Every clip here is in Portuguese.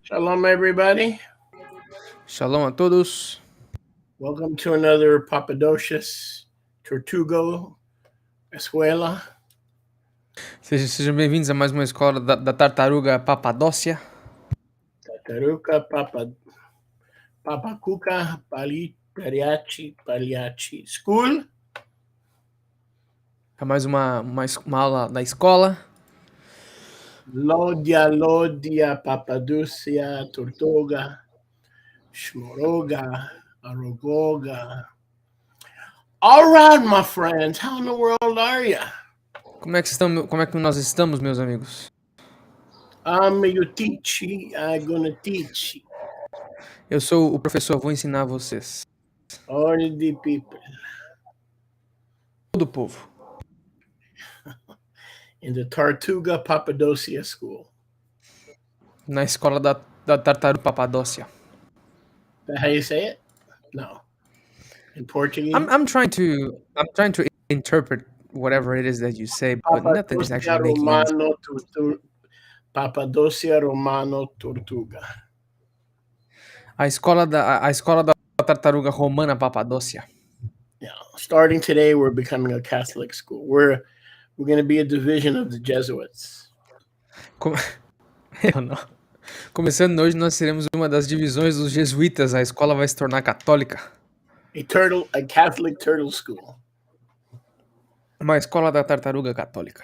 Shalom, everybody. Shalom a todos. Welcome to another Papadocious Tortugo Escuela. Sejam bem-vindos a mais uma escola da tartaruga Papadócia. Tartaruga, Papacuca, Paliachi School. É mais uma aula da escola. Lodia, Papadúcia, Tortuga, Shmoroga, Arogoga. All right, my friends, how in the world are you? Como é que nós estamos, meus amigos? I'm gonna teach. Eu sou o professor, vou ensinar vocês. All the people. Todo o povo. In the Tortuga Papadoucia School. Na escola da tartaruga Papadócia. Is that how you say it? No. In Portuguese? I'm trying to interpret whatever it is that you say, but nothing is actually making any sense. Papadoucia Romano Tortuga. A escola da tartaruga romana Papadócia. Yeah. Starting today, we're becoming a Catholic school. We're going to be a division of the Jesuits. Eu não. Começando hoje, nós seremos uma das divisões dos jesuítas. A escola vai se tornar católica. A Catholic turtle school. Uma escola da tartaruga católica.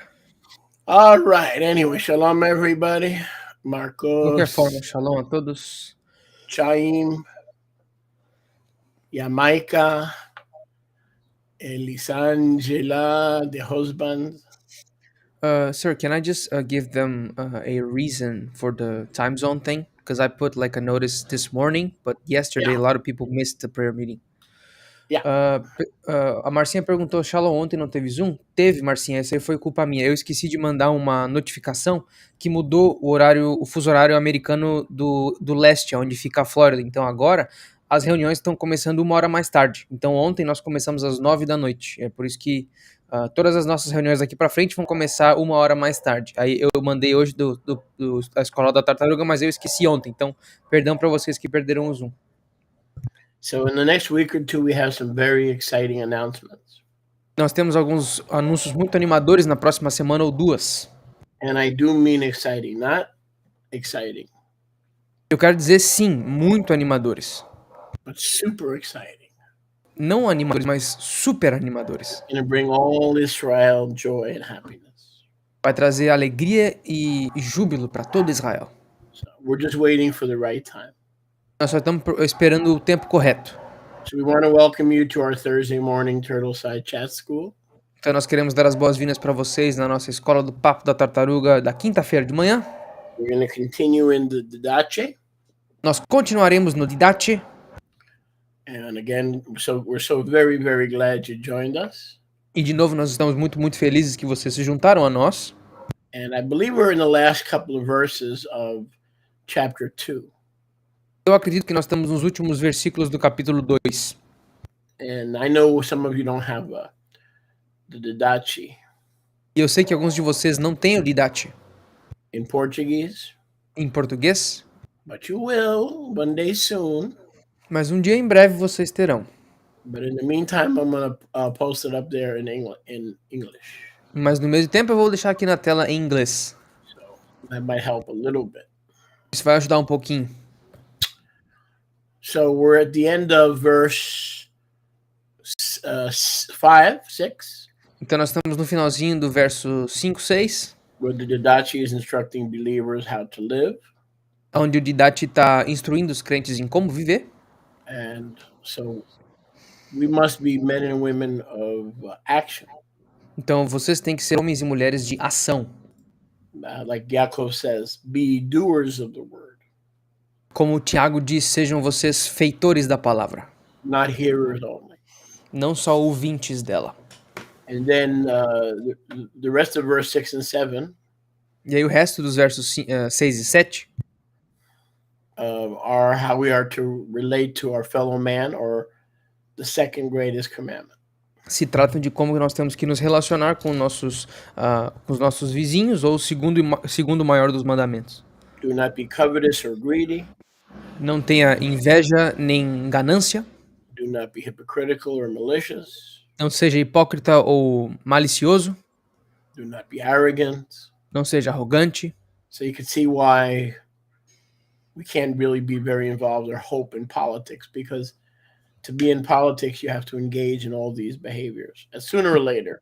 All right. Anyway, shalom everybody. Marcos. De qualquer forma, shalom a todos. Chaim. Jamaica. Elisangela, the husband. Sir, can I just give them a reason for the time zone thing? Because I put like a notice this morning, but yesterday a lot of people missed the prayer meeting. Yeah. A Marcinha perguntou, Shalom, ontem não teve Zoom? Teve, Marcinha, essa aí foi culpa minha. Eu esqueci de mandar uma notificação que mudou o fuso horário americano do leste, onde fica a Flórida. Então agora as reuniões estão começando 1 hora mais tarde. Então ontem nós começamos às 9 da noite. É por isso que todas as nossas reuniões daqui para frente vão começar 1 hora mais tarde. Aí eu mandei hoje da escola da tartaruga, mas eu esqueci ontem. Então, perdão para vocês que perderam o Zoom. So in the next week or two, we have some very exciting announcements. Nós temos alguns anúncios muito animadores na próxima semana ou duas. And I do mean exciting, not exciting. Eu quero dizer sim, muito animadores. But super exciting. Não animadores, mas super animadores. Gonna bring all Israel joy and happiness. Vai trazer alegria e júbilo para todo Israel. So we're just waiting for the right time. Nós só estamos esperando o tempo correto. So we want to welcome you to our Thursday morning Turtleside Chat School. Então nós queremos dar as boas-vindas para vocês na nossa escola do Papo da Tartaruga da quinta-feira de manhã. We're going to continue in the Didache. Nós continuaremos no Didache. And again, we're so very, very glad you joined us. E de novo nós estamos muito, muito felizes que vocês se juntaram a nós. And I believe we're in the last couple of verses of chapter 2. Eu acredito que nós estamos nos últimos versículos do capítulo 2. And I know some of you don't have the Didache. E eu sei que alguns de vocês não têm o Didache. In Portuguese. Em português. But you will one day soon. Mas um dia em breve vocês terão. But in the meantime, I'm going to post it up there in English. Mas no mesmo tempo eu vou deixar aqui na tela em inglês. So that might help a little bit. Isso vai ajudar um pouquinho. So we're at the end of verse 5, 6. Então nós estamos no finalzinho do verso 5, 6. Where the Didache is instructing believers how to live. Onde o Didache está instruindo os crentes em como viver. And so we must be men and women of action. Então vocês têm que ser homens e mulheres de ação. Like Yaakov says, be doers of the word. Como o Tiago diz, sejam vocês feitores da palavra. Not hearers only. Não só ouvintes dela. And then the rest of verse 6 and 7 E aí o resto dos versos 6 e 7 are how we are to relate to our fellow man, or the second greatest commandment. se tratam de como nós temos que nos relacionar com os nossos vizinhos, ou o segundo maior dos mandamentos. Do not be covetous or greedy. Não tenha inveja nem ganância. Do not be hypocritical or malicious. Não seja hipócrita ou malicioso. Do not be arrogant. Não seja arrogante. So you can see why we can't really be very involved or hope in politics, because to be in politics, you have to engage in all these behaviors. And sooner or later,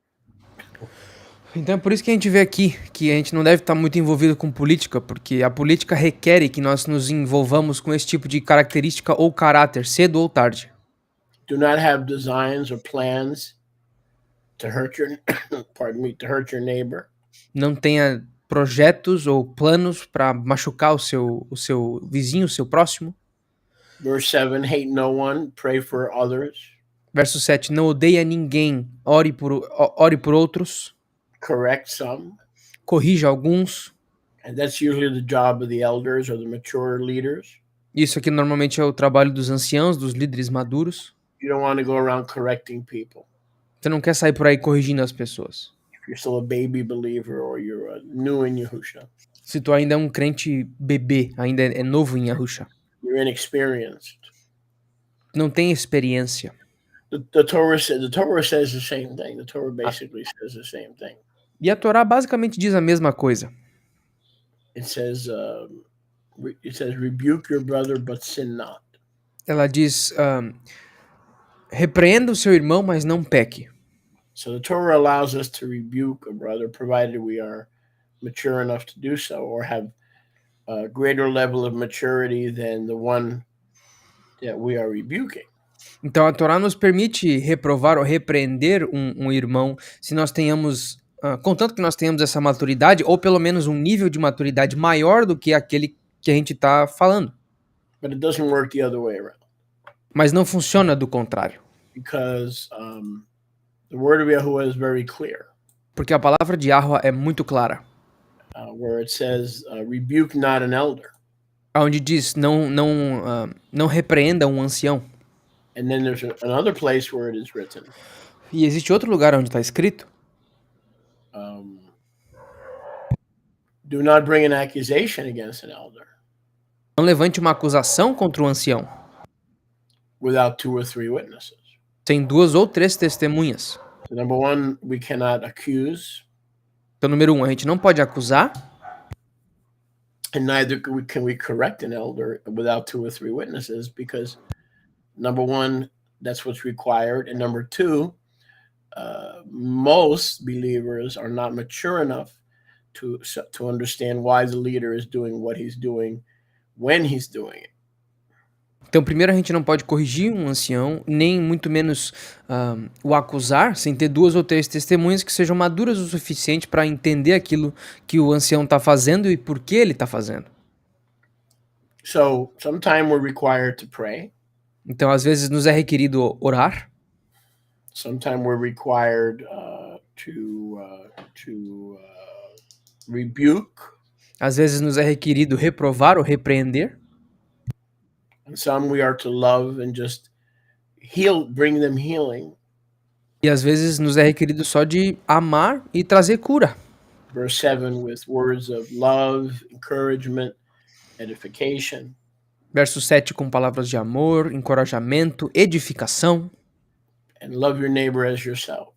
Então é por isso que a gente vê aqui que a gente não deve estar muito envolvido com política, porque a política requer que nós nos envolvamos com esse tipo de característica ou caráter, cedo ou tarde. do not have designs or plans to hurt your to hurt your neighbor. Não tenha projetos ou planos para machucar o seu vizinho, o seu próximo. Verse 7, hate no one, pray for others. Verso 7, não odeia ninguém, ore por outros, Correct some. corrija alguns. And that's usually the job of the elders or the mature leaders. Isso aqui normalmente é o trabalho dos anciãos, dos líderes maduros. You don't want to go around correcting people. Você não quer sair por aí corrigindo as pessoas. If you're still a baby believer or you're new in Yahusha, Se tu ainda é um crente bebê, ainda é novo em Yahusha, you're inexperienced. não tem experiência. The Torah says the same thing. The Torah basically says the same thing. E a Torá basicamente diz a mesma coisa. It says rebuke your brother, but sin not. Ela diz, repreenda o seu irmão, mas não peque. So the Torah allows us to rebuke a brother, provided we are mature enough to do so, or have a greater level of maturity than the one that we are rebuking. Então a Torá nos permite reprovar ou repreender um irmão se nós tenhamos, contanto que nós tenhamos essa maturidade, ou pelo menos um nível de maturidade maior do que aquele que a gente está falando. But it doesn't work the other way around. Mas não funciona do contrário. Because the word of Yahuwah is very clear. Porque a palavra de Yahweh é muito clara. Where it says, rebuke not an elder. Onde diz, não repreenda um ancião. And then there's another place where it is written. E existe outro lugar onde está escrito. Do not bring an accusation against an elder. Não levante uma acusação contra o ancião. Without 2 or 3 witnesses. Sem 2 ou 3 testemunhas. So number 1, we cannot accuse. Então, número 1, a gente não pode acusar. And neither can we correct an elder without 2 or 3 witnesses, because number 1, that's what's required. And number 2, most believers are not mature enough to understand why the leader is doing what he's doing when he's doing it. Então, primeiro, a gente não pode corrigir um ancião, nem muito menos o acusar, sem ter 2 ou 3 testemunhas que sejam maduras o suficiente para entender aquilo que o ancião está fazendo e por que ele está fazendo. So, sometimes we're required to pray. Então, às vezes, nos é requerido orar. Sometimes we're required to rebuke. Às vezes, nos é requerido reprovar ou repreender. And some we are to love and just bring them healing. E às vezes nos é requerido só de amar e trazer cura. Verse 7, with words of love, encouragement, edification. Verso 7 com palavras de amor, encorajamento, edificação. And love your neighbor as yourself.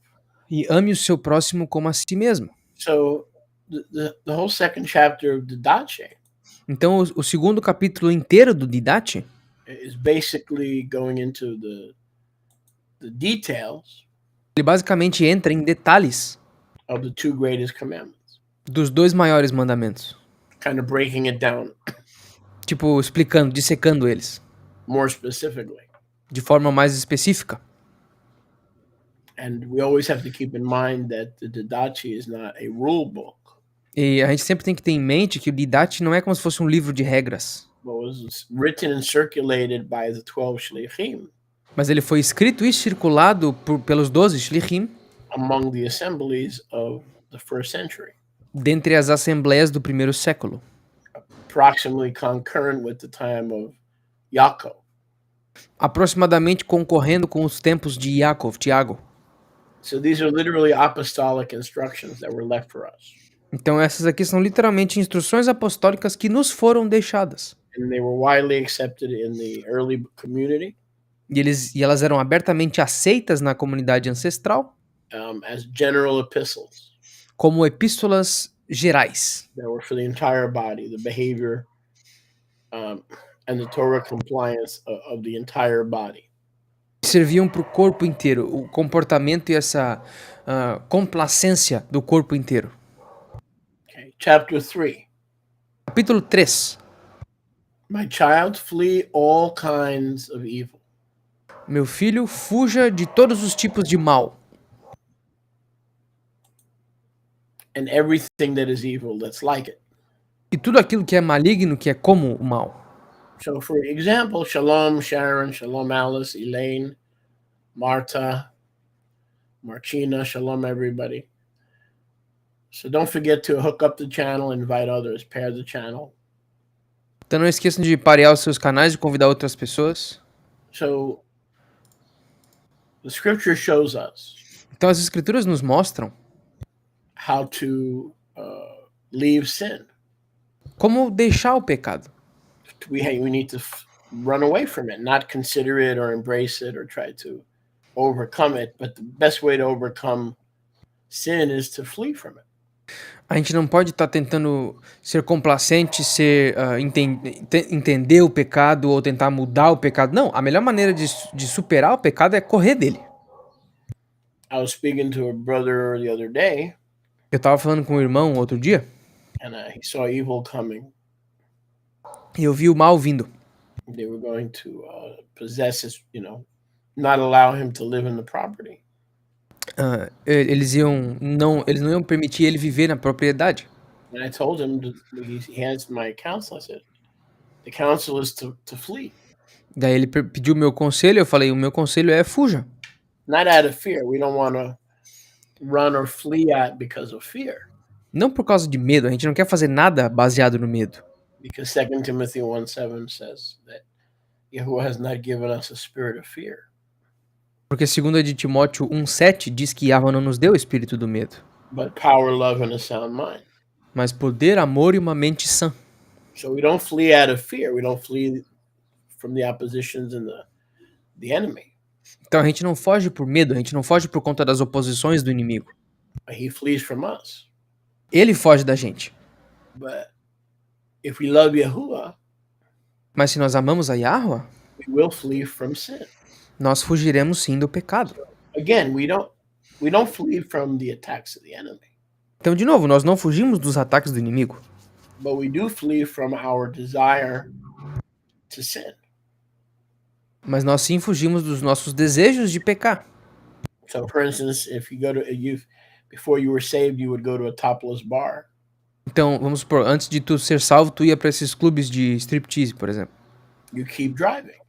E ame o seu próximo como a si mesmo. So the whole second chapter of Didache. Então o segundo capítulo inteiro do Didache is basically going into the details. Ele basicamente entra em detalhes of the 2 greatest commandments. Dos 2 maiores mandamentos. Kind of breaking it down. Tipo, explicando, dissecando eles. More specifically. De forma mais específica. And we always have to keep in mind that the Didache is not a rule book. E a gente sempre tem que ter em mente que o Didache não é como se fosse um livro de regras. But was written and circulated by the 12 shlichim. Mas ele foi escrito e circulado pelos 12 shlichim. among the assemblies of the first century, dentre as assembleias do primeiro século, approximately concurrent with the time of Yaakov. aproximadamente concorrendo com os tempos de Yaakov, Tiago. So these are literally apostolic instructions that were left for us. Então essas aqui são literalmente instruções apostólicas que nos foram deixadas. And they were widely accepted in the early community E elas eram abertamente aceitas na comunidade ancestral as general epistles como epístolas gerais, that were for the entire body, the behavior and the Torah compliance of the entire body. que serviam para o corpo inteiro, o comportamento e essa complacência do corpo inteiro. Okay. Chapter 3. Capítulo 3. My child, flee all kinds of evil. Meu filho, fuja de todos os tipos de mal. And everything that is evil that's like it. E tudo aquilo que é maligno, que é como o mal. So, for example, Shalom, Sharon, Shalom, Alice, Elaine, Marta, Marchina, Shalom, everybody. So don't forget to hook up the channel, invite others, pair the channel. Então não esqueçam de parear os seus canais e convidar outras pessoas. So the scripture shows us Então as escrituras nos mostram how to leave sin. como deixar o pecado. We need to run away from it, not consider it or embrace it or try to overcome it. But the best way to overcome sin is to flee from it. A gente não pode estar tentando ser complacente, entender o pecado ou tentar mudar o pecado. Não, a melhor maneira de superar o pecado é correr dele. I was speaking to a brother the other day, Eu estava falando com um irmão outro dia and he saw evil coming. e eu vi o mal vindo. They were going to possess his, not allow him to live in the property. Eles não iam permitir ele viver na propriedade. And I told him, he has my counsel. I said, the counsel is to flee. Daí ele pediu o meu conselho, eu falei, o meu conselho é fuja. Not out of fear. We don't want to run or flee at because of fear. Não por causa de medo, a gente não quer fazer nada baseado no medo. Because 2 Timothy 1:7 says that Yahuwah has not given us a spirit of fear. Porque 2 de Timóteo 1:7 diz que Yahweh não nos deu o espírito do medo, But power, love, and a sound mind. mas poder, amor e uma mente sã. So we don't flee out of fear. We don't flee from the oppositions and the enemy. Então a gente não foge por medo, a gente não foge por conta das oposições do inimigo. He flees from us. Ele foge da gente. But if we love Yahuwah, Mas se nós amamos a Yahweh, we will flee from sin. nós fugiremos sim do pecado. Again, we don't flee from the attacks of the enemy. Então, de novo, nós não fugimos dos ataques do inimigo, But we do flee from our desire to sin. mas nós sim fugimos dos nossos desejos de pecar. So, for instance, if you go to before you were saved, you would go to a topless bar. Então, vamos supor, antes de tu ser salvo, tu ia para esses clubes de striptease, por exemplo. You keep driving.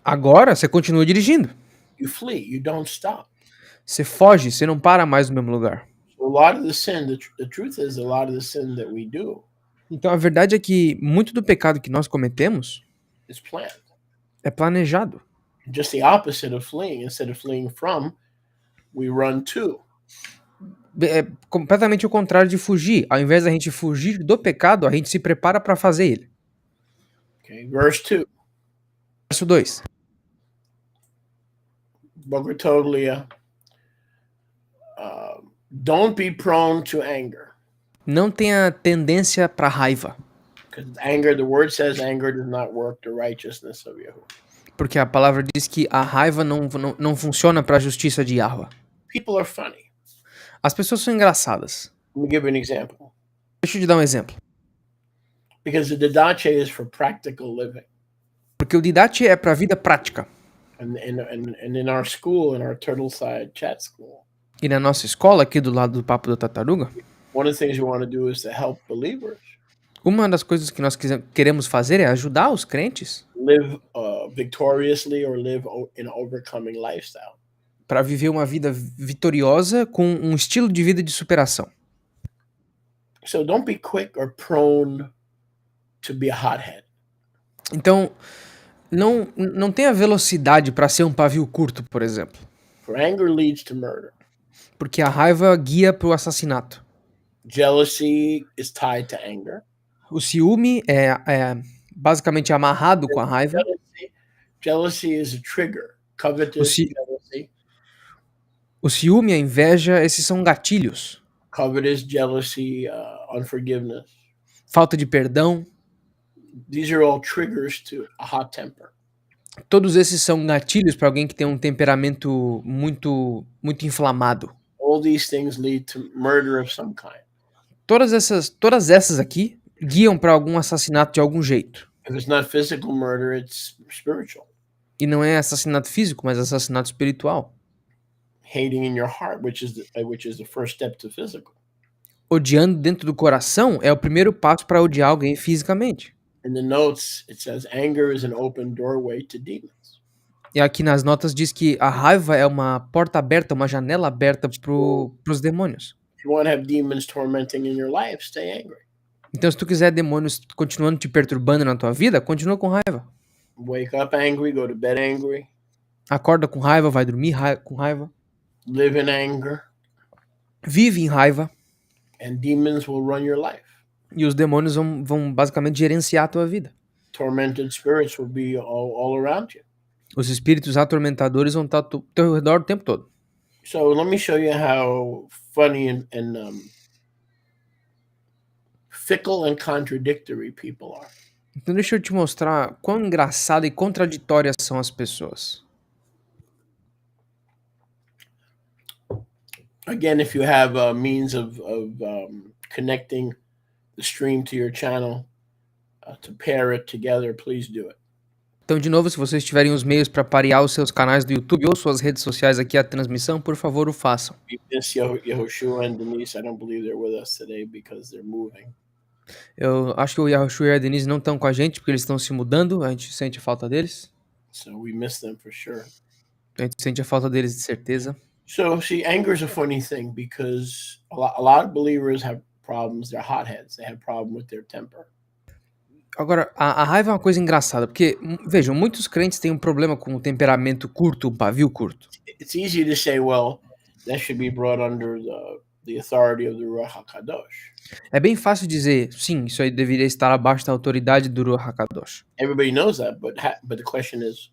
Agora, você continua dirigindo. You flee. You don't stop. Você foge, você não para mais no mesmo lugar. So a lot of the sin, the truth is, a lot of the sin that we do Então, a verdade é que muito do pecado que nós cometemos is planned. é planejado. Just the opposite of fleeing. Instead of fleeing from, we run to. É completamente o contrário de fugir. Ao invés da gente fugir do pecado, a gente se prepara para fazer ele. Okay, verse 2. Verso 2. Bogotoglia. Don't be prone to anger. Não tenha tendência para raiva. Because anger, the word says anger does not work the righteousness of Yahuwah. Porque a palavra diz que a raiva não funciona para a justiça de Yahweh. People are funny. As pessoas são engraçadas. Let me give you an example. Deixa eu te dar um exemplo. Because the Didache is for practical living. Porque o Didache é para a vida prática. And in our school, in our Turtleside chat school, E na nossa escola, aqui do lado do Papo da Tartaruga, one of the things we want to do is to help believers uma das coisas que nós queremos fazer é ajudar os crentes live victoriously or live in an overcoming lifestyle. para viver uma vida vitoriosa com um estilo de vida de superação. So don't be quick or prone to be a hothead. Então, não tenha velocidade para ser um pavio curto, por exemplo, For anger leads to murder. porque a raiva guia para o assassinato. Jealousy is tied to anger. O ciúme é basicamente amarrado com a raiva. Jealousy is a trigger. Covetous jealousy. O ciúme, a inveja, esses são gatilhos. Covetous jealousy, unforgiveness. Falta de perdão. These are all triggers to a hot temper. Todos esses são gatilhos para alguém que tem um temperamento muito inflamado. All these things lead to murder of some kind. Todas essas aqui guiam para algum assassinato de algum jeito. If it's not physical murder, it's spiritual. E não é assassinato físico, mas assassinato espiritual. Hating in your heart, which is the first step to physical. Odiando dentro do coração é o primeiro passo para odiar alguém fisicamente. In the notes, it says anger is an open doorway to demons. E aqui nas notas diz que a raiva é uma porta aberta, uma janela aberta pros demônios. If you want to have demons tormenting in your life, stay angry. Então, se tu quiser demônios continuando te perturbando na tua vida, continua com raiva. Wake up angry, go to bed angry. Acorda com raiva, vai dormir com raiva. Live in anger. Vive em raiva. And demons will run your life. E os demônios vão basicamente gerenciar a tua vida. Tormented spirits will be all around you. Os espíritos atormentadores vão estar ao teu redor o tempo todo. So let me show you how funny and fickle and contradictory people are. Então deixa eu te mostrar quão engraçada e contraditórias são as pessoas. Again, if you have a means of connecting the stream to your channel to pair it together, please do it. Então, de novo, se vocês tiverem os meios para parear os seus canais do YouTube ou suas redes sociais aqui à transmissão, por favor, o façam. We miss Yehoshua and Denise. I don't believe they're with us today because they're moving. Eu acho que o Yahushua e a Denise não estão com a gente porque eles estão se mudando, a gente sente a falta deles. So we miss them for sure. A gente sente a falta deles de certeza. So see, anger is a funny thing because a lot of believers have problems. They're hotheads. They have problem with their temper. Agora, a raiva é uma coisa engraçada, porque, vejam, muitos crentes têm um problema com o temperamento curto, um pavio curto. It's easy to say, well, that should be brought under the authority of the Ruach HaKadosh. É bem fácil dizer, sim, isso aí deveria estar abaixo da autoridade do Ruach HaKadosh. Everybody knows that, but the question is,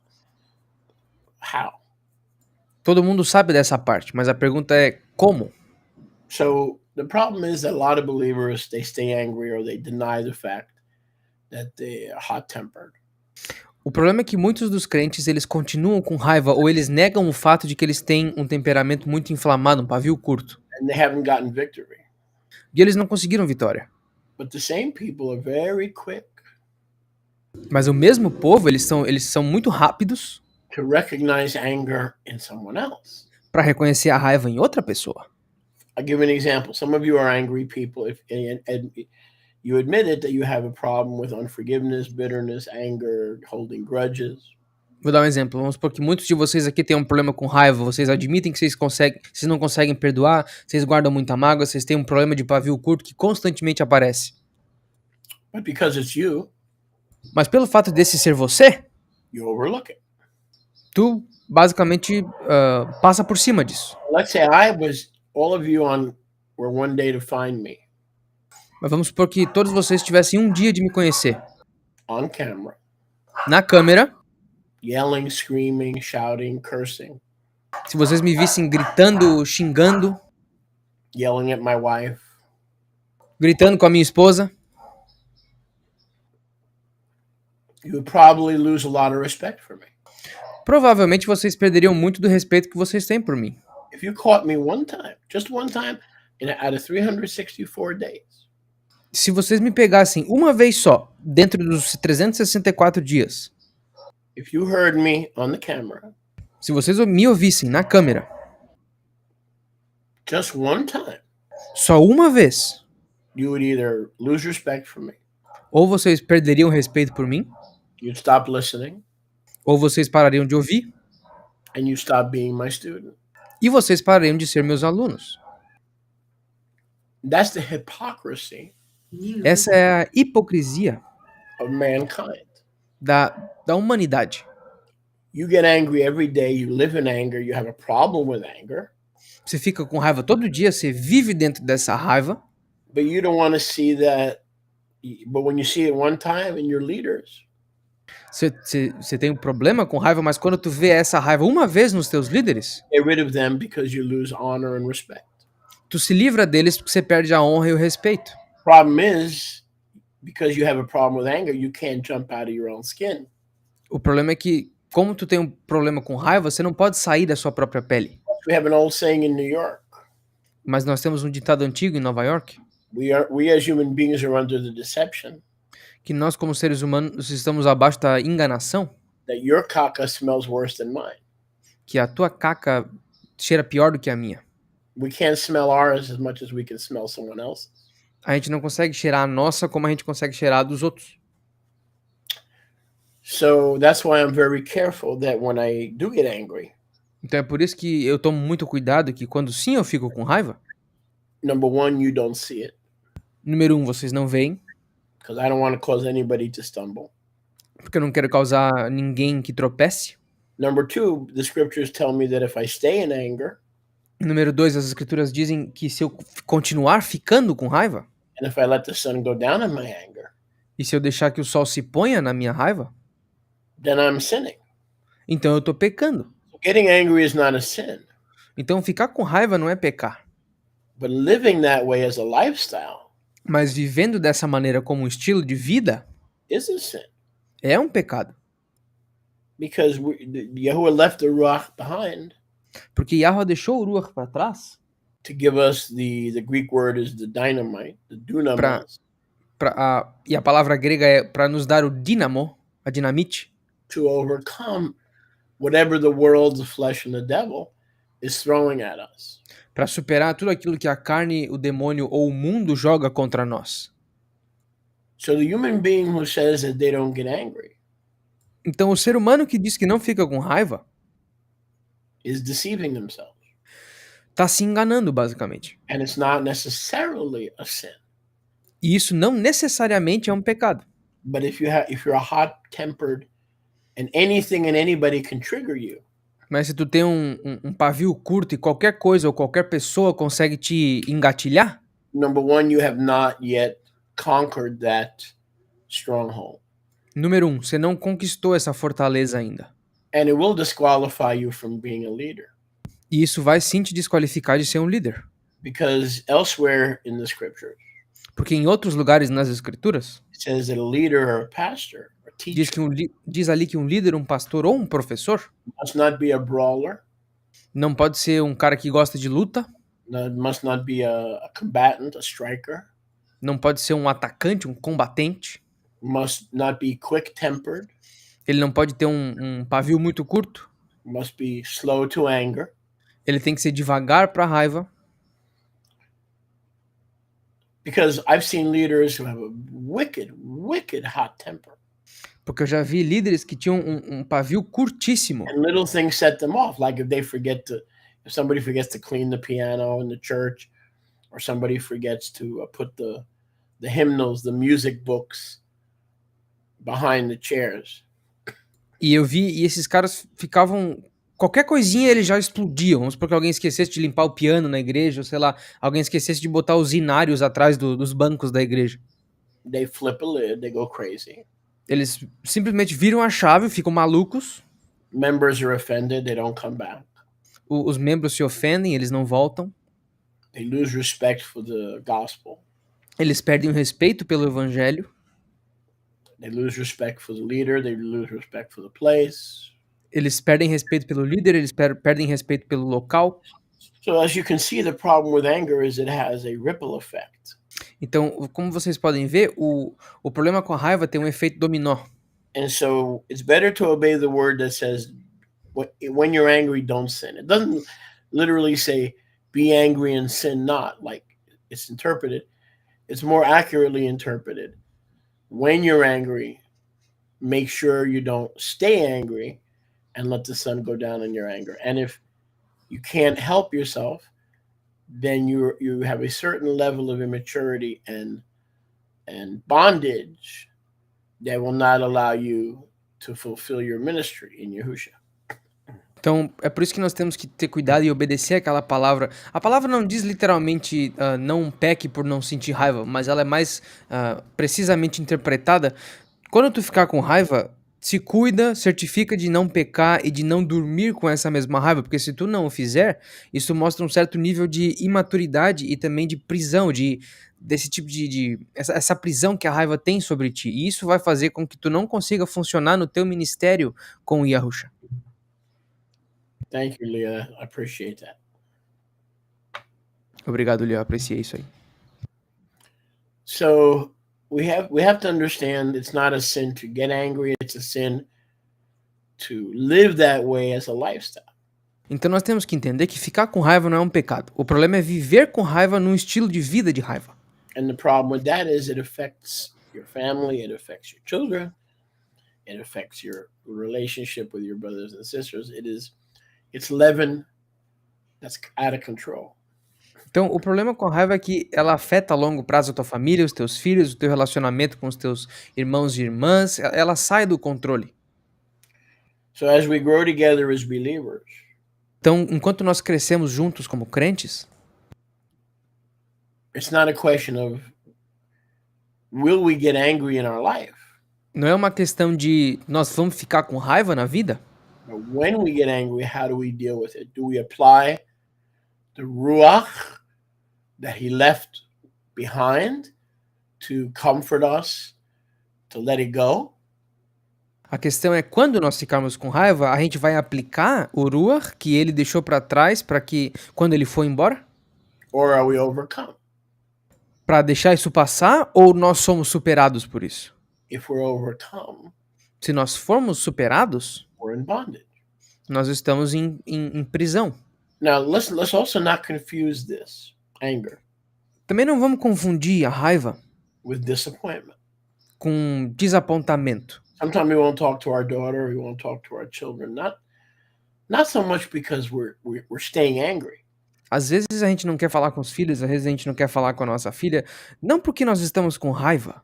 how? Todo mundo sabe dessa parte, mas a pergunta é como? So the problem is that a lot of believers, they stay angry or they deny the fact that they are hot-tempered. O problema é que muitos dos crentes, eles continuam com raiva ou eles negam o fato de que eles têm um temperamento muito inflamado, um pavio curto. And they haven't gotten victory. E eles não conseguiram vitória. But the same people are very quick Mas o mesmo povo, eles são muito rápidos to recognize anger in someone else. para reconhecer a raiva em outra pessoa. I'll give an example. Some of you are angry people, and you admitted that you have a problem with unforgiveness, bitterness, anger, holding grudges. Vou dar um exemplo. Vamos supor que muitos de vocês aqui têm um problema com raiva. Vocês admitem que vocês não conseguem perdoar, vocês guardam muita mágoa, vocês têm um problema de pavio curto que constantemente aparece. But because it's you, Mas pelo fato desse ser você, you overlook it. tu basicamente passa por cima disso. Let's say all of you were one day to find me Mas vamos supor que todos vocês tivessem um dia de me conhecer. on camera, Na câmera, yelling, screaming, shouting, cursing, se vocês me vissem gritando, xingando, yelling at my wife, gritando com a minha esposa, you would probably lose a lot of respect for me. provavelmente vocês perderiam muito do respeito que vocês têm por mim. If you caught me one time, just one time, out of 364 days, Se vocês me pegassem uma vez só, dentro dos 364 dias, if you heard me on the camera, se vocês me ouvissem na câmera, just one time, só uma vez, you would either lose respect for me, ou vocês perderiam respeito por mim, you'd stop listening, ou vocês parariam de ouvir, and you stop being my student. e vocês parariam de ser meus alunos. That's the hypocrisy Essa é a hipocrisia of mankind. da humanidade. You get angry every day, you live in anger, you have a problem with anger, Você fica com raiva todo dia, você vive dentro dessa raiva, but you don't want to see that. But when you see it one time in your leaders, você tem um problema com raiva, mas quando tu vê essa raiva uma vez nos teus líderes, get rid of them because you lose honor and respect. tu se livra deles porque você perde a honra e o respeito. Problem is, because you have a problem with anger, you can't jump out of your own skin. O problema é que, como tu tem um problema com raiva, você não pode sair da sua própria pele. We have an old saying in New York: Mas nós temos um ditado antigo em Nova York, we as human beings are under the deception que nós como seres humanos estamos abaixo da enganação, that your caca smells worse than mine. que a tua caca cheira pior do que a minha. We can't smell ours as much as we can smell someone else's. A gente não consegue cheirar a nossa como a gente consegue cheirar a dos outros. So that's why I'm very careful that when I do get angry, Então é por isso que eu tomo muito cuidado que quando sim eu fico com raiva, number one, you don't see it número 1, vocês não veem, because I don't want to cause anybody to stumble. porque eu não quero causar ninguém que tropece. Number two, the scriptures tell me that if I stay in anger Número 2, as escrituras dizem que se eu continuar ficando com raiva, and if I let the sun go down in my anger, e se eu deixar que o sol se ponha na minha raiva, then I'm sinning. então eu tô pecando. Getting angry is not a sin, Então ficar com raiva não é pecar, but living that way as a lifestyle mas vivendo dessa maneira como um estilo de vida is a sin é um pecado. because Yahuwah left the ruach behind Porque Yahweh deixou o Ruach para trás to give us the Greek word is the dynamite, the dunamis, e a palavra grega é para nos dar o dínamo, a dinamite, to overcome whatever the world, the flesh, and the devil is throwing at us. para superar tudo aquilo que a carne, o demônio ou o mundo joga contra nós. So the human being who says that they don't get angry Então o ser humano que diz que não fica com raiva is deceiving themselves. tá se enganando basicamente. And it's not necessarily a sin. E isso não necessariamente é um pecado. But if you're hot-tempered and anything and anybody can trigger you, Mas se tu tem um pavio curto e qualquer coisa ou qualquer pessoa consegue te engatilhar, number one, you have not yet conquered that stronghold. número 1, você não conquistou essa fortaleza ainda. And it will disqualify you from being a leader. E isso vai sim te desqualificar de ser um líder. Because elsewhere in the scriptures, Porque em outros lugares nas escrituras, it says that a leader or a pastor or diz, teacher diz ali que um líder, um pastor ou um professor must not be a brawler, não pode ser um cara que gosta de luta, must not be a combatant, a striker, não pode ser um atacante, um combatente, must not be quick-tempered, ele não pode ter um pavio muito curto, must be slow to anger, ele tem que ser devagar para a raiva, because I've seen leaders who have a wicked hot temper. porque eu já vi líderes que tinham um pavio curtíssimo. And little things set them off, like if somebody forgets to clean the piano in the church, or somebody forgets to put the hymnals, the music books behind the chairs. E eu vi, e esses caras ficavam, qualquer coisinha eles já explodiam. Vamos supor que alguém esquecesse de limpar o piano na igreja, ou sei lá, alguém esquecesse de botar os inários atrás dos bancos da igreja. They flip a lid, they go crazy. Eles simplesmente viram a chave, ficam malucos. Members are offended, they don't come back. Os membros se ofendem, eles não voltam. They lose respect for the gospel. Eles perdem o respeito pelo evangelho. They lose respect for the leader, they lose respect for the place. Eles perdem respeito pelo líder, eles perdem respeito pelo local. So as you can see, the problem with anger is it has a ripple effect. Então, como vocês podem ver, o problema com a raiva tem um efeito dominó. And so it's better to obey the word that says, when you're angry, don't sin. It doesn't literally say, be angry and sin not, like it's interpreted. It's more accurately interpreted. When you're angry, make sure you don't stay angry and let the sun go down in your anger. And if you can't help yourself, then you have a certain level of immaturity and bondage that will not allow you to fulfill your ministry in Yahusha. Então, é por isso que nós temos que ter cuidado e obedecer aquela palavra. A palavra não diz literalmente não peque por não sentir raiva, mas ela é mais precisamente interpretada. Quando tu ficar com raiva, se cuida, certifica de não pecar e de não dormir com essa mesma raiva, porque se tu não o fizer, isso mostra um certo nível de imaturidade e também de prisão, desse tipo essa prisão que a raiva tem sobre ti. E isso vai fazer com que tu não consiga funcionar no teu ministério com o Yahusha. Thank you, Leah. I appreciate that. Obrigado, Leo. Apreciei isso aí. So we have to understand it's not a sin to get angry, it's a sin to live that way as a lifestyle. Então nós temos que entender que ficar com raiva não é um pecado. O problema é viver com raiva num estilo de vida de raiva. And the problem with that is it affects your family, it affects your children, it affects your relationship with your brothers and sisters. It's leaven that's out of control. Então, o problema com a raiva é que ela afeta a longo prazo a tua família, os teus filhos, o teu relacionamento com os teus irmãos e irmãs. Ela sai do controle. So as we grow together as believers, então, enquanto nós crescemos juntos como crentes, it's not a question of will we get angry in our life? Não é uma questão de nós vamos ficar com raiva na vida? But when we get angry, how do we deal with it? Do we apply the ruach that he left behind to comfort us, to let it go? A questão é quando nós ficarmos com raiva, a gente vai aplicar o ruach que ele deixou para trás para que quando ele for embora? Or are we overcome? Para deixar isso passar ou nós somos superados por isso? If we're overcome, se nós formos superados, we're in bondage. Nós estamos em prisão. Now let's also not confuse this anger. Também não vamos confundir a raiva with disappointment. Com desapontamento. Sometimes we won't talk to our daughter, we won't talk to our children, not so much because we're staying angry. Às vezes a gente não quer falar com os filhos, às vezes a gente não quer falar com a nossa filha, não porque nós estamos com raiva,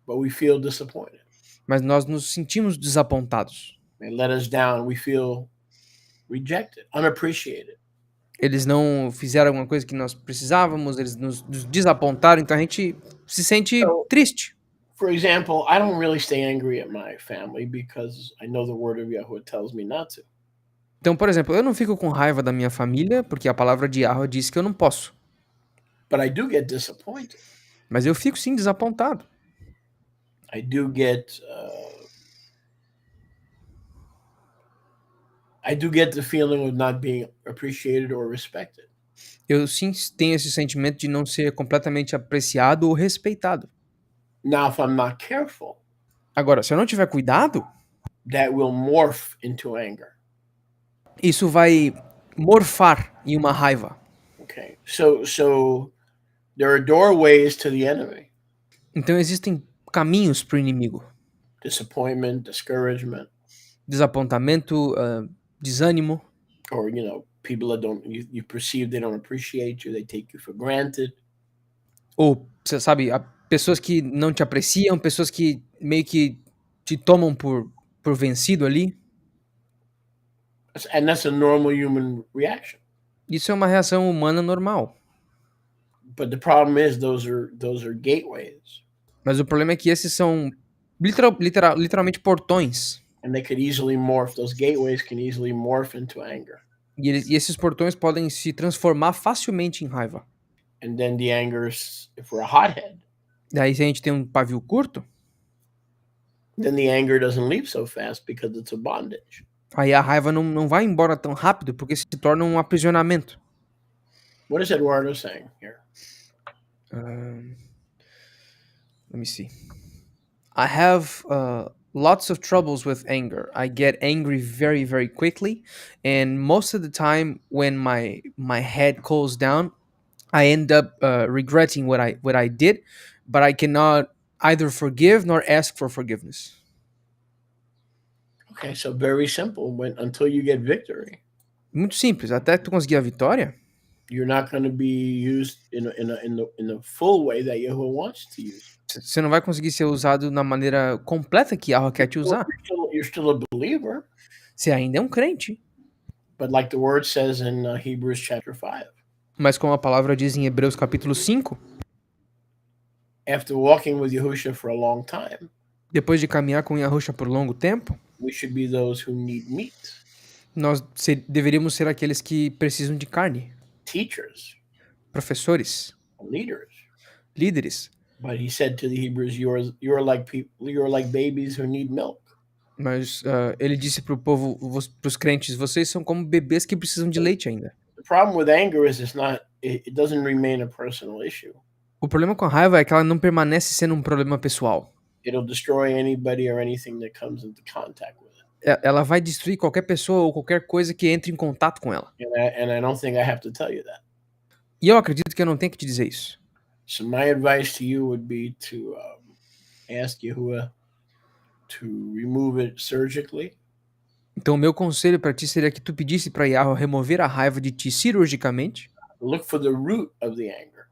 but we feel disappointed. Mas nós nos sentimos desapontados. They let us down, we feel rejected, unappreciated. Eles não fizeram alguma coisa que nós precisávamos, eles nos desapontaram, então a gente se sente triste. For example, I don't really stay angry at my family because I know the word of Yahweh tells me not to. Então, por exemplo, eu não fico com raiva da minha família porque a palavra de Yahweh diz que eu não posso. But I do get disappointed. Mas eu fico sim desapontado. I do get the feeling of not being appreciated or respected. Eu sim tenho esse sentimento de não ser completamente apreciado ou respeitado. Now, if I'm not careful, agora, se eu não tiver cuidado, that will morph into anger. Isso vai morfar em uma raiva. Okay. So there are doorways to the enemy. Então existem caminhos para o inimigo. Disappointment, discouragement. Desapontamento, desânimo. Or, people that you perceive they don't appreciate you, they take you for granted. Ou, você sabe, pessoas que não te apreciam, pessoas que meio que te tomam por vencido ali. And that's a normal human reaction. Isso é uma reação humana normal. But the problem is those are gateways. Mas o problema é que esses são literalmente portões. And they could easily morph. Those gateways can easily morph into anger. E esses portões podem se transformar facilmente em raiva. And then the anger, if we're a hothead. Daí se a gente tem um pavio curto, then the anger doesn't leave so fast because it's a bondage. Aí a raiva não vai embora tão rápido porque se torna um aprisionamento. What is Eduardo saying here? Let me see. I have lots of troubles with anger. I get angry very, very quickly, and most of the time when my head cools down, I end up regretting what I did, but I cannot either forgive nor ask for forgiveness. Okay, so very simple. Until you get victory. Muito simples. Até tu conseguir a vitória, you're not going to be used in the full way that Yahuwah wants to use. você não vai conseguir ser usado na maneira completa que Yahweh quer te usar. You're still a believer, Você ainda é um crente. but like the word says in Hebrews chapter 5, Mas como a palavra diz em Hebreus capítulo 5, after walking with Yahushua for a long time, depois de caminhar com Yahusha por longo tempo, we should be those who need meat, nós deveríamos ser aqueles que precisam de carne. teachers, Professores, leaders. líderes. But he said to the Hebrews, you're like babies who need milk. Mas ele disse para o povo, para os crentes, vocês são como bebês que precisam de leite ainda. The problem with anger is it doesn't remain a personal issue. O problema com a raiva é que ela não permanece sendo um problema pessoal. It'll destroy anybody or anything that comes into contact with it. Ela vai destruir qualquer pessoa ou qualquer coisa que entre em contato com ela. And I don't think I have to tell you that. E eu acredito que eu não tenho que te dizer isso. So my advice to you would be to ask Yahuwah to remove it surgically. Então o meu conselho para ti seria que tu pedisse para Yahweh remover a raiva de ti cirurgicamente. Look for the root of the anger.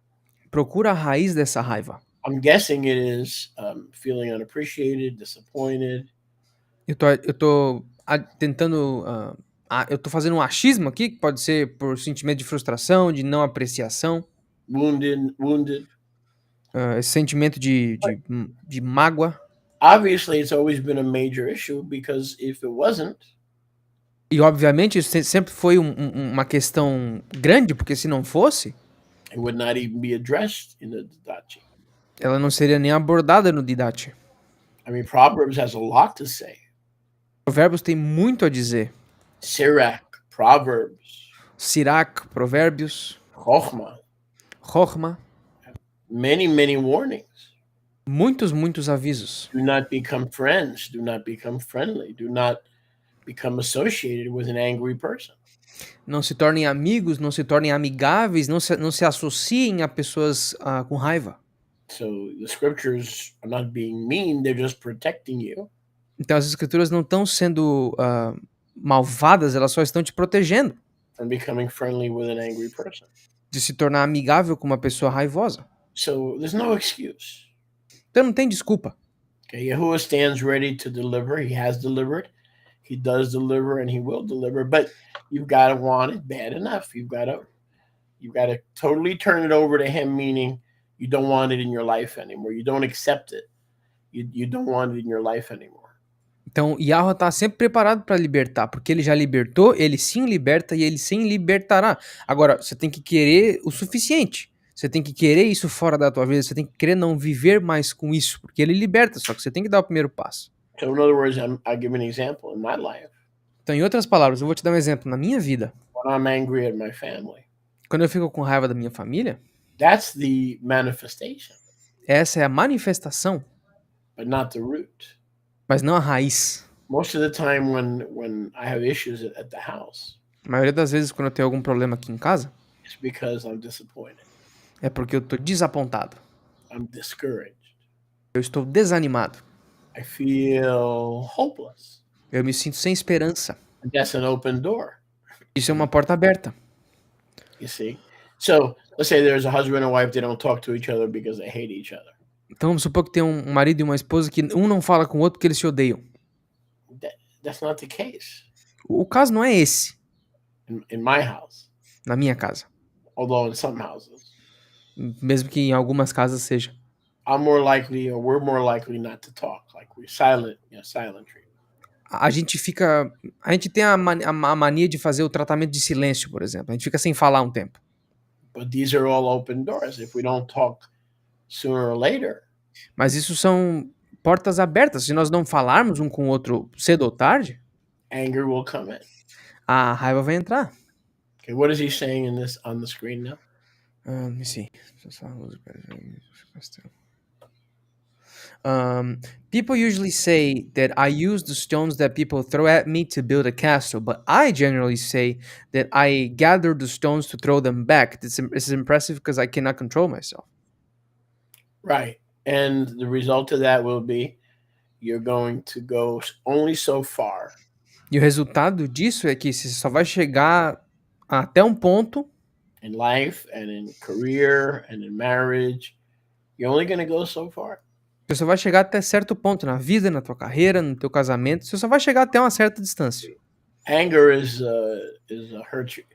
Procura a raiz dessa raiva. I'm guessing it is feeling unappreciated, disappointed. Eu tô tentando... eu tô fazendo um achismo aqui, que pode ser por sentimento de frustração, de não apreciação. Wounded. Esse sentimento de mágoa. Obviously, it's always been a major issue because if it wasn't, E obviamente isso sempre foi uma questão grande, porque se não fosse, it would not even be addressed in the Didache. ela não seria nem abordada no Didache. I mean, Proverbs has a lot to say. Provérbios tem muito a dizer. Sirach, Proverbs, Sirach, Provérbios, Chochmah, Chochmah, many warnings. muitos avisos. Do not become friends. Do not become friendly. Do not become associated with an angry person. Não se tornem amigos, não se tornem amigáveis, não se associem a pessoas com raiva. So the scriptures are not being mean, they're just protecting you. Então as escrituras não estão sendo malvadas, elas só estão te protegendo from becoming friendly with an angry person. de se tornar amigável com uma pessoa raivosa. So there's no excuse. Então não tem desculpa. Okay, Yahuwah stands ready to deliver. He has delivered. He does deliver and he will deliver, but you've got to want it bad enough. You've got to totally turn it over to him, meaning you don't want it in your life anymore. You don't accept it. You don't want it in your life anymore. Então, Yahweh está sempre preparado para libertar, porque ele já libertou, ele sim liberta e ele sim libertará. Agora, você tem que querer o suficiente. Você tem que querer isso fora da tua vida, você tem que querer não viver mais com isso, porque ele liberta, só que você tem que dar o primeiro passo. So in other words, I'll give an example in my life. Então, em outras palavras, eu vou te dar um exemplo. Na minha vida, When I'm angry at my family, quando eu fico com raiva da minha família, that's the manifestation, essa é a manifestação, but not the root. mas não a raiz. Most of the time when I have issues at the house, A maioria das vezes, quando eu tenho algum problema aqui em casa, it's because I'm disappointed. é porque eu tô desapontado. I'm discouraged. Eu estou desanimado. I feel hopeless. Eu me sinto sem esperança. That's an open door, Isso é uma porta aberta. you see? So let's say there's a husband and wife, they don't talk to each other because they hate each other. Então vamos supor que tem um marido e uma esposa que um não fala com o outro porque eles se odeiam. That's not the case O caso não é esse, in my house, na minha casa. although in some houses. Mesmo que em algumas casas seja. I'm more likely, or we're more likely not to talk. Like we're silent, silent treatment. A gente tem a mania de fazer o tratamento de silêncio, por exemplo. A gente fica sem falar um tempo. But these are all open doors. If we don't talk sooner or later, Mas isso são portas abertas. Se nós não falarmos um com o outro cedo ou tarde, anger will come in. a raiva vai entrar. Okay, what is he saying in this on the screen now? Let me see. People usually say that I use the stones that people throw at me to build a castle, but I generally say that I gather the stones to throw them back. This is impressive because I cannot control myself. Right. And the result of that will be you're going to go only so far E o resultado disso é que você só vai chegar até um ponto, in life and in career and in marriage. You're only going to go so far. você só vai chegar até certo ponto na vida, na tua carreira, no teu casamento, você só vai chegar até uma certa distância. Anger is hurts you.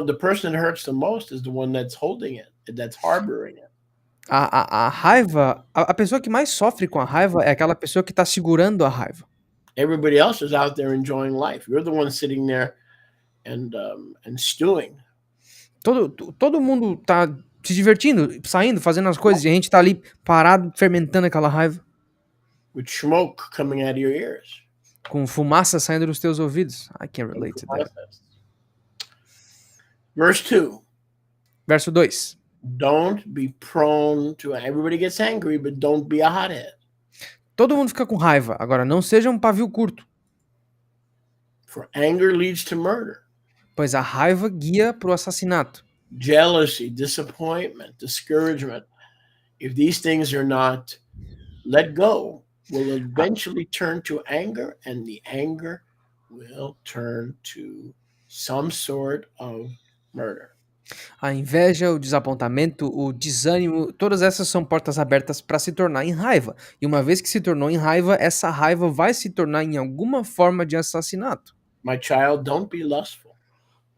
The person that hurts the most is the one that's holding it, that's harboring it. A raiva, a pessoa que mais sofre com a raiva é aquela pessoa que tá segurando a raiva. Everybody else is out there enjoying life. You're the one sitting there and stewing. Todo mundo tá se divertindo, saindo, fazendo as coisas, e a gente tá ali parado, fermentando aquela raiva, with smoke coming out of your ears. com fumaça saindo dos teus ouvidos. I can't relate to that. Verse 2. Verso 2. Don't be prone to. Everybody gets angry, but don't be a hothead. Todo mundo fica com raiva. Agora, não seja um pavio curto, For anger leads to murder, pois a raiva guia pro assassinato. jealousy, disappointment, discouragement. If these things are not let go, will eventually turn to anger, and the anger will turn to some sort of murder. A inveja, o desapontamento, o desânimo, todas essas são portas abertas para se tornar em raiva. E uma vez que se tornou em raiva, essa raiva vai se tornar em alguma forma de assassinato. My child, don't be lustful.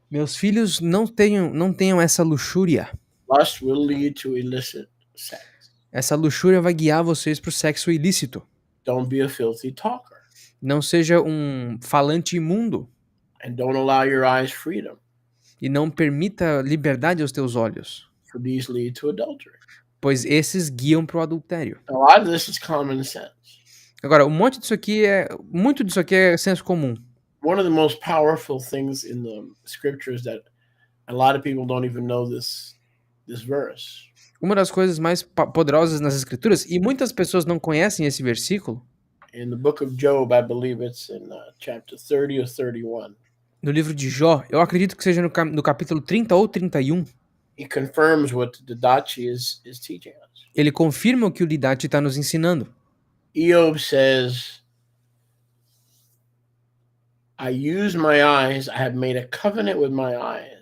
Meus filhos, não tenham essa luxúria. Lust will lead to illicit sex. Essa luxúria vai guiar vocês para o sexo ilícito. Don't be a filthy talker. Não seja um falante imundo. And don't allow your eyes freedom, E não permita liberdade aos teus olhos, for these lead to adultery. pois esses guiam para o adultério. A lot of this is common sense. Agora, muito disso aqui é senso comum. One of the most powerful things in the scriptures that a lot of people don't even know this verse. Uma das coisas mais poderosas nas escrituras, e muitas pessoas não conhecem esse versículo, In the book of Job, I believe it's in chapter 30 or 31. no livro de Jó, eu acredito que seja no capítulo 30 ou 31, He confirms what the Didache is teaching us. ele confirma o que o Didache está nos ensinando. Eob says, I use my eyes, I have made a covenant with my eyes,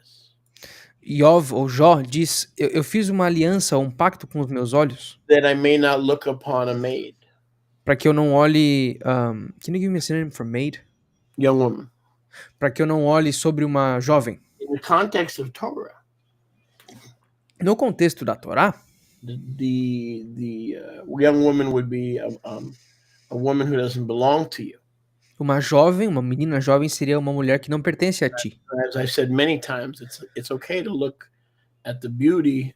Iov, ou Jó, diz, eu fiz uma aliança, um pacto com os meus olhos, that I may not look upon a maid, para que eu não olhe... can you give me a synonym for maid? young woman. Para que eu não olhe sobre uma jovem. In the context of Torah, No contexto da Torá, the young woman would be a woman who doesn't belong to you. uma menina jovem seria uma mulher que não pertence a ti. As I've said many times, it's okay to look at the beauty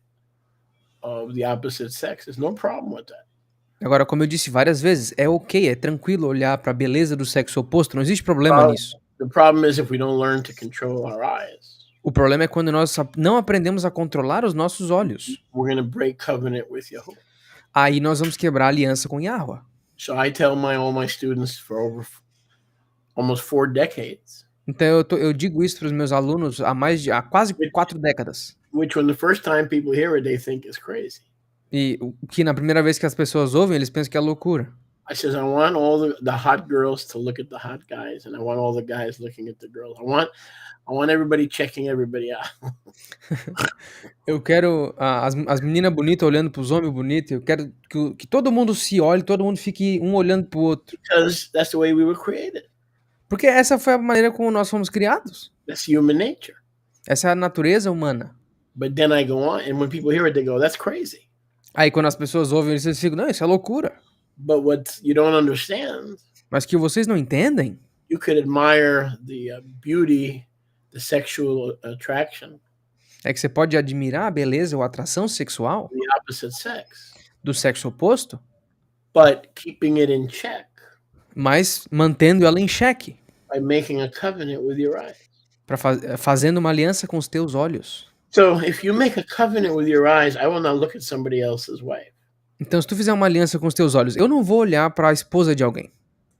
of the opposite sex. There's no problem with that. Agora, como eu disse várias vezes, é ok, é tranquilo olhar para a beleza do sexo oposto, não existe problema nisso. The problem is if we don't learn to control our eyes, O problema é quando nós não aprendemos a controlar os nossos olhos. we're going to break covenant with Yahweh. Aí nós vamos quebrar a aliança com Yahweh. So I tell all my students for over almost 4 decades, Então eu digo isso para os meus alunos há quase 4 décadas. which when the first time people hear it, they think is crazy. E o que na primeira vez que as pessoas ouvem, eles pensam que é loucura. I says, I want all the hot girls to look at the hot guys, and I want all the guys looking at the girls. I want everybody checking everybody out. Eu quero as meninas bonitas olhando para os homens bonitos. Eu quero que todo mundo se olhe, todo mundo fique um olhando para o outro. Because that's the way we were created. Porque essa foi a maneira como nós fomos criados. That's human nature. Essa é a natureza humana. But then I go on, and when people hear it, they go, that's crazy. Aí quando as pessoas ouvem isso, eles ficam, não, isso é loucura. But what you don't understand, Mas que vocês não entendem, you could admire the beauty, the sexual attraction, é que você pode admirar a beleza ou a atração sexual the opposite sex, do sexo oposto, but keeping it in check mas mantendo ela em xeque, by making a covenant with your eyes. fazendo uma aliança com os teus olhos. So if you make a covenant with your eyes, I will not look at somebody else's wife. Então, se tu fizer uma aliança com os teus olhos, eu não vou olhar para a esposa de alguém.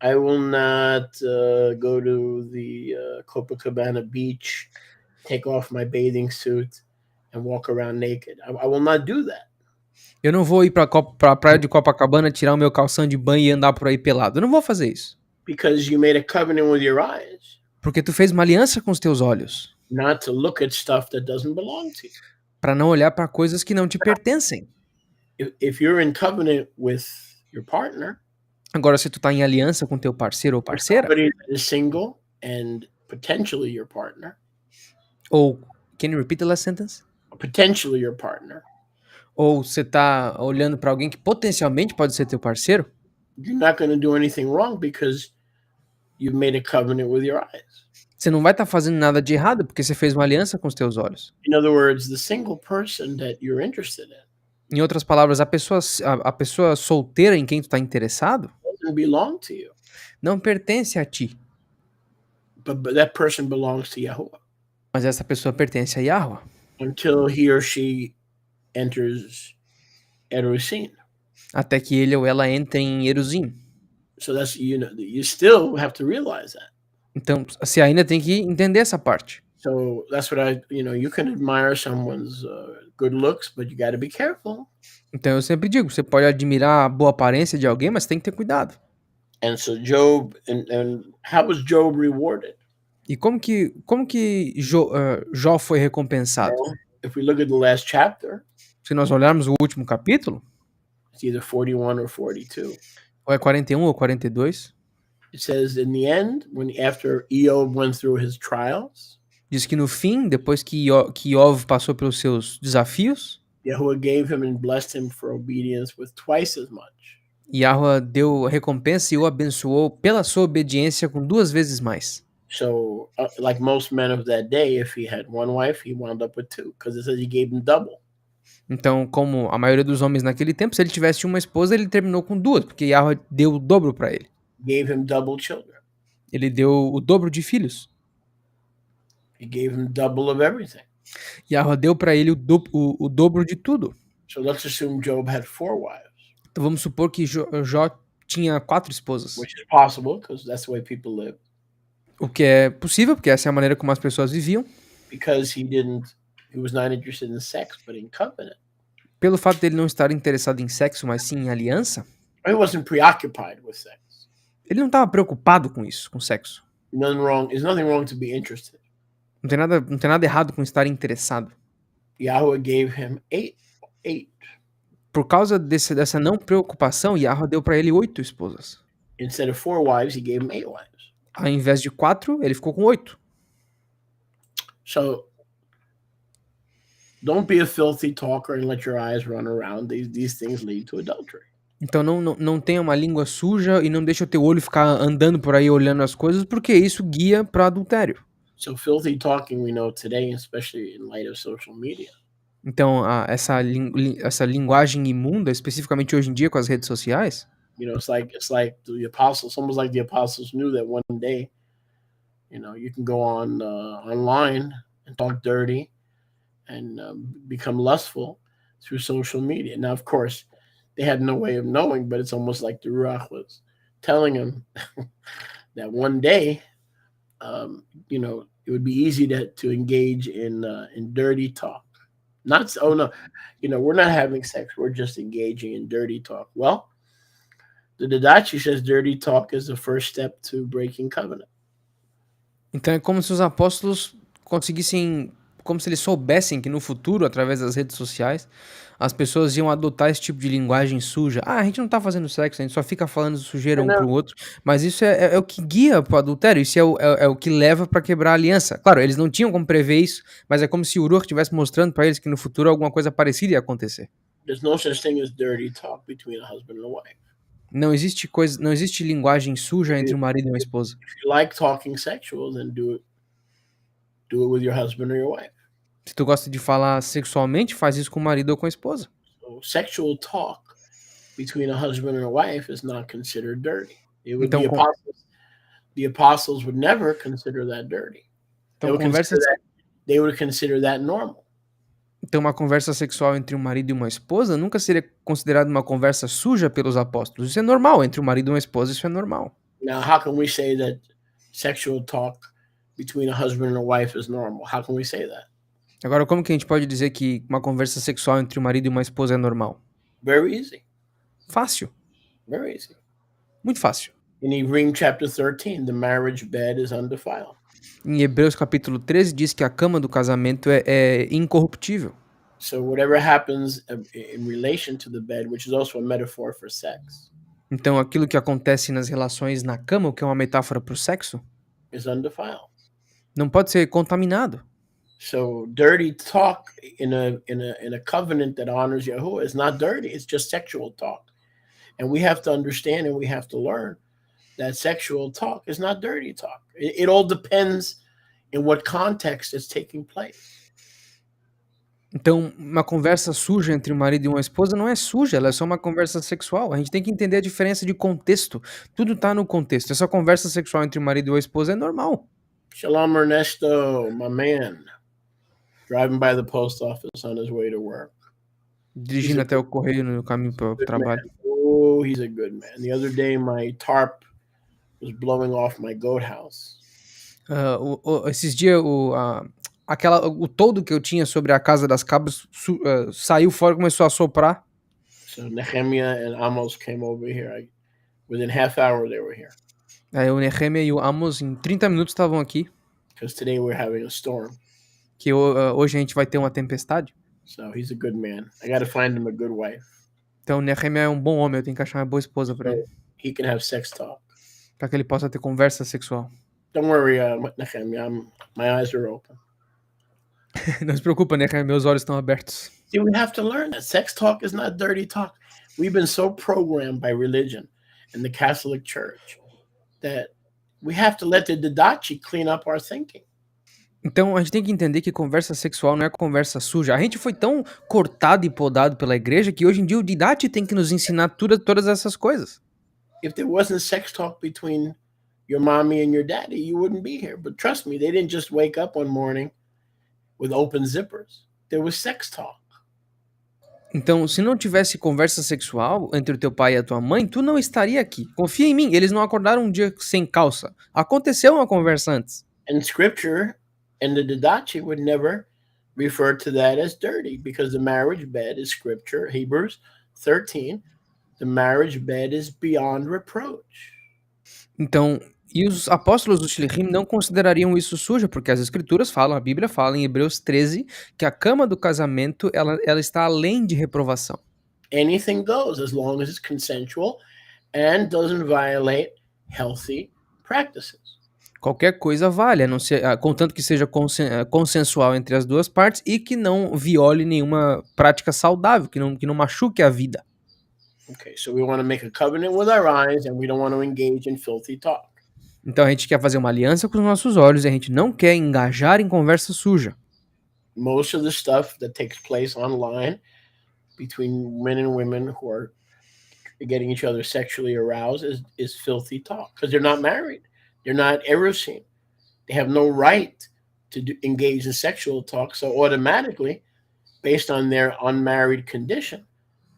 I will not go to the Copacabana beach, take off my bathing suit, and walk around naked. I will not do that. Eu não vou ir para a praia de Copacabana, tirar o meu calção de banho e andar por aí pelado. Eu não vou fazer isso. Because you made a covenant with your eyes. Porque tu fez uma aliança com os teus olhos. not to look at stuff that doesn't belong to you. Para não olhar para coisas que não te pertencem. If you're in covenant with your partner, Agora, se tu tá em aliança com teu parceiro ou or parceira, somebody that is single and potentially your partner, ou can you repeat the last sentence? potentially your partner, Ou você tá olhando para alguém que potencialmente pode ser teu parceiro, you're not going to do anything wrong because you've made a covenant with your eyes. você não vai estar fazendo nada de errado porque você fez uma aliança com os teus olhos. In other words, the single person that you're interested in Em outras palavras, a pessoa solteira em quem tu tá interessado doesn't belong to you, não pertence a ti, but that person belongs to Yahuwah mas essa pessoa pertence a Yahweh, until he or she enters Erusin. até que ele ou ela entre em Eruzim. So that's, you still have to realize that. Então, você ainda tem que entender essa parte. So that's what you can admire someone's good looks, but you got to be careful. Então eu sempre digo, você pode admirar a boa aparência de alguém, mas tem que ter cuidado. And so Job, and how was Job rewarded? E como que Jó foi recompensado? Well, if we look at the last chapter, Se nós olharmos o último capítulo, it's either 41 or 42. ou é 41 ou 42, It says in the end, after Eob went through his trials, diz que no fim, depois que Iov passou pelos seus desafios, Yahuwah gave him and blessed him for obedience with twice as much. Yahweh deu recompensa e o abençoou pela sua obediência com 2 vezes mais. So, like most men of that day, if he had one wife, he wound up with two, because it says he gave him double. Então, como a maioria dos homens naquele tempo, se ele tivesse uma esposa, ele terminou com 2, porque Yahweh deu o dobro para ele. Gave him double children. Ele deu o dobro de filhos. He gave him double of everything. Yahweh deu para ele o dobro de tudo. So let's assume Job had 4 wives, Então vamos supor que Jó tinha 4 esposas. which is possible because that's the way people live. O que é possível, porque essa é a maneira como as pessoas viviam. Because he was not interested in sex, but in covenant. Pelo fato dele não estar interessado em sexo, mas sim em aliança, He wasn't preoccupied with sex. ele não estava preocupado com isso, com sexo. There's nothing wrong to be interested. Não tem nada errado com estar interessado. Yahweh gave him eight. Por causa dessa não preocupação, Yahweh deu para ele 8 esposas. Instead of 4 wives, he gave him 8 wives. Ao invés de 4, ele ficou com 8. So don't be a filthy talker and let your eyes run around. These things lead to adultery. Então não tenha uma língua suja e não deixe o teu olho ficar andando por aí olhando as coisas, porque isso guia para adultério. So filthy talking, we know today, especially in light of social media. Então essa linguagem imunda, especificamente hoje em dia com as redes sociais, It's like the apostles. Almost like the apostles knew that one day, you can go on online and talk dirty and become lustful through social media. Now, of course, they had no way of knowing, but it's almost like the Ruach was telling them that one day, it would be easy to engage in dirty talk. We're not having sex. We're just engaging in dirty talk. Well, the Didache says dirty talk is the first step to breaking covenant. Então é como se os apóstolos conseguissem, como se eles soubessem que no futuro, através das redes sociais, as pessoas iam adotar esse tipo de linguagem suja. A gente não tá fazendo sexo, a gente só fica falando sujeira um pro outro. Mas isso é o que guia pro adultério, isso é o que leva pra quebrar a aliança. Claro, eles não tinham como prever isso, mas é como se o Uruk estivesse mostrando pra eles que no futuro alguma coisa parecida ia acontecer. There's no such thing as dirty talk between a husband and a wife. Não existe linguagem suja entre um marido e uma esposa. If you like talking sexual, then do it with your husband or your wife. Se tu gosta de falar sexualmente, faz isso com o marido ou com a esposa. So sexual talk between a husband and a wife is not considered dirty. Então, the apostles would never consider that dirty. Então, They would consider that normal. Então, uma conversa sexual entre um marido e uma esposa nunca seria considerada uma conversa suja pelos apóstolos. Isso é normal, entre um marido e uma esposa, isso é normal. Now, how can we say that sexual talk between a husband and a wife is normal? How can we say that? Agora, como que a gente pode dizer que uma conversa sexual entre um marido e uma esposa é normal? Very easy. Fácil. Very easy. Muito fácil. In Hebrews chapter 13, the marriage bed is undefiled. Em Hebreus capítulo 13 diz que a cama do casamento é incorruptível. So whatever happens in relation to the bed, which is also a metaphor for sex, Então aquilo que acontece nas relações na cama, o que é uma metáfora para o sexo, is undefiled. não pode ser contaminado. So dirty talk in a covenant that honors Yahuwah is not dirty. It's just sexual talk. And we have to understand and we have to learn that sexual talk is not dirty talk. It all depends in what context it's taking place. Então, uma conversa suja entre um marido e uma esposa não é suja, ela é só uma conversa sexual. A gente tem que entender a diferença de contexto. Tudo tá no contexto. Essa conversa sexual entre o marido e a esposa é normal. Shalom Ernesto, my man, driving by the post office on his way to work. Dirigindo até o correio no caminho para o trabalho. Oh, he's a good man. The other day, my tarp was blowing off my goat house. Esses dias, o toldo que eu tinha sobre a casa das cabras saiu fora e começou a soprar. So Nehemiah and Amos came over here. Within half hour, they were here. Aí o Nehemia e o Amos, em 30 minutos, estavam aqui. Because today we're having a storm. Que hoje a gente vai ter uma tempestade. So he's a good man. I got to find him a good wife. Então o Nehemia é um bom homem, eu tenho que achar uma boa esposa para ele. He can have sex talk. Para que ele possa ter conversa sexual. Don't worry, Nehemiah. My eyes are open. Não se preocupa, Nehemia, meus olhos estão abertos. See, we have to learn that sex talk is not dirty talk. We've been so programmed by religion and the Catholic Church that we have to let the Didache clean up our thinking. Então a gente tem que entender que conversa sexual não é conversa suja. A gente foi tão cortado e podado pela igreja que hoje em dia o Didache tem que nos ensinar todas essas coisas. If there wasn't sex talk between your mommy and your daddy, you wouldn't be here. But trust me, they didn't just wake up one morning with open zippers. There was sex talk. Então, se não tivesse conversa sexual entre o teu pai e a tua mãe, tu não estaria aqui. Confia em mim, eles não acordaram um dia sem calça. Aconteceu uma conversa antes. And scripture and the Didache would never refer to that as dirty because the marriage bed is scripture. Hebrews 13, the marriage bed is beyond reproach. Então, e os apóstolos do Shilchim não considerariam isso suja, porque as escrituras falam, a Bíblia fala em Hebreus 13, que a cama do casamento, ela está além de reprovação. Anything goes as long as it's consensual and doesn't violate healthy practices. Qualquer coisa vale, a não ser, contanto que seja consensual entre as duas partes e que não viole nenhuma prática saudável, que não machuque a vida. Okay, so we want to make a covenant with our eyes and we don't want to engage in filthy talk. Então a gente quer fazer uma aliança com os nossos olhos e a gente não quer engajar em conversa suja. Most of the stuff that takes place online between men and women who are getting each other sexually aroused is filthy talk because they're not married. They're not erusin. They have no right to engage in sexual talk. So automatically, based on their unmarried condition,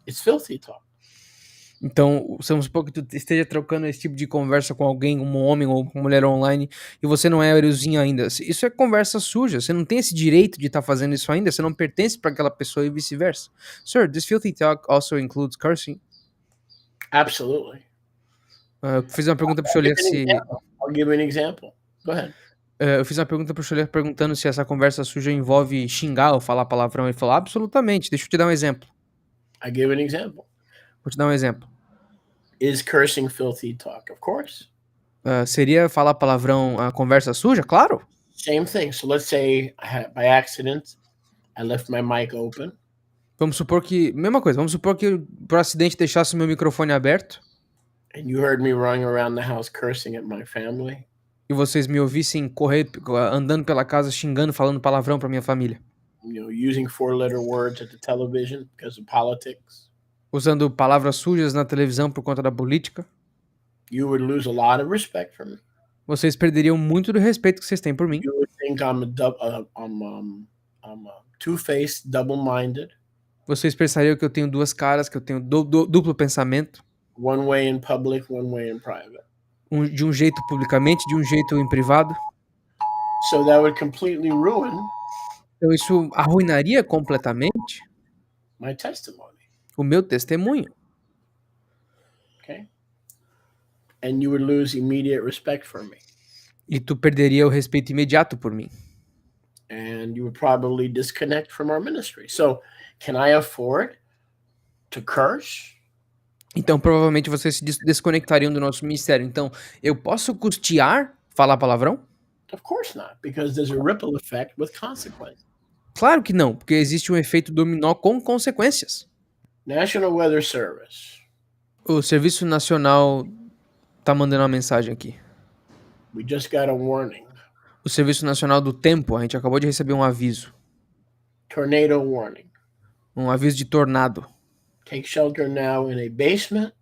it's filthy talk. Então, vamos supor que tu esteja trocando esse tipo de conversa com alguém, um homem ou uma mulher online, e você não é eruzinho ainda. Isso é conversa suja. Você não tem esse direito de estar fazendo isso ainda. Você não pertence para aquela pessoa e vice-versa. Sir, this filthy talk also includes cursing? Absolutely. Eu fiz uma pergunta para o Xolier se... I'll give you an example. Go ahead. Eu fiz uma pergunta pro Xolier perguntando se essa conversa suja envolve xingar ou falar palavrão. Ele falou, absolutamente. Deixa eu te dar um exemplo. I give an example. Vou te dar um exemplo. Is cursing filthy talk? Of course. Seria falar palavrão a conversa suja? Claro. Same thing. So let's say by accident, I left my mic open. Vamos supor que... Mesma coisa. Vamos supor que eu, por acidente, deixasse meu microfone aberto. And you heard me running around the house cursing at my family. E vocês me ouvissem correr, andando pela casa, xingando, falando palavrão pra minha família. You know, using 4-letter words at the television because of politics. Usando palavras sujas na televisão por conta da política. You would lose a lot of respect from me. Vocês perderiam muito do respeito que vocês têm por mim. You would think I'm two-faced, double-minded. Vocês pensariam que eu tenho duas caras, que eu tenho duplo pensamento. One way in public, one way in private. De um jeito publicamente, de um jeito em privado. So that would completely ruin Então isso arruinaria completamente my testimony. o meu testemunho. Okay? And you would lose immediate respect for me. E tu perderia o respeito imediato por mim. And you would probably disconnect from our ministry. So, can I afford to curse? Então, provavelmente vocês se desconectariam do nosso ministério. Então, eu posso custear falar palavrão? Of course not, because there's a ripple effect with consequences. Claro que não, porque existe um efeito dominó com consequências. National Weather Service. O Serviço Nacional tá mandando uma mensagem aqui. We just got a warning. O Serviço Nacional do Tempo, a gente acabou de receber um aviso. Tornado warning. Um aviso de tornado. Take shelter now in a basement,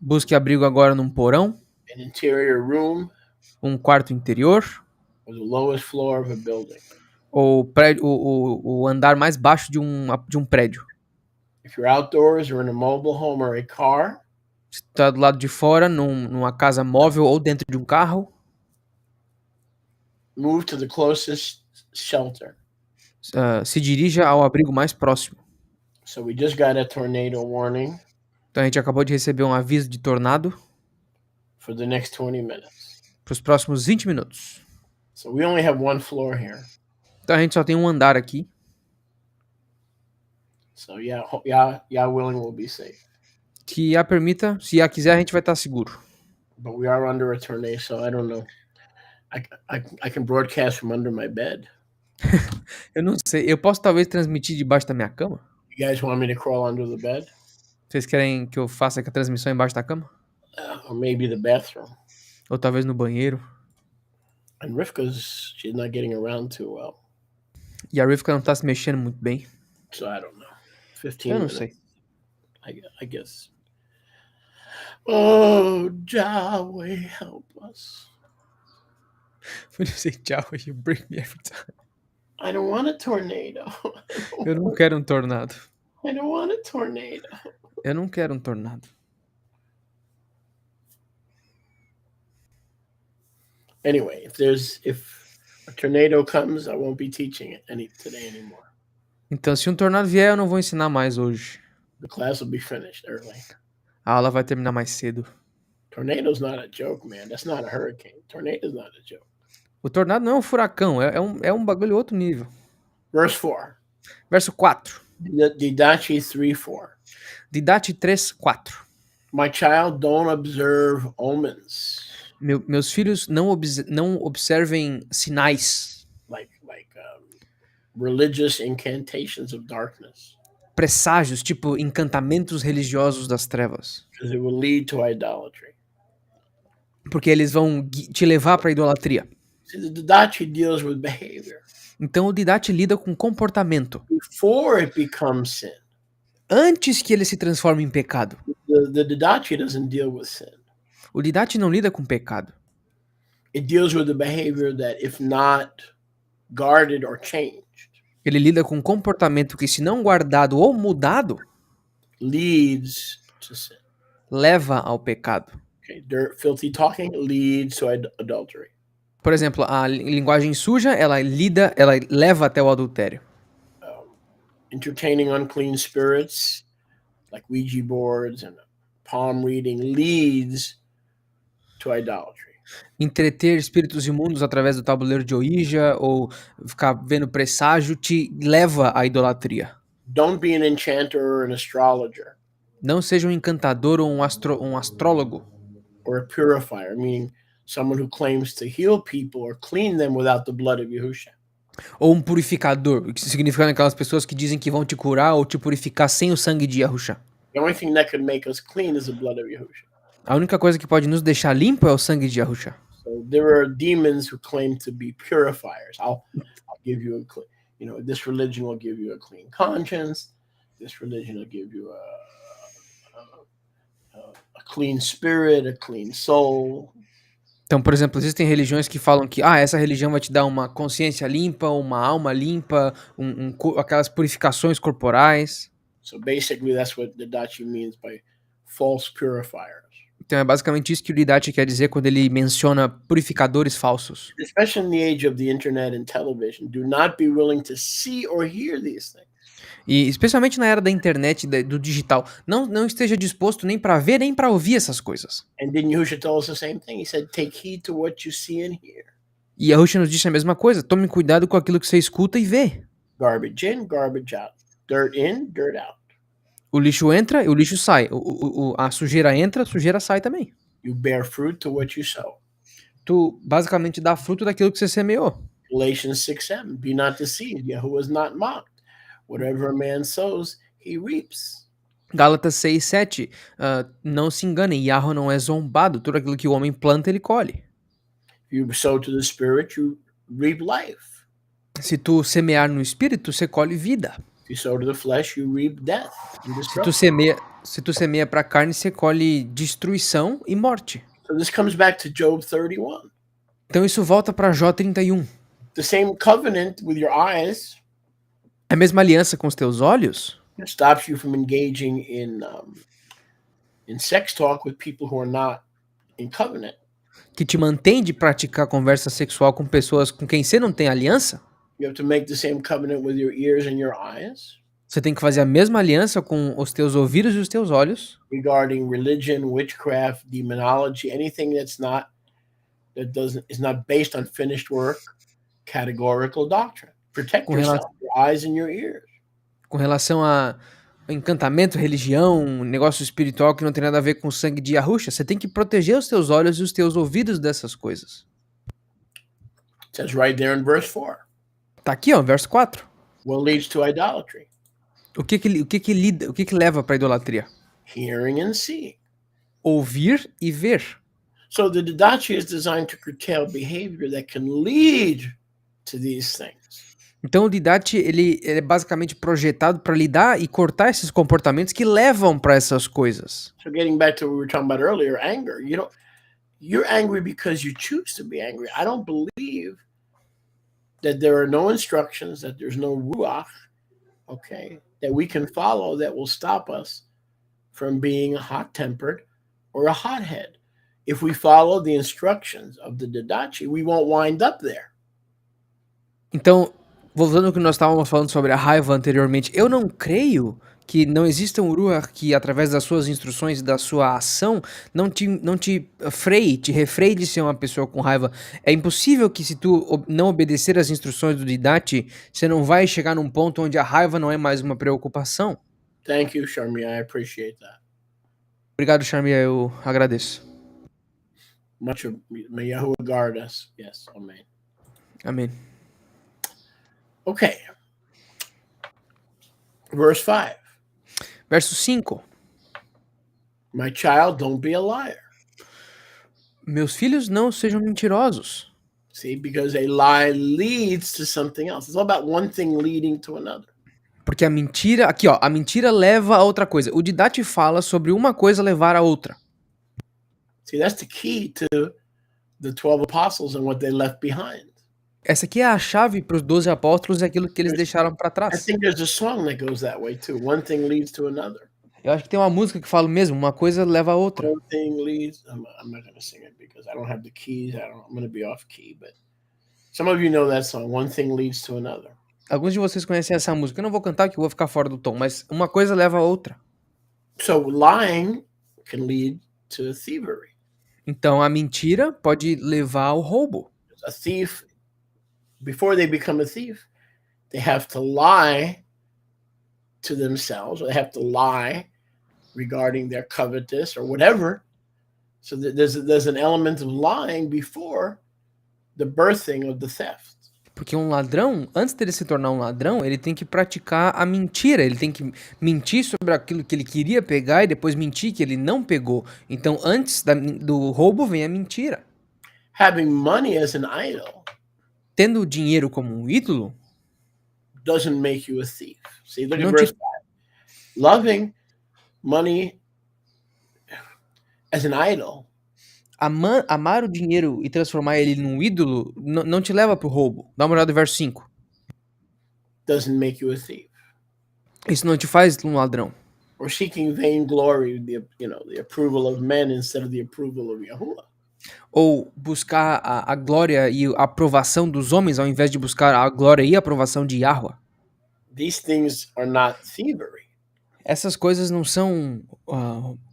Busque abrigo agora num porão, an interior room, um quarto interior, or the lowest floor of a building. ou o andar mais baixo de um prédio. If you're outdoors or in a mobile home or a car, Se tá do lado de fora, numa casa móvel ou dentro de um carro, move to the closest shelter. se dirija ao abrigo mais próximo. So we just got a tornado warning Então a gente acabou de receber um aviso de tornado for the next 20 minutes. para os próximos 20 minutos. So we only have one floor here. Então a gente só tem um andar aqui. So yeah, willing we'll be safe. Que a permita, se a quiser, a gente vai estar seguro. But we are under a tornado, so I don't know. I can broadcast from under my bed. Eu não sei, eu posso talvez transmitir debaixo da minha cama? You guys want me to crawl under the bed? Vocês querem que eu faça a transmissão embaixo da cama? Or maybe the bathroom. Ou talvez no banheiro? And she's not getting around too well. E a Rivka não tá se mexendo muito bem. So I don't know. 15 Eu não minutes. sei. I guess. Oh, Yahweh, help us. When you say tchau, you break me every time. I don't want a tornado. Eu não quero um tornado. I don't want a tornado. Eu não quero um tornado. Anyway, if a tornado comes, I won't be teaching it today anymore. Então, se um tornado vier, eu não vou ensinar mais hoje. The class will be finished early. A aula vai terminar mais cedo. Tornado's not a joke, man. That's not a hurricane. Tornado's not a joke. O tornado não é um furacão, é um bagulho outro nível. Verse 4. Verso 4. Didache 3:4. Didache 3:4. My child, don't observe omens. Meus filhos não observem sinais, Like religious incantations of darkness. presságios, tipo encantamentos religiosos das trevas. Because it will lead to idolatry. Porque eles vão te levar para a idolatria. See, the Didache deals with behavior. Então o Didache lida com comportamento. Before it becomes sin. Antes que ele se transforme em pecado. The Didache doesn't deal with sin. O Didache não lida com pecado. It deals with the behavior that, if not guarded or changed, Ele lida com comportamento que, se não guardado ou mudado, leads to sin. leva ao pecado. Okay, filthy talking leads to adultery. Por exemplo, a linguagem suja, ela leva até o adultério. Entertaining unclean spirits, like Ouija boards and palm reading, leads to idolatry. Entreter espíritos imundos através do tabuleiro de Ouija ou ficar vendo presságio te leva à idolatria. Don't be an enchanter or an astrologer. Não seja um encantador ou um astrólogo. Or a purifier, meaning someone who claims to heal people or clean them without the blood of Yahushua. Ou um purificador, o que significa aquelas pessoas que dizem que vão te curar ou te purificar sem o sangue de Yahushua. The only thing that could make us clean is the blood of Yahushua. A única coisa que pode nos deixar limpo é o sangue de Yahushua. So there are demons who claim to be purifiers. I'll give you this religion will give you a clean conscience. This religion will give you a clean spirit, a clean soul. Então, por exemplo, existem religiões que falam que essa religião vai te dar uma consciência limpa, uma alma limpa, aquelas purificações corporais. So basically that's what Didache means by false purifiers. Então é basicamente isso que o Didache quer dizer quando ele menciona purificadores falsos. Especially in the age of the internet and television, do not be willing to see or hear these things. E especialmente na era da internet, do digital, não esteja disposto nem para ver nem para ouvir essas coisas. And didn't Yahushua tell us the same thing? He said, take heed to what you see and hear. E Yahushua nos disse a mesma coisa. Tome cuidado com aquilo que você escuta e vê. Garbage in, garbage out. Dirt in, dirt out. O lixo entra e o lixo sai. A sujeira entra, a sujeira sai também. You bear fruit to what you sow. Tu basicamente dá fruto daquilo que você semeou. Galatians 6:7. Be not deceived. Yahuwah is not mocked. Whatever a man sows, he reaps. Gálatas 6, 7. Não se engane, Yahweh não é zombado. Tudo aquilo que o homem planta, ele colhe. If you sow to the Spirit, you reap life. Se tu semear no espírito, você colhe vida. If you sow to the flesh, you reap death and Se tu semeia para carne, você colhe destruição e morte. So this comes back to Job 31. Então isso volta para Jó 31. The same covenant with your eyes A mesma aliança com os teus olhos stops you from engaging in sex talk with people who are not in covenant. que te mantém de praticar conversa sexual com pessoas com quem você não tem aliança. You have to make the same covenant with your ears and your eyes Você tem que fazer a mesma aliança com os teus ouvidos e os teus olhos regarding religion, witchcraft, demonology, anything is not based on finished work, categorical doctrine. Protect com, rela yourself, your eyes and your ears. com relação a encantamento, religião, negócio espiritual que não tem nada a ver com o sangue de Yahushua. Você tem que proteger os teus olhos e os teus ouvidos dessas coisas. It says right there in verse 4. Tá aqui, ó, verso 4. What leads to idolatry? O que leva para idolatria? Hearing and seeing. Ouvir e ver. So the Didache is designed to curtail behavior that can lead to these things. Então o Didache ele é basicamente projetado para lidar e cortar esses comportamentos que levam para essas coisas. So getting back to what we were talking about earlier, anger. You're angry because you choose to be angry. I don't believe that there are no instructions, that there's no ruach, okay, that we can follow that will stop us from being hot-tempered or a hothead. If we follow the instructions of the Didache, we won't wind up there. Então, voltando ao que nós estávamos falando sobre a raiva anteriormente, eu não creio que não exista um Ruach que, através das suas instruções e da sua ação, não te freie, te refreie de ser uma pessoa com raiva. É impossível que, se tu não obedecer às instruções do Didache, você não vai chegar num ponto onde a raiva não é mais uma preocupação. Thank you, Sharmi. I appreciate that. Obrigado, Charmia, eu agradeço. Much of, may Yahuwah guard us. Yes, amen. Amém. Okay. Verse 5. Verso 5. My child, don't be a liar. Meus filhos, não sejam mentirosos. See, because a lie leads to something else. It's all about one thing leading to another. Porque a mentira, aqui ó, a mentira leva a outra coisa. O Didache fala sobre uma coisa levar a outra. See, that's the key to the 12 apostles and what they left behind. Essa aqui é a chave para os 12 apóstolos e aquilo que eles deixaram para I trás. think there's a song that goes that way too. One thing leads to another. Eu acho que tem uma música que fala mesmo, uma coisa leva a outra. One thing leads. I'm not going to sing it because I don't have the keys. I'm going to be off key. But some of you know that song. One thing leads to another. Alguns de vocês conhecem essa música. Eu não vou cantar que eu vou ficar fora do tom, mas uma coisa leva a outra. So lying can lead to thievery. Então a mentira pode levar ao roubo. A thief, before they become a thief, they have to lie to themselves, or they have to lie regarding their covetous or whatever. So there's an element of lying before the birthing of the theft. Porque um ladrão, antes dele se tornar um ladrão, ele tem que praticar a mentira. Ele tem que mentir sobre aquilo que ele queria pegar e depois mentir que ele não pegou. Então, antes do roubo vem a mentira. Having money as an idol Tendo o dinheiro como um ídolo doesn't make you a thief. See, look at não verse te, 5. Loving money as an idol amar o dinheiro e transformar ele num ídolo não te leva pro roubo. Dá uma olhada no verso 5. doesn't make you a thief. Isso não te faz um ladrão. Or seeking vainglory, the approval of men instead of the approval of Yahuwah. Ou buscar a glória e a aprovação dos homens ao invés de buscar a glória e a aprovação de Yahweh. These things are not thievery. Essas coisas não são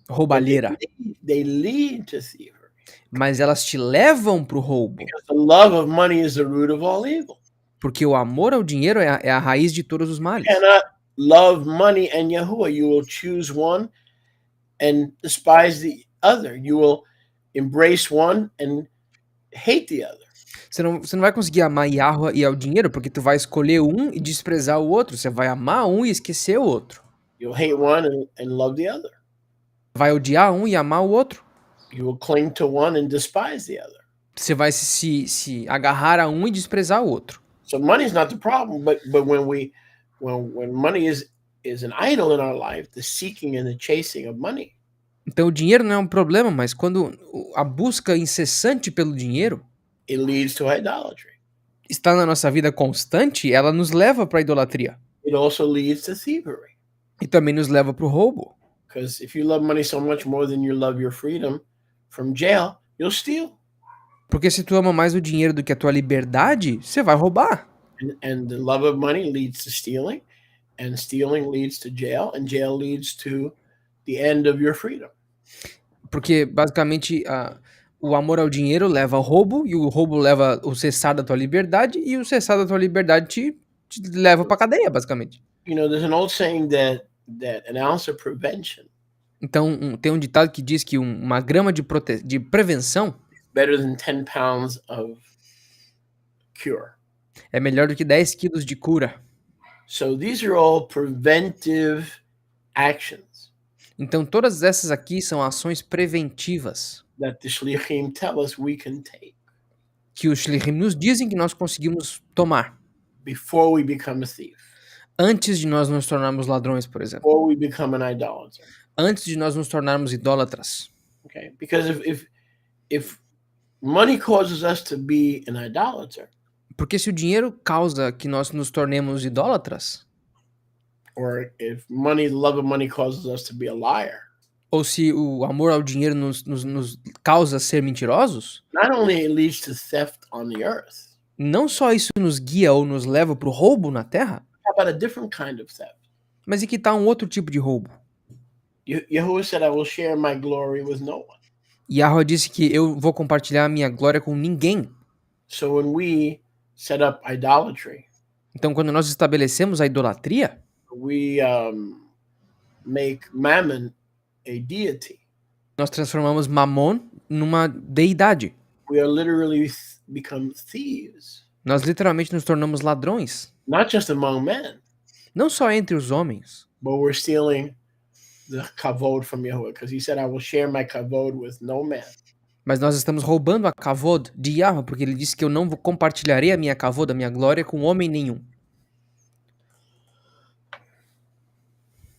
roubalheira. They lead to thievery. mas elas te levam pro roubo. Because the love of money is the root of all evil. Porque o amor ao dinheiro é a raiz de todos os You males. cannot love money and Yahuwah. You will choose one and despise the other. You will embrace one and hate the other. Você não vai conseguir amar Yahweh e ao dinheiro, porque tu vai escolher um e desprezar o outro. Você vai amar um e esquecer o outro. You'll hate one and love the other. Vai odiar um e amar o outro. You will cling to one and despise the other. Você vai se agarrar a um e desprezar o outro. So money is not the problem, but when money is an idol in our life, the seeking and the chasing of money, Então o dinheiro não é um problema, mas quando a busca incessante pelo dinheiro it leads to idolatry. está na nossa vida constante, ela nos leva para a idolatria. It also leads to thievery. E também nos leva para o roubo. Because if you love money so much more than you love your freedom from jail, you'll steal. Porque se tu ama mais o dinheiro do que a tua liberdade, você vai roubar. And the love of money leads to stealing, and stealing leads to jail, and jail leads to the end of your freedom. Porque basicamente o amor ao dinheiro leva ao roubo, e o roubo leva o cessar da tua liberdade, e o cessar da tua liberdade te leva pra cadeia, basicamente. You know, there's an old saying that an ounce of prevention Então tem um ditado que diz que uma grama de prevenção better than 10 pounds of cure. é melhor do que 10 quilos de cura. So these are all preventive actions Então todas essas aqui são ações preventivas that the shlichim tell us we can take que os shlichim nos dizem que nós conseguimos tomar before we become a thief, antes de nós nos tornarmos ladrões, por exemplo. before we become an idolater. Antes de nós nos tornarmos idólatras. Okay, because if money causes us to be an idolater, Porque se o dinheiro causa que nós nos tornemos idólatras, or if money, the love of money causes us to be a liar, ou se o amor ao dinheiro nos causa ser mentirosos, not only it leads to theft on the earth, não só isso nos guia ou nos leva para o roubo na terra, how about a different kind of theft? mas e que tal um outro tipo de roubo? Yahuwah said, I will share my glory with no one. Yahweh disse que eu vou compartilhar a minha glória com ninguém. So when we set up idolatry, Então quando nós estabelecemos a idolatria, we make Mammon a deity. nós transformamos Mamon numa deidade. We are literally become thieves, Nós literalmente nos tornamos ladrões. not just among men, Não só entre os homens, but we're stealing the kavod from Yahuwah, because he said, I will share my kavod with no man. mas nós estamos roubando a kavod de Yahweh, porque ele disse que eu não compartilharei a minha kavod, a minha glória, com homem nenhum.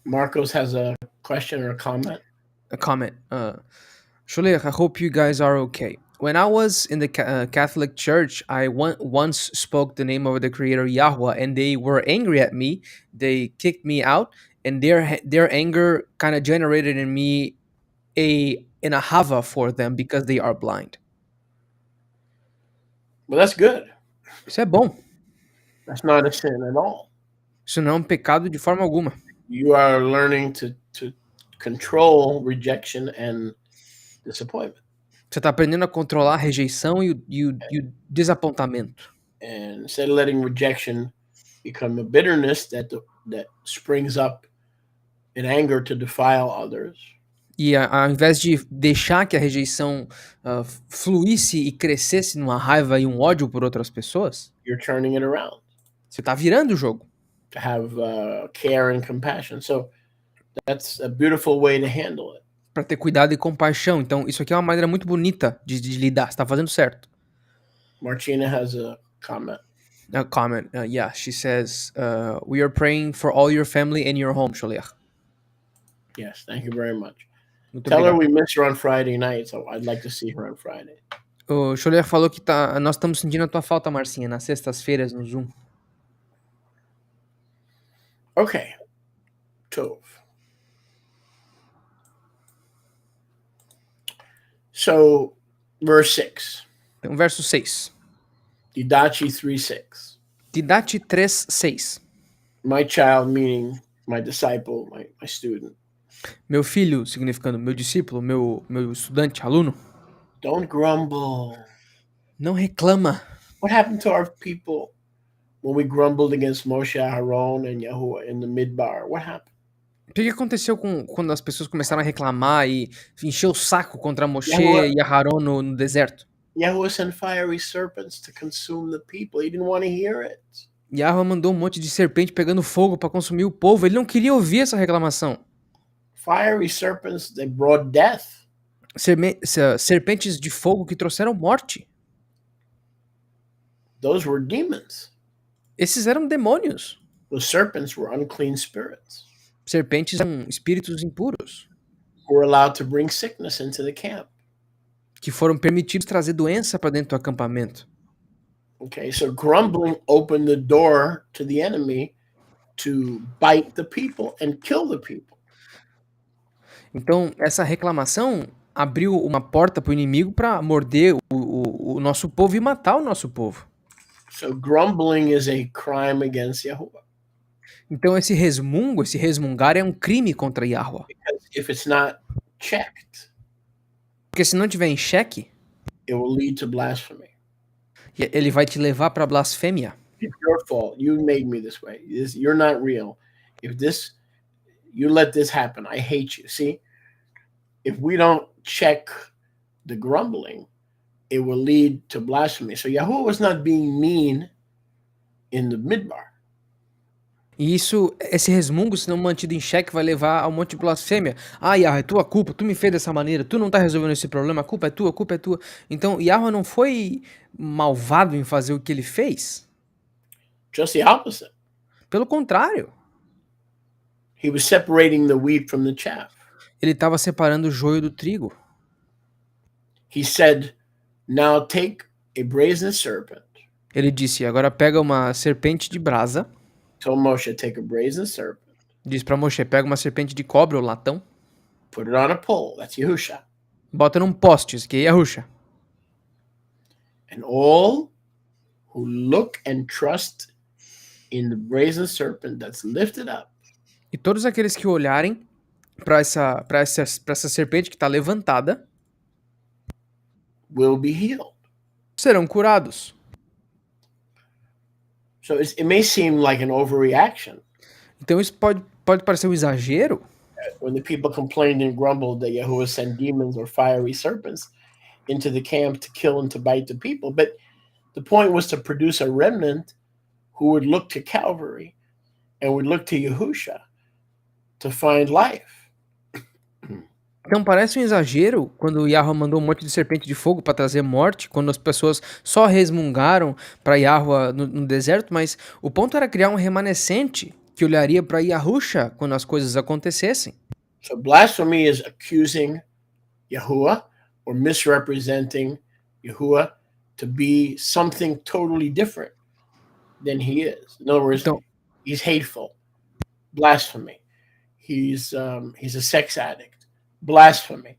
Marcos has a question or a comment. A comment. Sholech, I hope you guys are okay. When I was in the Catholic Church, I once spoke the name of the Creator Yahweh, and they were angry at me. They kicked me out, and their anger kind of generated in me an ahava for them because they are blind. Well, that's good. Isso é bom. That's not a sin at all. Isso não é um pecado de forma alguma. You are learning to control rejection and disappointment. Você está aprendendo a controlar a rejeição e o desapontamento. And instead of letting rejection become a bitterness that springs up in anger to defile others, E ao invés de deixar que a rejeição fluísse e crescesse numa raiva e um ódio por outras pessoas, you're turning it around você está virando o jogo. to have care and compassion. So that's a beautiful way to handle it. Para ter cuidado e compaixão. Então, isso aqui é uma maneira muito bonita de lidar. Você está fazendo certo. Martina has a comment. A comment. Yeah, she says, we are praying for all your family and your home, Sholiach. Yes, thank you very much. Muito Tell her obrigado. we miss her on Friday night, so I'd like to see her on Friday. O Sholiach falou que nós estamos sentindo a tua falta, Marcinha, nas sextas-feiras no Zoom. Okay. Tov. So, verse 6. Então, verso 6. Didachi 3:6. Didache 3:6. My child, meaning my disciple, my student, Meu filho, significando meu discípulo, meu estudante, aluno, Don't grumble. Não reclama. What happened to our people when we grumbled against Moshe, Aaron, and Yahuwah in the Midbar? What happened? O que aconteceu quando as pessoas começaram a reclamar e encher o saco contra Moshe Yahuwah, e Aharon no deserto? Yahuwah sent fiery serpents to consume the people. He didn't want to hear it. Yahweh mandou um monte de serpente pegando fogo para consumir o povo. Ele não queria ouvir essa reclamação. Fiery serpents, they brought death. Serpentes de fogo que trouxeram morte. Those were demons. Esses eram demônios. The serpents were unclean spirits Serpentes eram espíritos impuros who were allowed to bring sickness into the camp. que foram permitidos trazer doença para dentro do acampamento. Okay, so grumbling opened the door to the enemy to bite the people and kill the people. Então, essa reclamação abriu uma porta para o inimigo para morder o nosso povo e matar o nosso povo. So grumbling is a crime against Yahuwah. Então, esse resmungar é um crime contra Yahweh. Because if it's not checked, Porque se não tiver em xeque, it will lead to blasphemy. ele vai te levar para blasfêmia. It's your fault. You made me this way. You're not real. You let this happen, I hate you. See, if we don't check the grumbling, it will lead to blasphemy. So Yahuwah was not being mean in the midbar. E esse resmungo, se não mantido em xeque, vai levar a um monte de blasfêmia. Ah, Yahweh, é tua culpa, tu me fez dessa maneira, tu não tá resolvendo esse problema, a culpa é tua, a culpa é tua. Então, Yahweh não foi malvado em fazer o que ele fez. Just the opposite. Pelo contrário, He was separating the wheat from the chaff. ele estava separando o joio do trigo. He said, now take a brazen serpent. Ele disse, agora pega uma serpente de brasa. Told Moshe, take a brazen serpent. Diz para Moshe, pega uma serpente de cobre ou latão. Put it on a pole. That's Yahusha. Bota num poste, isso aqui é Yahusha. And all who look and trust in the brazen serpent that's lifted up. E todos aqueles que olharem para essa serpente que está levantada will be healed. serão curados. So it may seem like an overreaction. Então isso pode parecer um exagero. When the people complained and grumbled that Yahuwah sent demons or fiery serpents into the camp to kill and to bite the people. But the point was to produce a remnant who would look to Calvary and would look to Yahusha to find life. Então parece um exagero quando o Yahweh mandou um monte de serpente de fogo para trazer morte, quando as pessoas só resmungaram para Yahweh no deserto, mas o ponto era criar um remanescente que olharia para Yahusha quando as coisas acontecessem. So blasphemy is accusing Yahuwah or misrepresenting Yahuwah to be something totally different than he is. In other words, Então, he's hateful. Blasphemy. He's a sex addict. Blasphemy.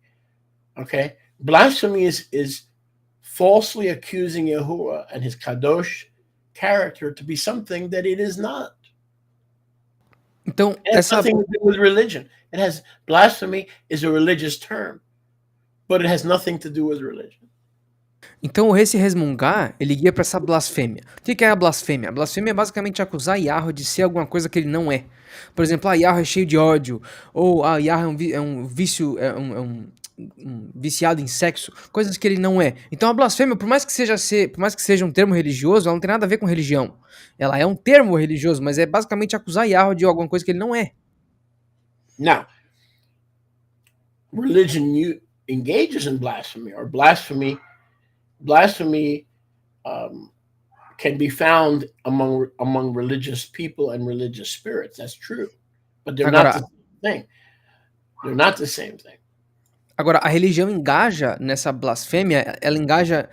Okay? Blasphemy is falsely accusing Yahuwah and his kadosh character to be something that it is not. então It has nothing to do with religion. Blasphemy is a religious term, but it has nothing to do with religion. Então esse resmungar, ele guia para essa blasfêmia. O que é a blasfêmia? A blasfêmia é basicamente acusar Yahweh de ser alguma coisa que ele não é. Por exemplo, Yahweh é cheio de ódio, ou Yahweh é um viciado em sexo, coisas que ele não é. Então a blasfêmia, por mais que seja um termo religioso, ela não tem nada a ver com religião. Ela é um termo religioso, mas é basicamente acusar Yahweh de alguma coisa que ele não é. Now, religion engages in blasphemy, or blasphemy can be found among religious people and religious spirits. That's true, but they're not the same thing. They're not the same thing. Agora, a religião engaja nessa blasfêmia, ela engaja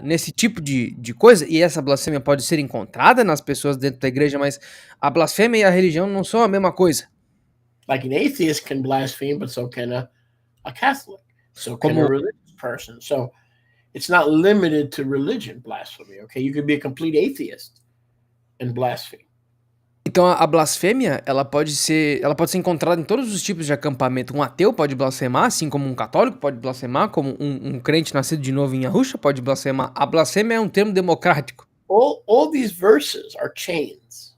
nesse tipo de coisa, e essa blasfêmia pode ser encontrada nas pessoas dentro da igreja, mas a blasfêmia e a religião não são a mesma coisa. Like an atheist can blaspheme, but so can a Catholic, so can a religious person. So it's not limited to religion, blasphemy, okay? You could be a complete atheist and blaspheme. Então a blasfêmia, ela pode ser encontrada em todos os tipos de acampamento. Um ateu pode blasfemar, assim como um católico pode blasfemar, como um crente nascido de novo em Yahusha pode blasfemar. A blasfêmia é um termo democrático. All these verses are chains.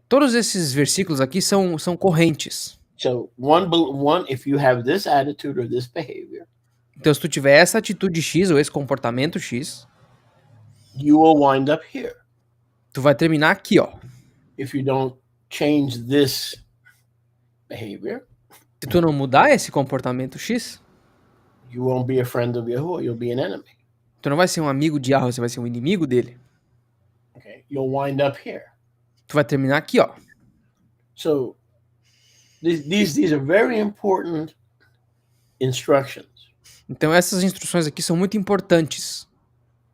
Todos esses versículos aqui são correntes. So one, if you have this attitude or this behavior, Então, se tu tiver essa atitude X ou esse comportamento X, you will wind up here. tu vai terminar aqui, ó. If you don't change this behavior, Se tu não mudar esse comportamento X, you won't be a friend of Yahuwah, you'll be an enemy. tu não vai ser um amigo de Yahweh, você vai ser um inimigo dele. Okay, you'll wind up here. Tu vai terminar aqui, ó. So these are very important instructions. Então essas instruções aqui são muito importantes.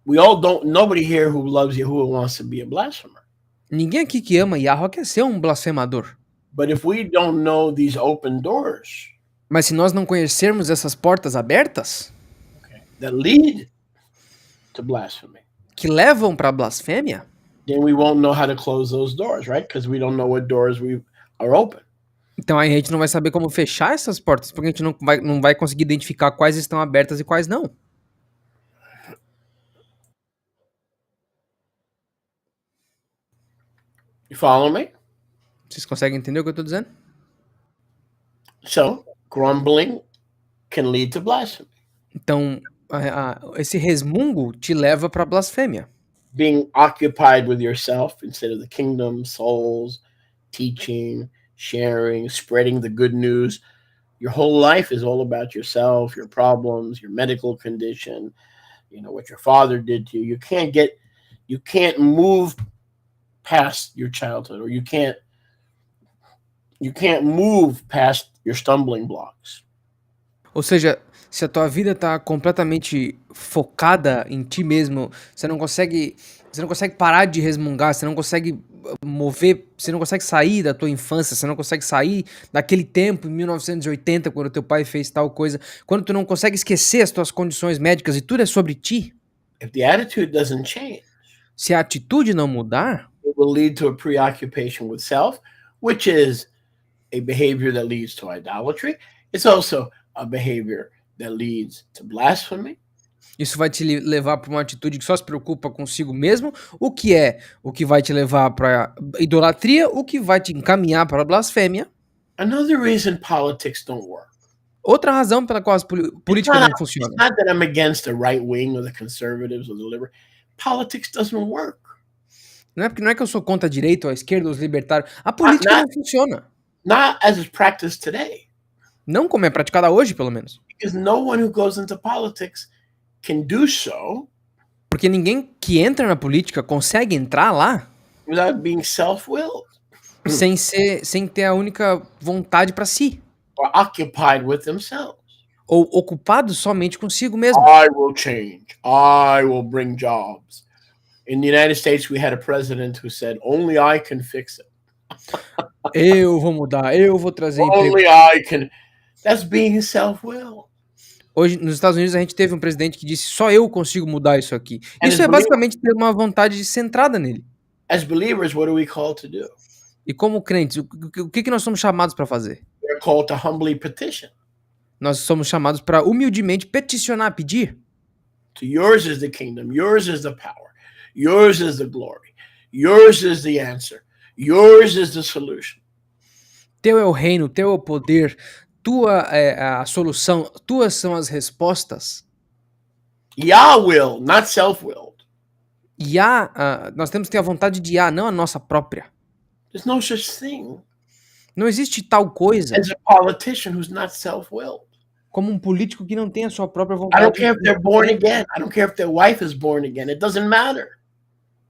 Nobody here who loves Yahuwah wants to be a blasphemer. Ninguém aqui que ama Yahweh quer ser um blasfemador. But if we don't know these open doors, Mas se nós não conhecermos essas portas abertas, that lead to blasphemy, que levam para blasfêmia, then we won't know how to close those doors, right? Because we don't know what doors are open. então a gente não vai saber como fechar essas portas, porque a gente não vai conseguir identificar quais estão abertas e quais não. You follow me? Vocês conseguem entender o que eu tô dizendo? So grumbling can lead to blasphemy. Então, esse resmungo te leva para blasfêmia. Being occupied with yourself instead of the kingdom, souls, teaching, sharing, spreading the good news. Your whole life is all about yourself, your problems, your medical condition, what your father did to you. You can't move past your childhood, or you can't move past your stumbling blocks. Ou seja, se a tua vida tá completamente focada em ti mesmo, você não consegue parar de resmungar, você não consegue mover, você não consegue sair da tua infância, você não consegue sair daquele tempo em 1980 quando teu pai fez tal coisa, quando tu não consegue esquecer as tuas condições médicas e tudo é sobre ti. If the attitude doesn't change, se a atitude não mudar, it will lead to a preoccupation with self, which is a behavior that leads to idolatry. It's also a behavior that leads to blasphemy. Isso vai te levar para uma atitude que só se preocupa consigo mesmo, o que vai te levar para idolatria, o que vai te encaminhar para a blasfêmia. Another reason politics don't work. Outra razão pela qual a política não funciona. It's not that I'm against the right wing or the conservatives or the liberal. Politics doesn't work. Não é que eu sou contra a direita ou a esquerda ou os libertários. A política não funciona. Not as is practiced today. Não como é praticada hoje, pelo menos. Because no one who goes into politics can do so. Porque ninguém que entra na política consegue entrar lá without being self-willed. sem ter a única vontade para si. Or occupied with themselves. Ou ocupado somente consigo mesmo. I will change. I will bring jobs. In the United States, we had a president who said, only I can fix it. Eu vou mudar, eu vou trazer emprego. Only I can. That's being self-willed. Hoje, nos Estados Unidos, a gente teve um presidente que disse, só eu consigo mudar isso aqui. Isso é basicamente ter uma vontade centrada nele. As believers, what are we called to do? E como crentes, o que nós somos chamados para fazer? We're called to humbly petition. Nós somos chamados para humildemente peticionar, pedir. To yours is the kingdom, yours is the power, yours is the glory, yours is the answer, yours is the solution. Teu é o reino, teu é o poder, tua é a solução, tuas são as respostas. Yah will, not self-willed. Nós temos que ter a vontade de Yah, não a nossa própria. There's no such thing. Não existe tal coisa as a politician who's not self-willed. Como um político que não tem a sua própria I vontade. don't care if they're born again. I don't care if their wife is born again. It doesn't matter.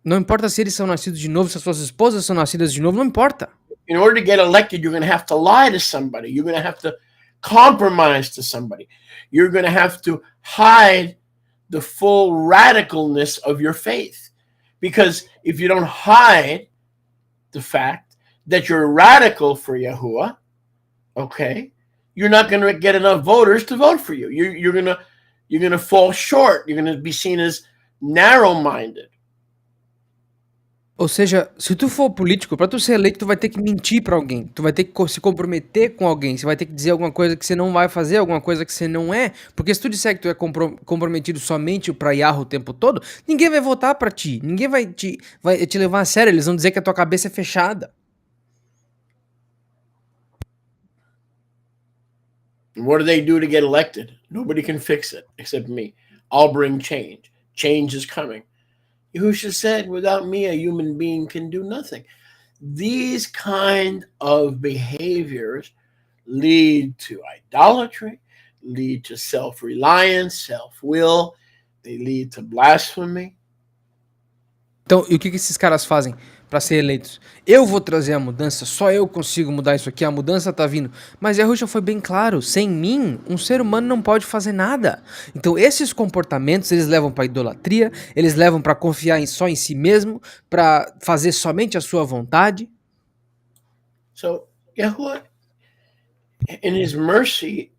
Não importa se eles são nascidos de novo, se as suas esposas são nascidas de novo, não importa. In order to get elected, you're going to have to lie to somebody. You're going to have to compromise to somebody. You're going to have to hide the full radicalness of your faith. Because if you don't hide the fact that you're radical for Yahuwah, okay, you're not going to get enough voters to vote for you. You're gonna fall short. You're going to be seen as narrow-minded. Ou seja, se tu for político, pra tu ser eleito, tu vai ter que mentir pra alguém. Tu vai ter que se comprometer com alguém. Você vai ter que dizer alguma coisa que você não vai fazer, alguma coisa que você não é. Porque se tu disser que tu é comprometido somente pra Yahoo o tempo todo, ninguém vai votar pra ti. Ninguém vai te levar a sério. Eles vão dizer que a tua cabeça é fechada. What do they do to get elected? Nobody can fix it except me. I'll bring change. Change is coming. Yahushua said, without me, a human being can do nothing. These kind of behaviors lead to idolatry, lead to self-reliance, self-will. They lead to blasphemy. Então, e o que esses caras fazem pra ser eleitos? Eu vou trazer a mudança, só eu consigo mudar isso aqui, a mudança tá vindo. Mas Yahushua foi bem claro, sem mim, um ser humano não pode fazer nada. Então, esses comportamentos, eles levam pra idolatria, eles levam pra confiar só em si mesmo, pra fazer somente a sua vontade. So, Yahuwah, in his mercy,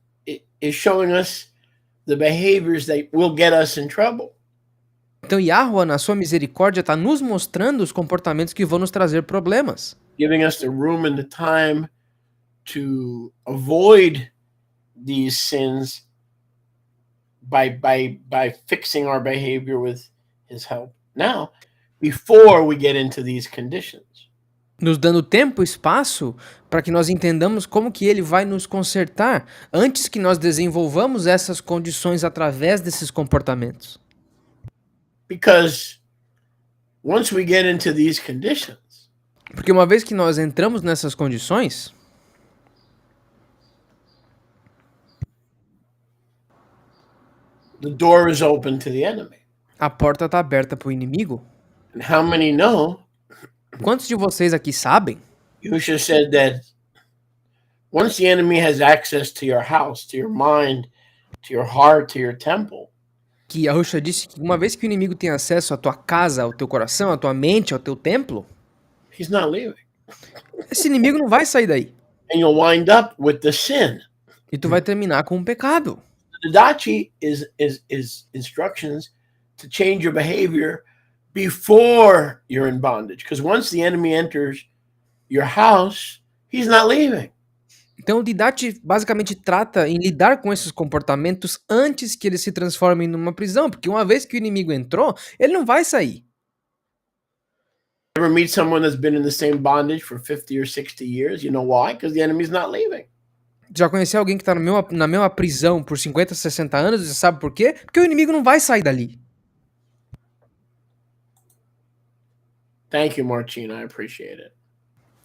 is showing us the behaviors that will get us in trouble. Então, Yahuwah, na sua misericórdia, está nos mostrando os comportamentos que vão nos trazer problemas. Giving us the room and the time to avoid these sins by fixing our behavior with his help now, before we get into these conditions. Nos dando tempo e espaço para que nós entendamos como que ele vai nos consertar antes que nós desenvolvamos essas condições através desses comportamentos. Because once we get into these conditions, Porque uma vez que nós entramos nessas condições, the door is open to the enemy. a porta está aberta para o inimigo. And how many know? Quantos de vocês aqui sabem? Yeshua said that once the enemy has access to your house, to your mind, to your heart, to your temple, Que Yahushua disse que uma vez que o inimigo tem acesso à tua casa, ao teu coração, à tua mente, ao teu templo, he's not leaving. esse inimigo não vai sair daí. And you'll wind up with the sin. E tu vai terminar com um pecado. The Didache is instructions to change your behavior before you're in bondage. Because once the enemy enters your house, he's not leaving. Então o Didache basicamente trata em lidar com esses comportamentos antes que eles se transformem numa prisão, porque uma vez que o inimigo entrou, ele não vai sair. Ever meet someone that's been in the same bondage for 50 or 60 years? You know why? Because the enemy's not leaving. Já conheceu alguém que está na mesma prisão por 50, 60 anos e sabe por quê? Porque o inimigo não vai sair dali. Thank you, Martina. I appreciate it.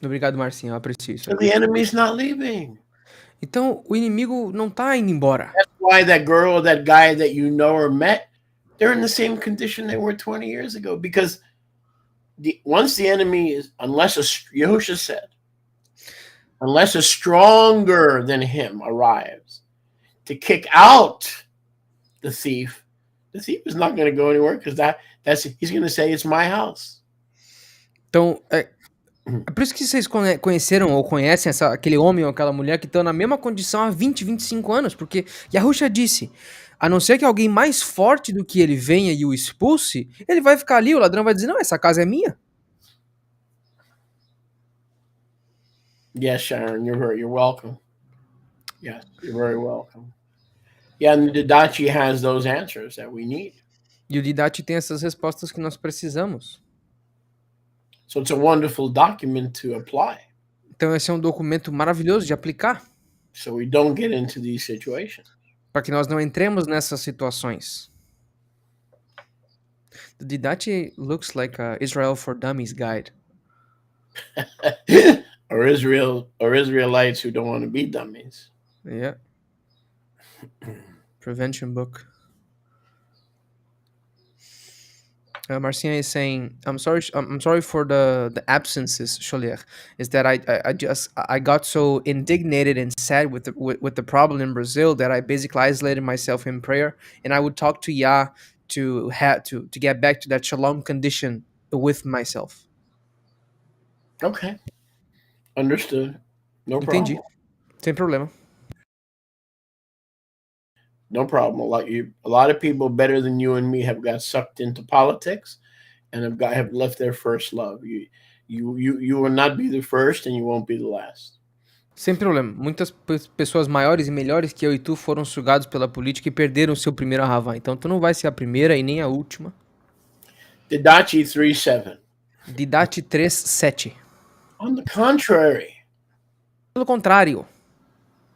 Obrigado, Marcinho, eu aprecio isso. So the enemy's not leaving. Então o inimigo não tá indo embora. That's why that girl or that guy that you know or met, they're in the same condition they were 20 years ago. Because once the enemy is, unless Yahushua said, unless a stronger than him arrives to kick out the thief is not going to go anywhere because he's going to say it's my house. Então, é por isso que vocês conheceram ou conhecem aquele homem ou aquela mulher que estão na mesma condição há 20, 25 anos, porque Yahushua disse, a não ser que alguém mais forte do que ele venha e o expulse, ele vai ficar ali, o ladrão vai dizer, não, essa casa é minha. Yes, Sharon, you're welcome. Yes, you're very welcome. Yeah, and the Didache has those answers that we need. E o Didache tem essas respostas que nós precisamos. So it's a wonderful document to apply. Então esse é um documento maravilhoso de aplicar. So we don't get into these situations. Para que nós não entremos nessas situações. The Didache looks like a Israel for Dummies guide. or Israelites who don't want to be dummies. Yeah. Prevention book. Marcia is saying, I'm sorry for the absences, Sholier. Is that I got so indignated and sad with the problem in Brazil that I basically isolated myself in prayer, and I would talk to Yah to get back to that shalom condition with myself. Okay. Understood. No Entendi. problem. Sem problema. No problem. A lot of people better than you and me have got sucked into politics and have left their first love. You will not be the first, and you won't be the last. Sem problema. Muitas pessoas maiores e melhores que eu e tu foram sugados pela política e perderam o seu primeiro Ahavá. Então tu não vai ser a primeira e nem a última. Didache 3:7. Didache 3:7. On the contrary, Pelo contrário,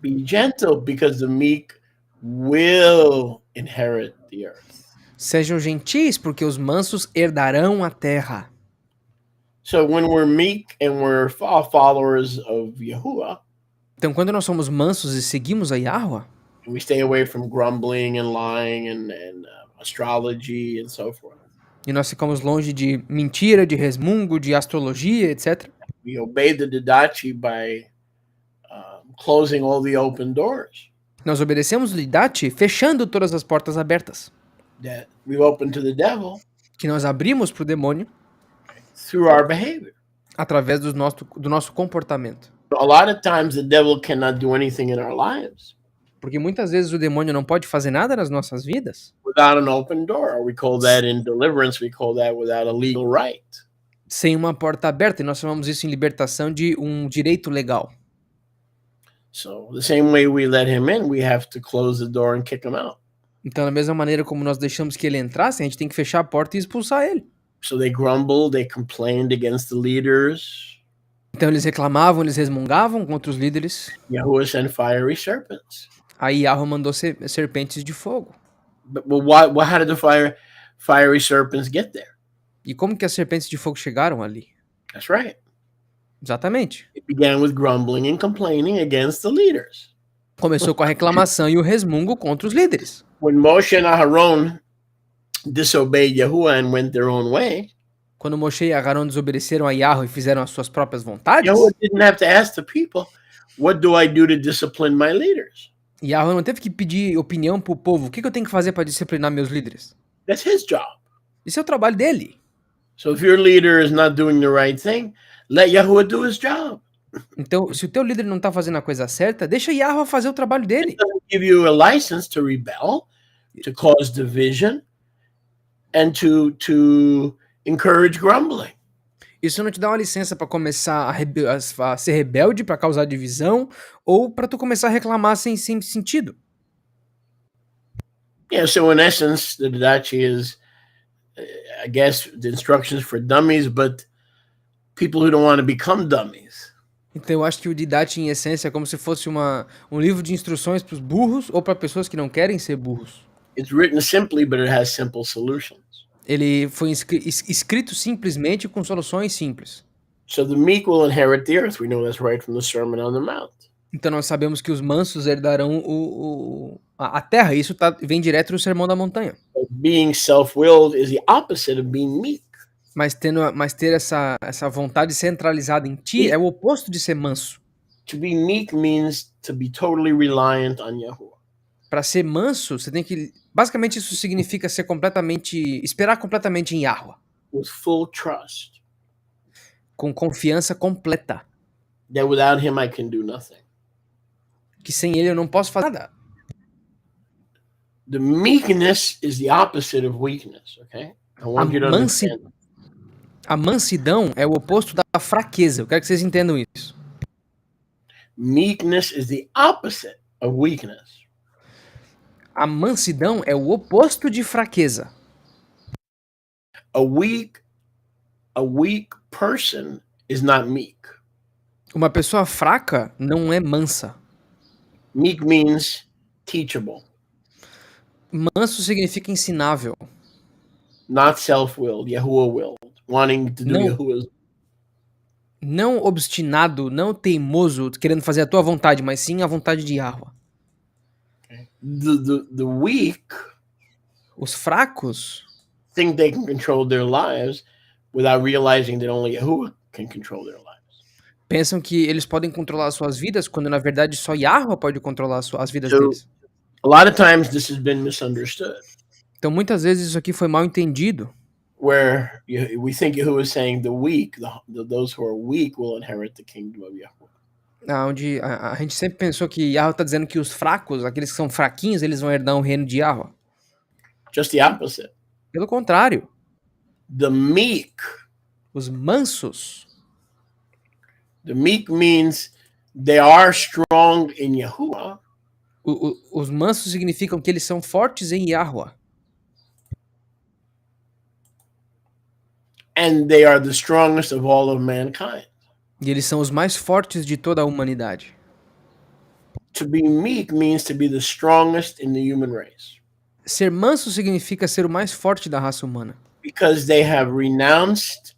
be gentle, because the meek will inherit the earth. sejam gentis, porque os mansos herdarão a terra. So when we're meek and we're followers of Yahuwah, Então, quando nós somos mansos e seguimos a Yahweh, and we stay away from grumbling and lying and astrology and so forth, e nós ficamos longe de mentira, de resmungo, de astrologia, etc., we obey the Didache by closing all the open doors nós obedecemos o Didache fechando todas as portas abertas, that we've opened to the devil que nós abrimos para o demônio through our behavior. através do nosso comportamento. A lot of times the devil cannot do anything in our lives Porque muitas vezes o demônio não pode fazer nada nas nossas vidas without an open door. We call that in deliverance, we call that without a legal right. sem uma porta aberta, e nós chamamos isso em libertação de um direito legal. So the same way we let him in, we have to close the door and kick him out. Então, da mesma maneira como nós deixamos que ele entrasse, a gente tem que fechar a porta e expulsar ele. So they grumbled, they complained against the leaders. Então eles reclamavam, eles resmungavam contra os líderes. Yahuwah sent fiery serpents. Aí Yahweh mandou serpentes de fogo. But how did the fiery serpents get there? E como que as serpentes de fogo chegaram ali? That's right. Exatamente. It began with grumbling and complaining against the leaders. Começou com a reclamação e o resmungo contra os líderes. When Moshe and Aharon disobeyed Yahuwah and went their own way, Quando Moshe e Aharon desobedeceram a Yahweh e fizeram as suas próprias vontades, Yahuwah didn't have to ask the people, what do I do to discipline my leaders? Yahweh não teve que pedir opinião pro povo. O que eu tenho que fazer para disciplinar meus líderes? That's his job. Isso é o trabalho dele. So if your leader is not doing the right thing, let Yahuwah do his job. Então, se o teu líder não tá fazendo a coisa certa, deixa Yahweh fazer o trabalho dele. It doesn't give you a license to rebel, to cause division, and to encourage grumbling. Isso não te dá uma licença para começar a ser rebelde, para causar divisão, ou para tu começar a reclamar sem sentido. Yeah, so in essence, the Didache is, I guess, the instructions for dummies, but people who don't want to become dummies. Então eu acho que o Didache, em essência, é como se fosse um livro de instruções para os burros ou para pessoas que não querem ser burros. It's written simply, but it has simple solutions. Ele foi escrito simplesmente com soluções simples. So the meek will inherit the earth. We know that's right from the Sermon on the Mount. Então nós sabemos que os mansos herdarão a terra. Isso vem direto do Sermão da Montanha. But being self-willed is the opposite of being meek. Mas ter essa vontade centralizada em ti é o oposto de ser manso. To be meek means to be totally reliant on Yahuwah. Para ser manso, você tem que... Basicamente isso significa esperar completamente em Yahweh. With full trust. Com confiança completa. That without him I can do nothing. Que sem ele eu não posso fazer nada. The meekness is the opposite of weakness, okay? I want you to understand. A mansidão é o oposto da fraqueza. Eu quero que vocês entendam isso. Meekness is the opposite of weakness. A mansidão é o oposto de fraqueza. A weak person is not meek. Uma pessoa fraca não é mansa. Meek means teachable. Manso significa ensinável. Not self-willed, Yahuwah-willed. Wanting to do Yahuwah's. Não obstinado, não teimoso, querendo fazer a tua vontade, mas sim a vontade de Yahweh. The weak, os fracos, think they can control their lives without realizing that only Yahuwah can control their lives. Pensam que eles podem controlar as suas vidas, quando na verdade só Yahweh pode controlar as vidas deles. A lot of times this has been misunderstood. Então muitas vezes isso aqui foi mal entendido. Where we think Yahuwah is saying the weak, those who are weak will inherit the kingdom of Yahuwah. Onde a gente sempre pensou que Yahweh está dizendo que os fracos, aqueles que são fraquinhos, eles vão herdar o reino de Yahweh. Just the opposite. Pelo contrário. The meek. Os mansos. The meek means they are strong in Yahuwah. Os mansos significam que eles são fortes em Yahuwah. And they are the strongest of all of mankind. E eles são os mais fortes de toda a humanidade. To be meek means to be the strongest in the human race. Ser manso significa ser o mais forte da raça humana. Because they have renounced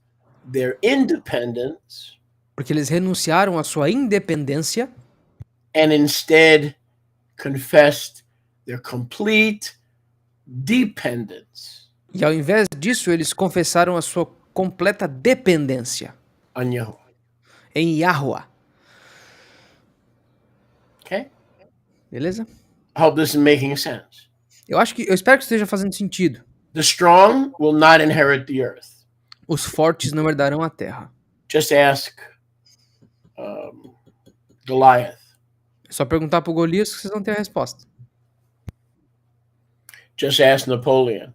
their independence. Porque eles renunciaram à sua independência. And instead confessed their complete dependence. E ao invés disso, eles confessaram a sua completa dependência On Yahuwah. em Yahuwah. Okay? Beleza? I hope this is making sense. Eu espero que esteja fazendo sentido. The strong will not inherit the earth. Os fortes não herdarão a terra. Just ask Goliath. É só perguntar pro Golias que vocês vão ter a resposta. Just ask Napoleon.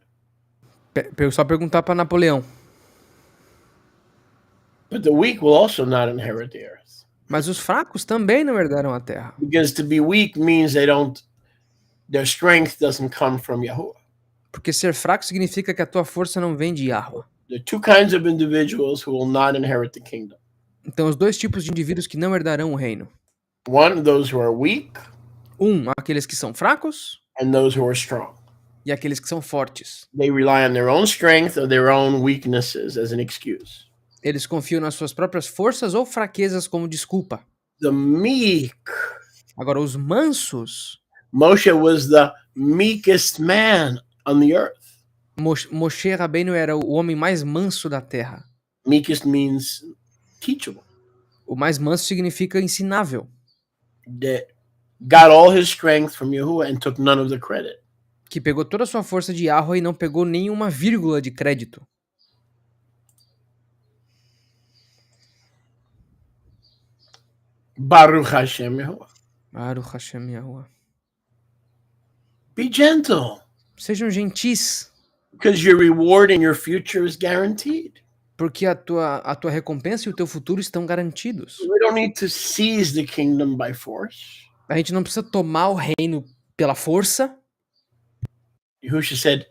Só perguntar para Napoleão. But the weak will also not inherit the earth. Mas os fracos também não herdarão a terra. Because to be weak means their strength doesn't come from Yahuwah. Porque ser fraco significa que a tua força não vem de Yahuwah. There are two kinds of individuals who will not inherit the kingdom. Então, os dois tipos de indivíduos que não herdarão o reino. One, those who are weak. Aqueles que são fracos. And those who are strong. E aqueles que são fortes. They rely on their own strength or their own weaknesses as an excuse. Eles confiam nas suas próprias forças ou fraquezas como desculpa. The meek. Agora, os mansos. Moshe was the meekest man on the earth. Moshe Rabbeinu era o homem mais manso da terra. Meekest means teachable. O mais manso significa ensinável. That got all his strength from Yahuwah and took none of the credit. Que pegou toda a sua força de Yahuwah e não pegou nenhuma vírgula de crédito. Baruch Hashem Yahuwah. Baruch Hashem Yahuwah. Be gentle. Sejam gentis. Because your reward in your future is guaranteed. Porque a tua recompensa e o teu futuro estão garantidos. We don't need to seize the kingdom by force. A gente não precisa tomar o reino pela força. Yahushua said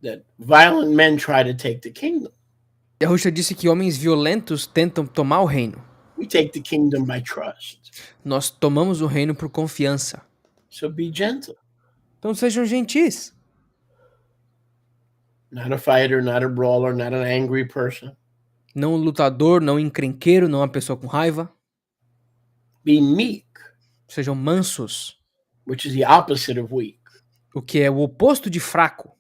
that violent men try to take the kingdom. Yahushua disse que homens violentos tentam tomar o reino. We take the kingdom by trust. Nós tomamos o reino por confiança. So be gentle. Então sejam gentis. Not a fighter, not a brawler, not an angry person. Não um lutador, não um encrenqueiro, não uma pessoa com raiva. Be meek. Sejam mansos. Which is the opposite of weak. O que é o oposto de fraco.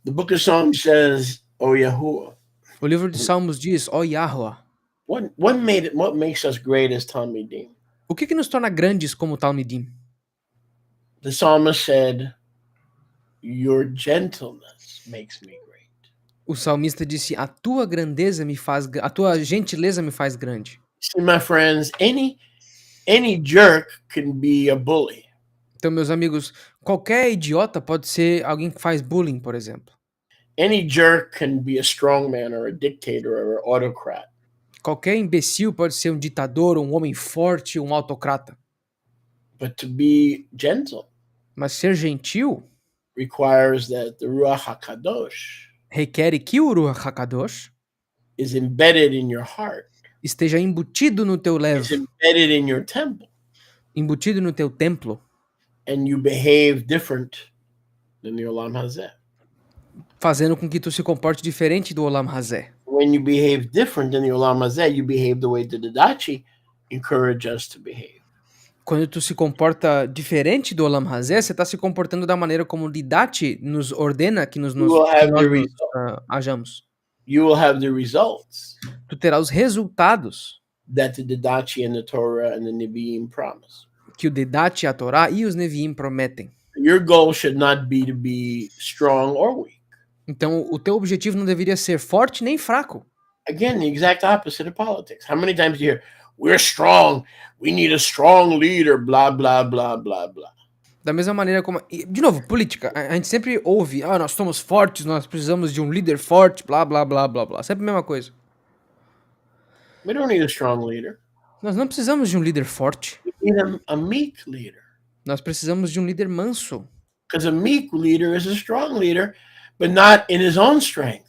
The book of Psalms says, O Yahuwah. O livro de Salmos diz, ó Yahuwah. What makes us great as Talmidim? O que nos torna grandes como Talmidim? The psalmist said, your gentleness makes me great. O salmista disse, a tua gentileza me faz grande. See, my friends, any jerk can be a bully. Então, meus amigos, qualquer idiota pode ser alguém que faz bullying, por exemplo. Any jerk can be a strongman or a dictator or an autocrat. Qualquer imbecil pode ser um ditador, um homem forte, um autocrata. But to be gentle Mas ser gentil requires that the Ruach HaKadosh requer que o Ruach HaKadosh is embedded in your heart. Esteja embutido no teu It's levo, embedded in your temple. embutido no teu templo, And you behave different than the Olam Hazeh. fazendo com que tu se comporte diferente do Olam Hazeh. When you behave different than the Olam Hazeh, you behave the way the Didachi encourage us to behave. Quando tu se comporta diferente do Olam Hazeh, você está se comportando da maneira como o Didachi nos ordena que nós hajamos. You will have the results Tu terá os resultados that the Didachi and the Torah and the Nevi'im promise. que o Didachi, a Torá e os Nevi'im prometem. Your goal should not be to be strong or weak. Então, o teu objetivo não deveria ser forte nem fraco. Again, the exact opposite of politics. How many times do you hear, we're strong, we need a strong leader, blah, blah, blah, blah, blah. Da mesma maneira como. De novo, política. A gente sempre ouve, nós somos fortes, nós precisamos de um líder forte, blá, blá, blá, blá, blá. Sempre a mesma coisa. We don't need a strong leader. Nós não precisamos de um líder forte. We need a meek leader. Nós precisamos de um líder manso. Because a meek leader is a strong leader, but not in his own strength.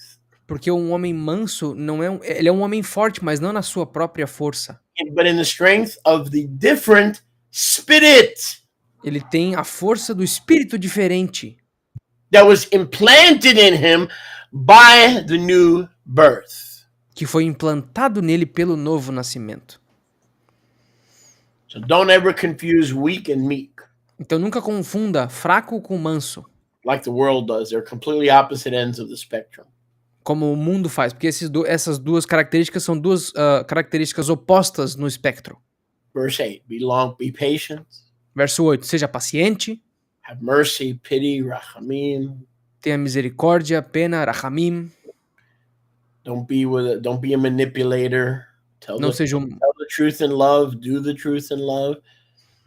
Porque um homem manso não é ele é um homem forte, mas não na sua própria força. But in the strength of the different spirit Ele tem a força do espírito diferente that was implanted in him by the new birth. que foi implantado nele pelo novo nascimento. So don't ever confuse weak and meek Então nunca confunda fraco com manso, like the world does. They're completely opposite ends of the spectrum. como o mundo faz, porque essas duas características são duas características opostas no espectro. Verse 8, be patient, Verso 8, seja paciente, have mercy, pity, rachamim. tenha misericórdia, pena, rachamim. Don't be a manipulator. Tell Não the seja truth in love, do the truth in love.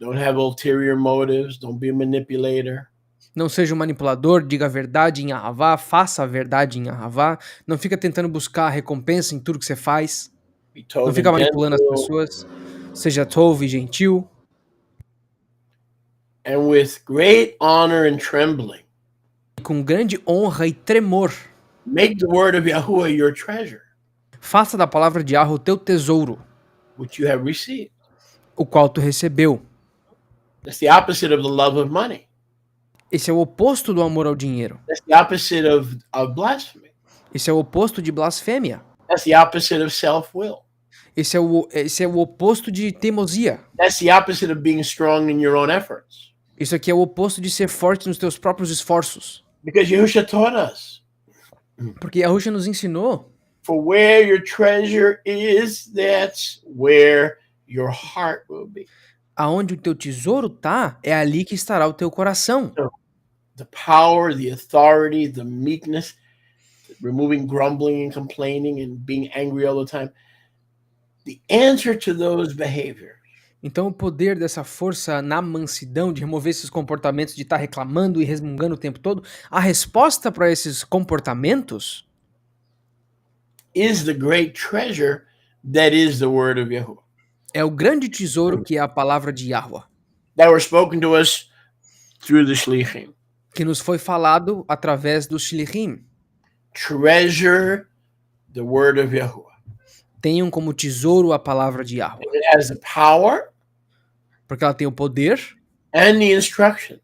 Don't have ulterior motives. Don't be a manipulator. Não seja um manipulador, diga a verdade em Ahavá, faça a verdade em Ahavá. Não fica tentando buscar recompensa em tudo que você faz. Be Não tov fica and manipulando as gentle, pessoas. Seja tov e gentil. and with great honor and trembling. Com grande honra e tremor. Make the word of Yahuwah your treasure, Faça da palavra de Yahweh o teu tesouro, which you have received. o qual tu recebeu. That's the opposite of the love of money. Esse é o oposto do amor ao dinheiro. That's the opposite of blasphemy. Esse é o oposto de blasfêmia. That's the opposite of self-will. Esse é o oposto de teimosia. That's the opposite of being strong in your own efforts. Isso aqui é o oposto de ser forte nos teus próprios esforços. Because Yahushua taught us, Porque Yahusha nos ensinou. for where your treasure is, that's where your heart will be. Aonde o teu tesouro tá, é ali que estará o teu coração. The power, the authority, the meekness, removing grumbling and complaining and being angry all the time. The answer to those behaviors Então o poder dessa força na mansidão, de remover esses comportamentos de estar reclamando e resmungando o tempo todo, a resposta para esses comportamentos is the great treasure that is the word of Yahuwah, é o grande tesouro que é a palavra de Yahweh, that were spoken to us through the Shlichim. que nos foi falado através dos Shlichim. Treasure the word of Yahuwah. Tenham como tesouro a palavra de Yahweh, It has the power porque ela tem o poder and the instructions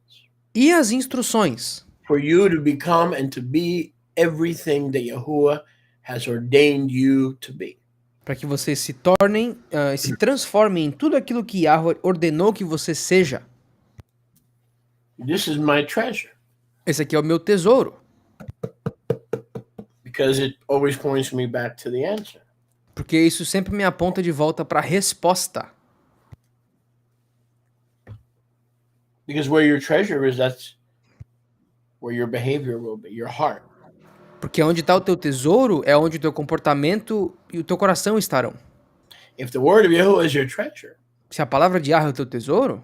e as instruções for you to become and to be everything that Yahuwah has ordained you to be. para que vocês se tornem, se transformem em tudo aquilo que Yahweh ordenou que você seja. This is my treasure Esse aqui é o meu tesouro, because it always points me back to the answer. porque isso sempre me aponta de volta para a resposta. Because where your treasure is, that's where your behavior will be, your heart. Porque onde está o teu tesouro é onde o teu comportamento e o teu coração estarão. If the word of Yahuwah is your treasure, Se a palavra de Yahweh é o teu tesouro,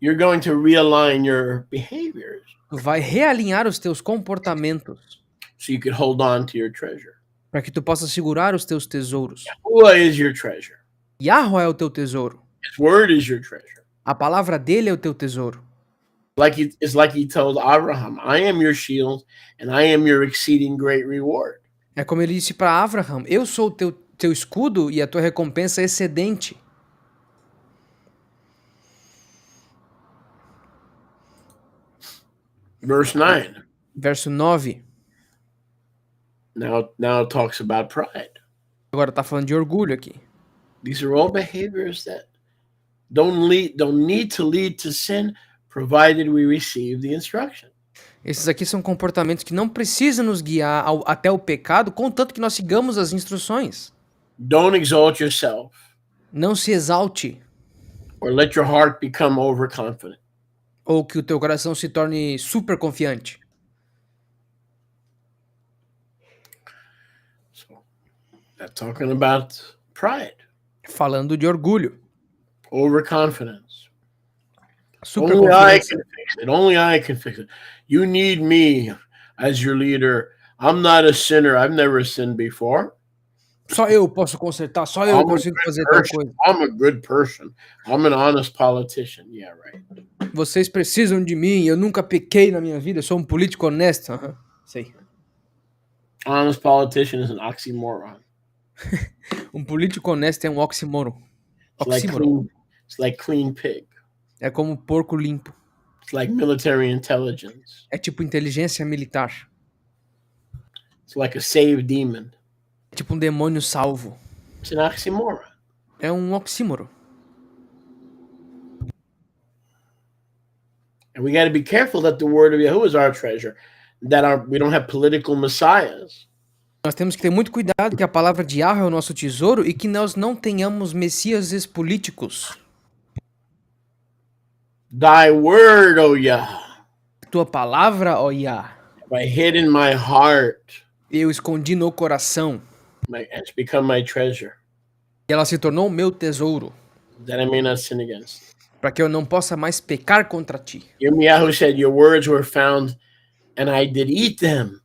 you're going to realign your behaviors tu vai realinhar os teus comportamentos so you can hold on to your treasure. para que tu possa segurar os teus tesouros. Yahuwah is your treasure. Yahweh é o teu tesouro. His word is your treasure. A palavra dele é o teu tesouro. It's like he told Abraham, I am your shield and I am your exceeding great reward. É como ele disse para Abraham, eu sou o teu escudo e a tua recompensa é excedente. Verse 9. Verso 9. Now it talks about pride. Agora está falando de orgulho aqui. These are all behaviors that don't need to lead to sin, provided we receive the instruction. Esses aqui são comportamentos que não precisam nos guiar até o pecado, contanto que nós sigamos as instruções. Don't exalt yourself Não se exalte, or let your heart become overconfident. ou que o teu coração se torne super confiante. So that's talking about pride, Falando de orgulho, overconfidence. Super Only I confiança. can fix it. Only I can fix it. You need me as your leader. I'm not a sinner. I've never sinned before. Só eu posso consertar, só eu I'm a consigo good fazer tal person. coisa. I'm a good person. I'm an honest politician. Yeah, right. Vocês precisam de mim, eu nunca pequei na minha vida, eu sou um político honesto. Aham, sei. Honest politician is an oxymoron. Um político honesto é um oxímoron. It's like Oxímoron. clean. It's like clean pig. É como porco limpo. It's like military intelligence. É tipo inteligência militar. It's like a saved demon. É tipo um demônio salvo. It's an oxymoron. É um oxímoron. And we got to be careful that the word of Yahuwah is our treasure. That we don't have political messiahs. Nós temos que ter muito cuidado que a palavra de Yahweh é o nosso tesouro e que nós não tenhamos messias políticos. Thy word, O Yah, Tua palavra, ó Yah, have I hid in my heart. eu escondi no coração. It's become my treasure, E ela se tornou o meu tesouro, that I may not sin against. para que eu não possa mais pecar contra ti. Yirmiyahu said, your words were found, and I did eat them.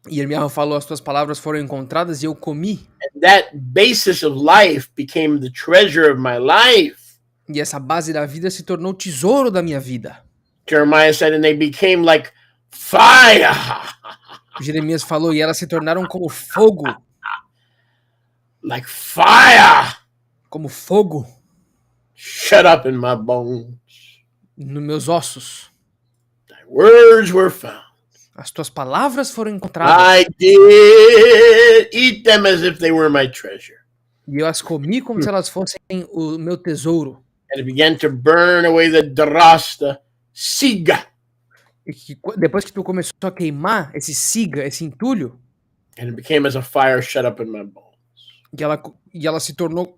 E Irmiyahu falou, as tuas palavras foram encontradas e eu comi. And that basis of life became the treasure of my life. E essa base da vida se tornou o tesouro da minha vida. Jeremiah said, and they became like fire. Jeremias falou, e elas se tornaram como fogo. Like fire. Como fogo Shut up in my bones. nos meus ossos. Thy words were found. As tuas palavras foram encontradas. I did eat them as if they were my treasure. E eu as comi como se elas fossem o meu tesouro. And it began to burn away the drasta siga. E que depois que tu começou a queimar esse siga, esse entulho, And it became as a fire shut up in my bones.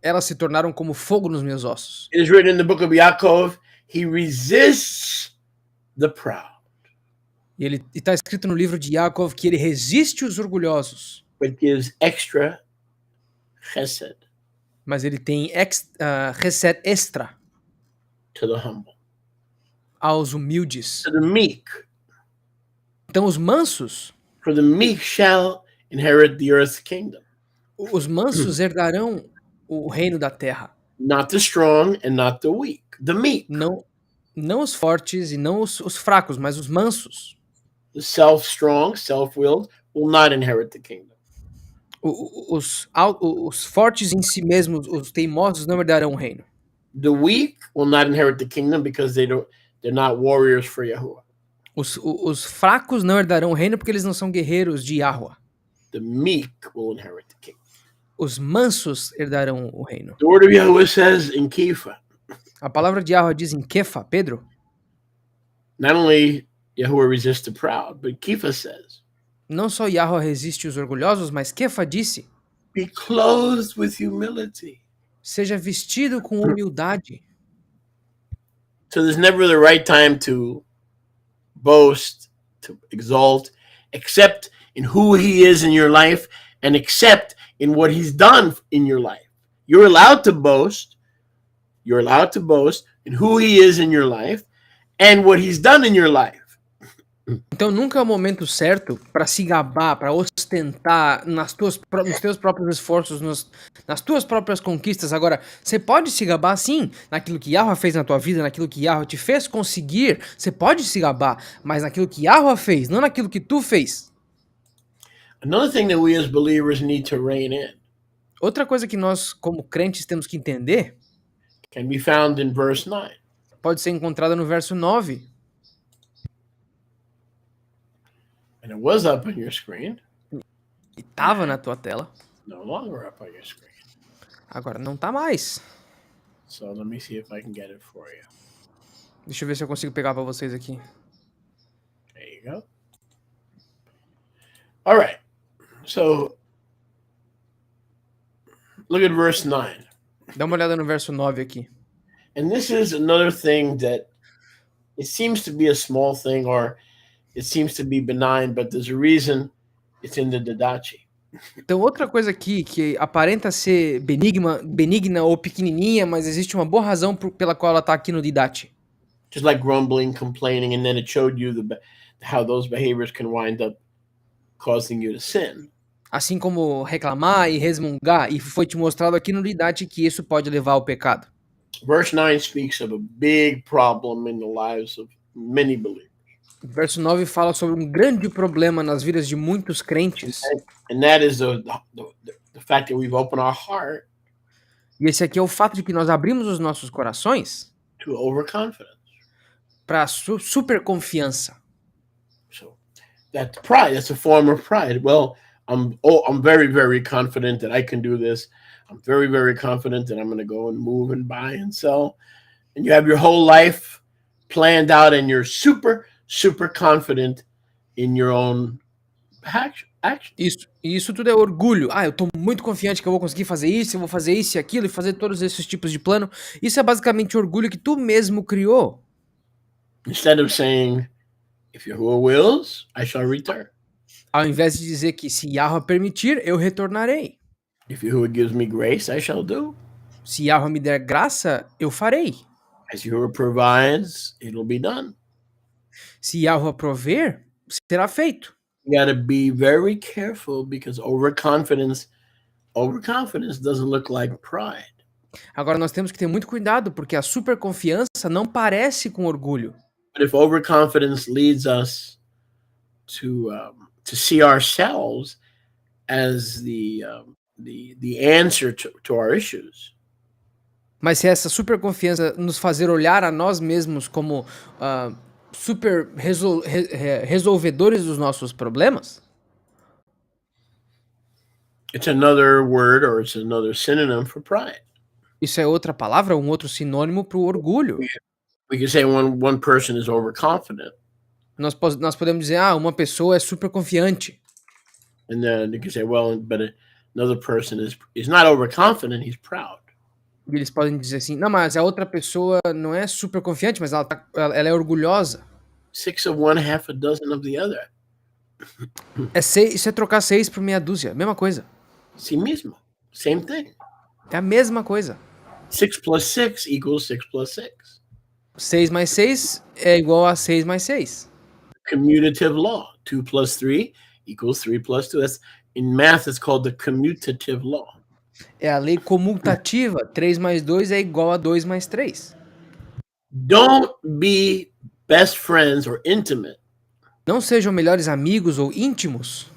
elas se tornaram como fogo nos meus ossos. It is written in the book of Yaakov, he resists the proud, E está escrito no livro de Yaakov que ele resiste os orgulhosos, but gives extra chesed mas ele tem chesed extra to the humble. aos humildes. To the meek, Então os mansos, for the meek shall inherit the earth's kingdom. os mansos herdarão o reino da terra. Not the strong and not the weak, the meek. Não os fortes e não os fracos, mas os mansos. The self-strong, self-willed will not inherit the kingdom. Os fortes em si mesmos, os teimosos, não herdarão o reino. The weak will not inherit the kingdom because they're not warriors for Yahuwah. Os fracos não herdarão o reino porque eles não são guerreiros de Yahweh. The meek will inherit the kingdom. Os mansos herdarão o reino. The word of Yahuwah says in Kepha, A palavra de Yahweh diz em Kefa, Pedro, not only Yahuwah resists the proud, but Kepha says, não só Yahweh resiste os orgulhosos, mas Kefa disse, be clothed with humility. seja vestido com humildade. So there's never the right time to boast, to exalt, except in who he is in your life and except in what he's done in your life. You're allowed to boast. You're allowed to boast in who he is in your life and what he's done in your life. Então nunca é o momento certo para se gabar, para ostentar nos teus próprios esforços, nas tuas próprias conquistas. Agora, você pode se gabar sim, naquilo que Yahweh fez na tua vida, naquilo que Yahweh te fez conseguir, você pode se gabar, mas naquilo que Yahweh fez, não naquilo que tu fez. Another thing that we as believers need to rein in Outra coisa que nós, como crentes, temos que entender, can be found in verse 9. pode ser encontrada no verso 9. And it was up on your screen. E estava na tua tela, No longer up on your screen. agora não tá mais. So let me see if I can get it for you. Deixa eu ver se eu consigo pegar para vocês aqui. There you go. All right. So look at verse 9. Dá uma olhada no verso 9 aqui. And this is another thing that it seems to be a small thing or it seems to be benign, but there's a reason it's in the Didache. Então, outra coisa aqui que aparenta ser benigna ou pequenininha, mas existe uma boa razão pela qual ela está aqui no Didache. just like grumbling, complaining, and then it showed you how those behaviors can wind up causing you to sin. Assim como reclamar e resmungar, e foi te mostrado aqui na unidade que isso pode levar ao pecado. Verse 9 speaks of a big problem in the lives of many believers. Verso 9 fala sobre um grande problema nas vidas de muitos crentes. And that is the fact that we've opened our heart E esse aqui é o fato de que nós abrimos os nossos corações to overconfidence. para super confiança. So that's pride. That's a form of pride. Well, I'm very, very confident that I can do this. I'm very, very confident that I'm going to go and move and buy and sell. And you have your whole life planned out and you're super, super confident in your own action. Isso tudo é orgulho. Eu tô muito confiante que eu vou conseguir fazer isso, eu vou fazer isso e aquilo, e fazer todos esses tipos de plano. Isso é basicamente orgulho que tu mesmo criou. Instead of saying, if Yahuwah wills, I shall return. Ao invés de dizer que se Yahweh permitir, eu retornarei. If Yahuwah gives me grace, I shall do. Se Yahweh me der graça, eu farei. As Yahuwah provides, it'll be done. Se Yahweh prover, será feito. You got to be very careful because overconfidence doesn't look like pride. Agora nós temos que ter muito cuidado porque a superconfiança não parece com orgulho. But if overconfidence leads us to see ourselves as the answer to our issues, mas se essa superconfiança nos fazer olhar a nós mesmos como super resolvedores dos nossos problemas, it's another word or it's another synonym for pride. Isso é outra palavra, um outro sinônimo para o orgulho. We can say one person is overconfident. Nós podemos dizer, uma pessoa é super confiante. And then you can say, well, but another person is not overconfident, he's proud. E eles podem dizer assim, não, mas a outra pessoa não é super confiante, mas ela é orgulhosa. 6 of one, half a dozen of the other. Isso é trocar 6 por meia dúzia, mesma coisa. Si mismo, same thing. É a mesma coisa. 6 plus 6 equals 6 plus 6. 6 mais 6 é igual a 6 mais 6. Commutative law. 2 plus 3 equals 3 plus 2. That's, in math, it's called the commutative law. É a lei comutativa. 3 mais 2 é igual a 2 mais 3. Don't be best friends or intimate. Não sejam melhores amigos ou íntimos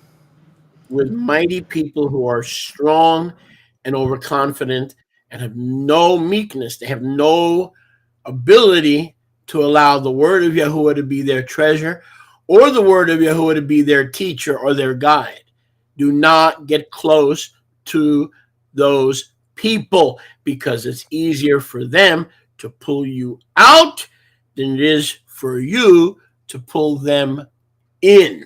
with mighty people who are strong and overconfident and have no meekness. They have no ability to allow the word of Yahuwah to be their treasure or the word of Yahuwah to be their teacher or their guide. Do not get close to those people because it's easier for them to pull you out than it is for you to pull them in.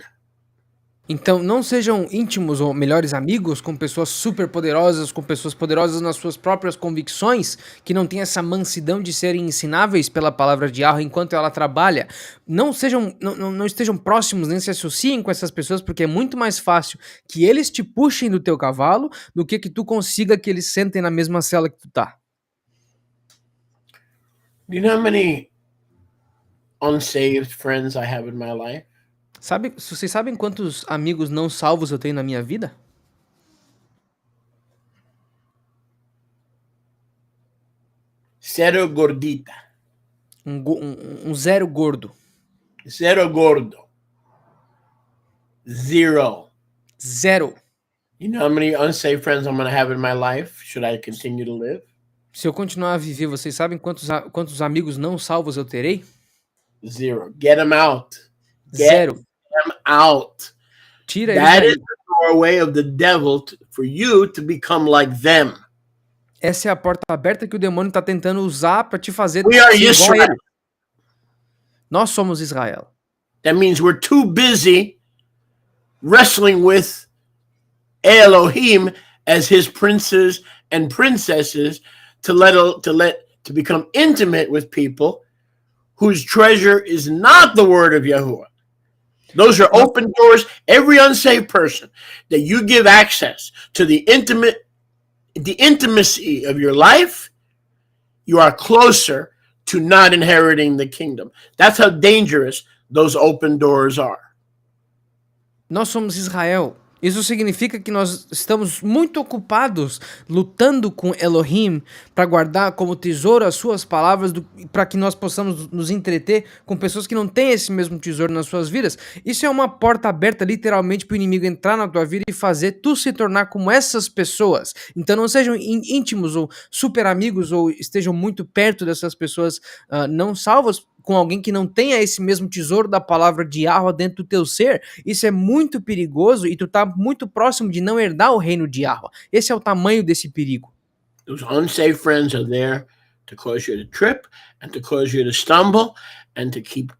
Então, não sejam íntimos ou melhores amigos com pessoas super poderosas, com pessoas poderosas nas suas próprias convicções, que não têm essa mansidão de serem ensináveis pela palavra de Yahweh enquanto ela trabalha. Não estejam próximos, nem se associem com essas pessoas, porque é muito mais fácil que eles te puxem do teu cavalo do que tu consiga que eles sentem na mesma cela que tu tá. Do you know how many unsaved friends I have in my life? Vocês sabem quantos amigos não salvos eu tenho na minha vida? Zero gordita. Um zero gordo. Zero gordo. Zero. Zero. You know how many unsaved friends I'm going to have in my life? Should I continue to live? Se eu continuar a viver, vocês sabem quantos amigos não salvos eu terei? Zero. Get them out. Zero. Them out. Tira That eles is the doorway of the devil for you to become like them. Essa é a porta aberta que o demônio está tentando usar para te fazer We are ser igual a Israel. ele. Nós somos Israel. That means we're too busy wrestling with Elohim as his princes and princesses to become intimate with people whose treasure is not the word of Yahuwah. Those are open doors. Every unsaved person that you give access to the intimacy of your life, you are closer to not inheriting the kingdom. That's how dangerous those open doors are. Nós somos Israel. Isso significa que nós estamos muito ocupados lutando com Elohim para guardar como tesouro as suas palavras, para que nós possamos nos entreter com pessoas que não têm esse mesmo tesouro nas suas vidas. Isso é uma porta aberta literalmente para o inimigo entrar na tua vida e fazer tu se tornar como essas pessoas. Então não sejam íntimos ou super amigos ou estejam muito perto dessas pessoas não salvas com alguém que não tenha esse mesmo tesouro da palavra de Yahweh dentro do teu ser. Isso é muito perigoso e tu tá muito próximo de não herdar o reino de Yahweh. Esse é o tamanho desse perigo. Those unsaved friends are there to cause you to trip and to cause you to stumble and to keep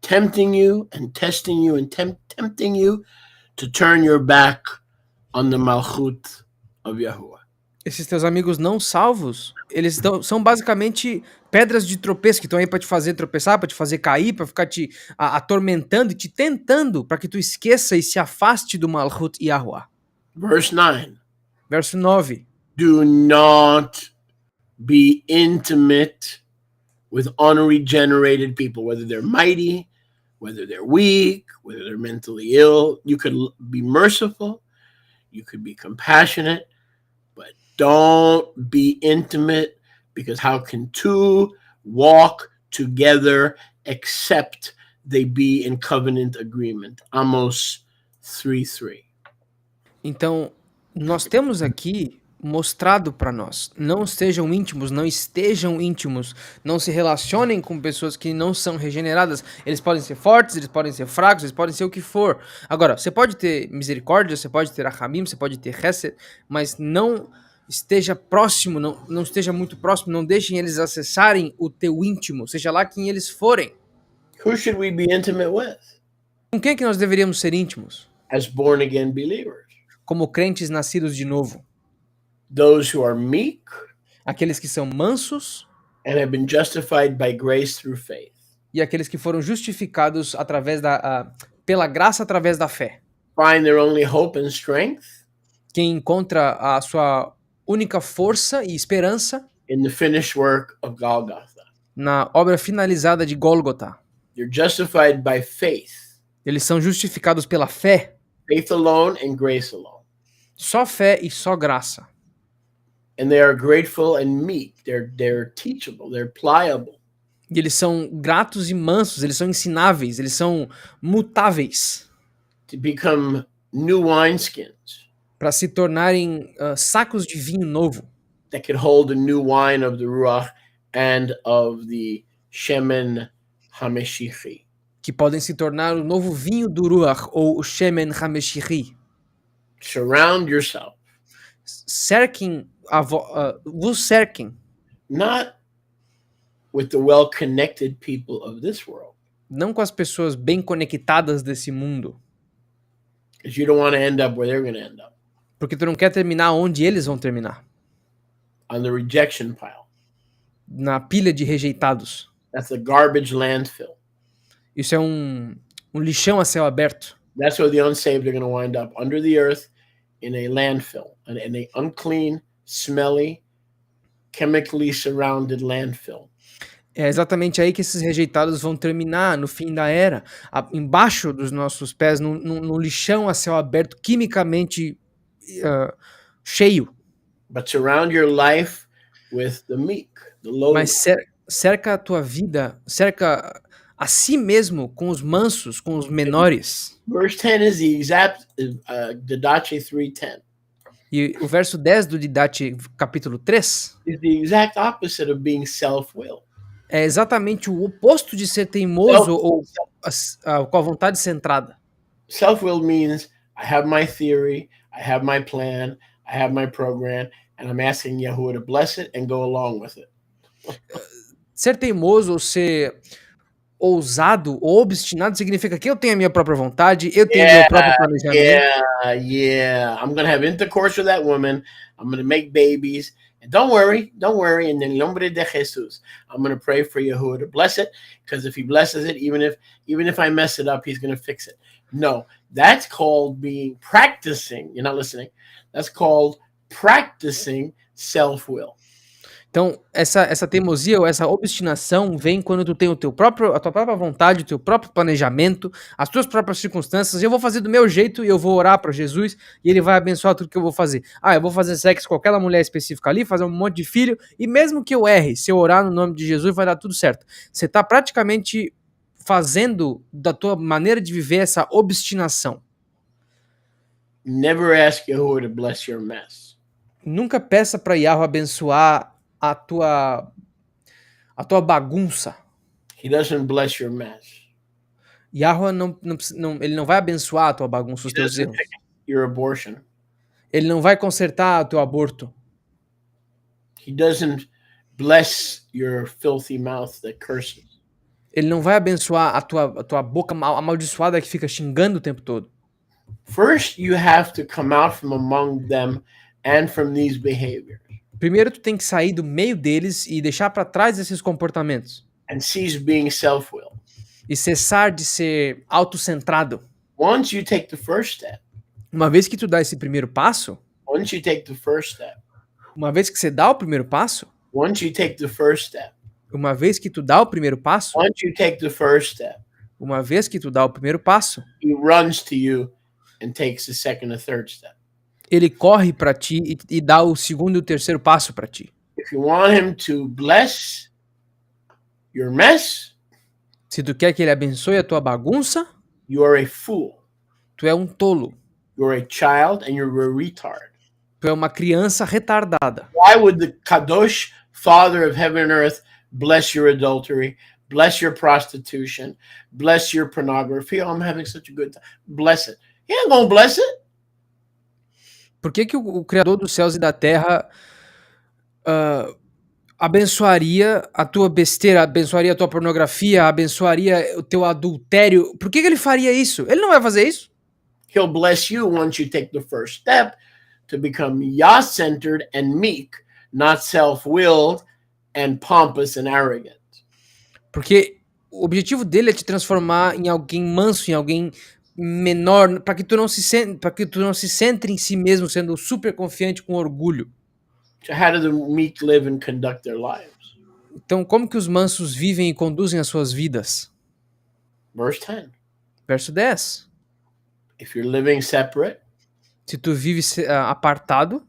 tempting you and testing you and tempting you to turn your back on the malchut of Yahuwah. Esses teus amigos não salvos, eles são basicamente pedras de tropeço que estão aí para te fazer tropeçar, para te fazer cair, para ficar te atormentando e te tentando para que tu esqueça e se afaste do Malchut Yahuwah. Verse 9. Verso 9. Do not be intimate with unregenerated people, whether they're mighty, whether they're weak, whether they're mentally ill. You could be merciful, you could be compassionate, but don't be intimate, because how can two walk together except they be in covenant agreement? Amos 3:3. Então, nós temos aqui mostrado para nós, não estejam íntimos, não estejam íntimos, não se relacionem com pessoas que não são regeneradas. Eles podem ser fortes, eles podem ser fracos, eles podem ser o que for. Agora, você pode ter misericórdia, você pode ter Rahamim, você pode ter Hesed, mas não esteja próximo, não esteja muito próximo, não deixem eles acessarem o teu íntimo, seja lá quem eles forem. Who should we be intimate with? Com quem é que nós deveríamos ser íntimos? As born again believers. Como crentes nascidos de novo. Those who are meek, aqueles que são mansos, and have been justified by grace through faith. E aqueles que foram justificados através pela graça através da fé. Find their only hope and strength. Quem encontra a sua única força e esperança in the finished work of Golgotha. Na obra finalizada de Gólgota. You're justified by faith. Eles são justificados pela fé. Faith alone and grace alone. Só fé e só graça. And they are grateful and meek. They're teachable. They're pliable. E eles são gratos e mansos. Eles são ensináveis. Eles são mutáveis. To become new wineskins. Para se tornarem sacos de vinho novo. That could hold the new wine of the Ruach and of the Shemen HaMeshichi. Que podem se tornar o novo vinho do Ruach ou o Shemen HaMeshichi. Surround yourself. Vos cerquem. Not with the well-connected people of this world. Não com as pessoas bem conectadas desse mundo. Because you don't want to end up where they're going to end up. Porque tu não quer terminar onde eles vão terminar. On the rejection pile. Na pilha de rejeitados. That's a garbage landfill. Isso é um lixão a céu aberto. That's where the unsaved are going to wind up, under the earth, in a landfill, in an unclean, smelly, chemically surrounded landfill. É exatamente aí que esses rejeitados vão terminar no fim da era, embaixo dos nossos pés, num lixão a céu aberto, quimicamente cheio. But surround your life with the meek, the lowly. Mas cerca a tua vida, cerca a si mesmo com os mansos, com os menores. Verse 10 is the exact Didache 3:10. E o verso 10 do Didache capítulo 3 is the exact opposite of being self-willed. É exatamente o oposto de ser teimoso ou com a vontade centrada. Self-willed means I have my theory, I have my plan, I have my program, and I'm asking Yahuwah to bless it and go along with it. Ser teimoso ou ser ousado ou obstinado significa que eu tenho a minha própria vontade, eu tenho meu próprio planejamento. I'm going to have intercourse with that woman. I'm going to make babies. And don't worry. In el nombre de Jesus, I'm going to pray for Yahuwah to bless it, because if he blesses it, even if I mess it up, he's going to fix it. No, that's called practicing. You're not listening. That's called practicing self-will. Então, essa teimosia ou essa obstinação vem quando tu tem a tua própria vontade, o teu próprio planejamento, as tuas próprias circunstâncias. Eu vou fazer do meu jeito e eu vou orar para Jesus e ele vai abençoar tudo que eu vou fazer. Ah, eu vou fazer sexo com aquela mulher específica ali, fazer um monte de filho e mesmo que eu erre, se eu orar no nome de Jesus vai dar tudo certo. Você está praticamente fazendo da tua maneira de viver essa obstinação. Never ask Yahuwah to bless your mess. Nunca peça para Yahweh abençoar a tua bagunça. He doesn't bless your mess. Yahweh ele não vai abençoar a tua bagunça, He os teus doesn't erros. fix your abortion. Ele não vai consertar o teu aborto. He doesn't bless your filthy mouth that curses. Ele não vai abençoar a tua boca amaldiçoada que fica xingando o tempo todo. First, you have to come out from among them and from these behaviors Primeiro, tu tem que sair do meio deles e deixar para trás esses comportamentos. and cease being self-willed. E cessar de ser autocentrado. Once you take the first step, Uma vez que tu dá esse primeiro passo, once you take the first step, uma vez que você dá o primeiro passo, once you take the first step, uma vez que tu dá o primeiro passo, once you take the first step, uma vez que tu dá o primeiro passo, he runs to you and takes the second and third step. ele corre para ti e dá o segundo e o terceiro passo para ti. If you want him to bless your mess, Se tu quer que ele abençoe a tua bagunça, you are a fool. tu é um tolo. You're a child and you're a retard. Tu é uma criança retardada. Why would the Kadosh Father of heaven and earth bless your adultery, bless your prostitution, bless your pornography? Oh, I'm having such a good time. Bless it. He ain't gonna bless it. Por que o Criador dos céus e da terra abençoaria a tua besteira, abençoaria a tua pornografia, abençoaria o teu adultério? Por que ele faria isso? Ele não vai fazer isso. He'll bless you once you take the first step to become Yah-centered and meek, not self-willed and pompous and arrogant. Porque o objetivo dele é te transformar em alguém manso, em alguém menor, para que tu não se centre em si mesmo, sendo super confiante com orgulho. So how do the meek live and conduct their lives? Então, como que os mansos vivem e conduzem as suas vidas? Verse 10. Verso 10. If you're living separate, Se tu vive apartado,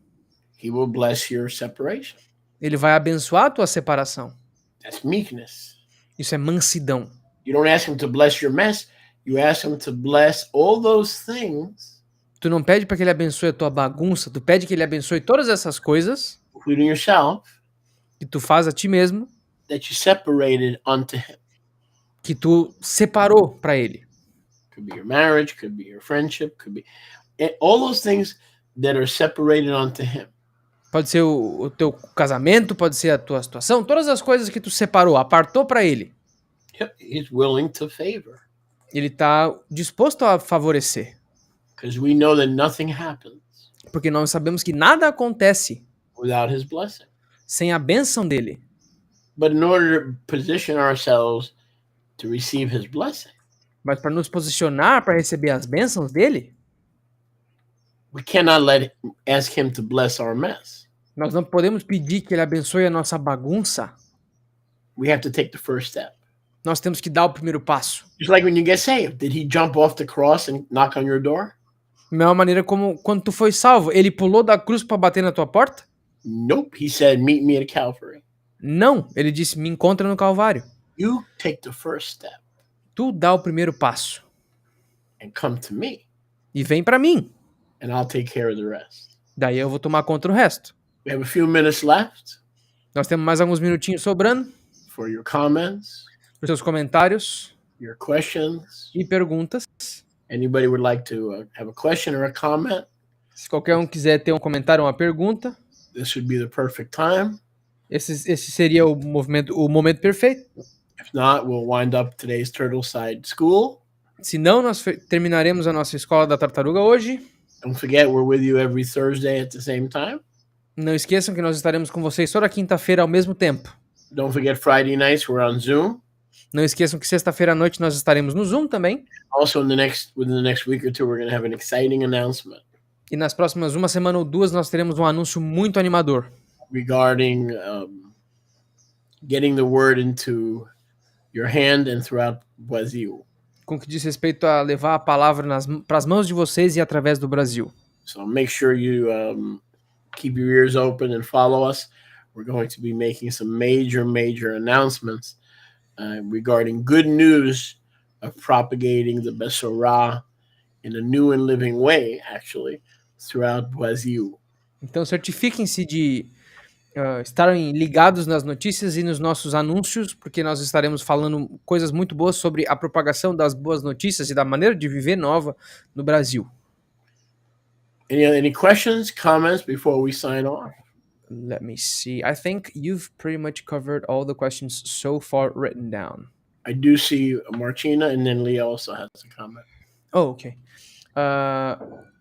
he will bless your separation. ele vai abençoar a tua separação. That's meekness. Isso é mansidão. You don't ask him to bless your mess. You ask him to bless all those things, Tu não pede para que ele abençoe a tua bagunça, tu pede que ele abençoe todas essas coisas including yourself, que tu faz a ti mesmo, that you separated unto him. que tu separou para ele. Could be your marriage, could be your friendship, could be all those things that are separated unto him. Pode ser o teu casamento, pode ser a tua situação, todas as coisas que tu separou, apartou para ele. He's willing to favor. Ele tá disposto a favorecer, Because we know that nothing happens porque nós sabemos que nada acontece without his blessing. sem a bênção dele. But in order to position ourselves to receive his blessing, Mas para nos posicionar para receber as bênçãos dele, we cannot ask him to bless our mess. nós não podemos pedir que ele abençoe a nossa bagunça. We have to take the first step. Nós temos que dar o primeiro passo. Just like when you get saved, did he jump off the cross and knock on your door? Da mesma maneira como quando tu foi salvo, ele pulou da cruz para bater na tua porta? Nope. He said, meet me at Calvary. Não, ele disse, me encontra no Calvário. You take the first step Tu dá o primeiro passo and come to me, e vem para mim. and I'll take care of the rest. Daí eu vou tomar conta do resto. We have a few minutes left Nós temos mais alguns minutinhos sobrando for your comments, para os seus comentários your questions. e perguntas. Anybody would like to have a question or a comment? Se qualquer um quiser ter um comentário ou uma pergunta, This would be the perfect time. esse seria o momento perfeito. If not, we'll wind up today's Turtleside School. Se não, nós terminaremos a nossa escola da tartaruga hoje. Don't forget, we're with you every Thursday at the same time. Não esqueçam que nós estaremos com vocês toda quinta-feira ao mesmo tempo. Don't forget, Friday nights we're on Zoom. Não esqueçam que sexta-feira à noite nós estaremos no Zoom também. Also, within the next week or two, we're going to have an exciting announcement E nas próximas uma semana ou duas nós teremos um anúncio muito animador regarding getting the word into your hand and throughout Brazil. Com o que diz respeito a levar a palavra para as mãos de vocês e através do Brasil. So make sure you keep your ears open and follow us. We're going to be making some major announcements regarding good news of propagating the Besorah in a new and living way, actually, throughout Brazil. Então certifiquem-se de estarem ligados nas notícias e nos nossos anúncios, porque nós estaremos falando coisas muito boas sobre a propagação das boas notícias e da maneira de viver nova no Brasil. Any questions, comments before we sign off? Let me see. I think you've pretty much covered all the questions so far written down. I do see Martina, and then Leah also has a comment. Oh, okay.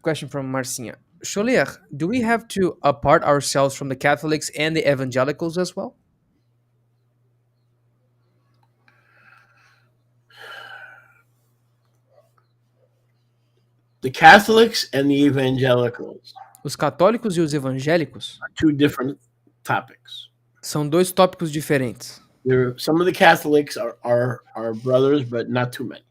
Question from Marcinha. Sholiach, do we have to apart ourselves from the Catholics and the evangelicals as well? The Catholics and the evangelicals Os católicos e os evangélicos are two different topics. são dois tópicos diferentes. Some of the Catholics are brothers, but not too many.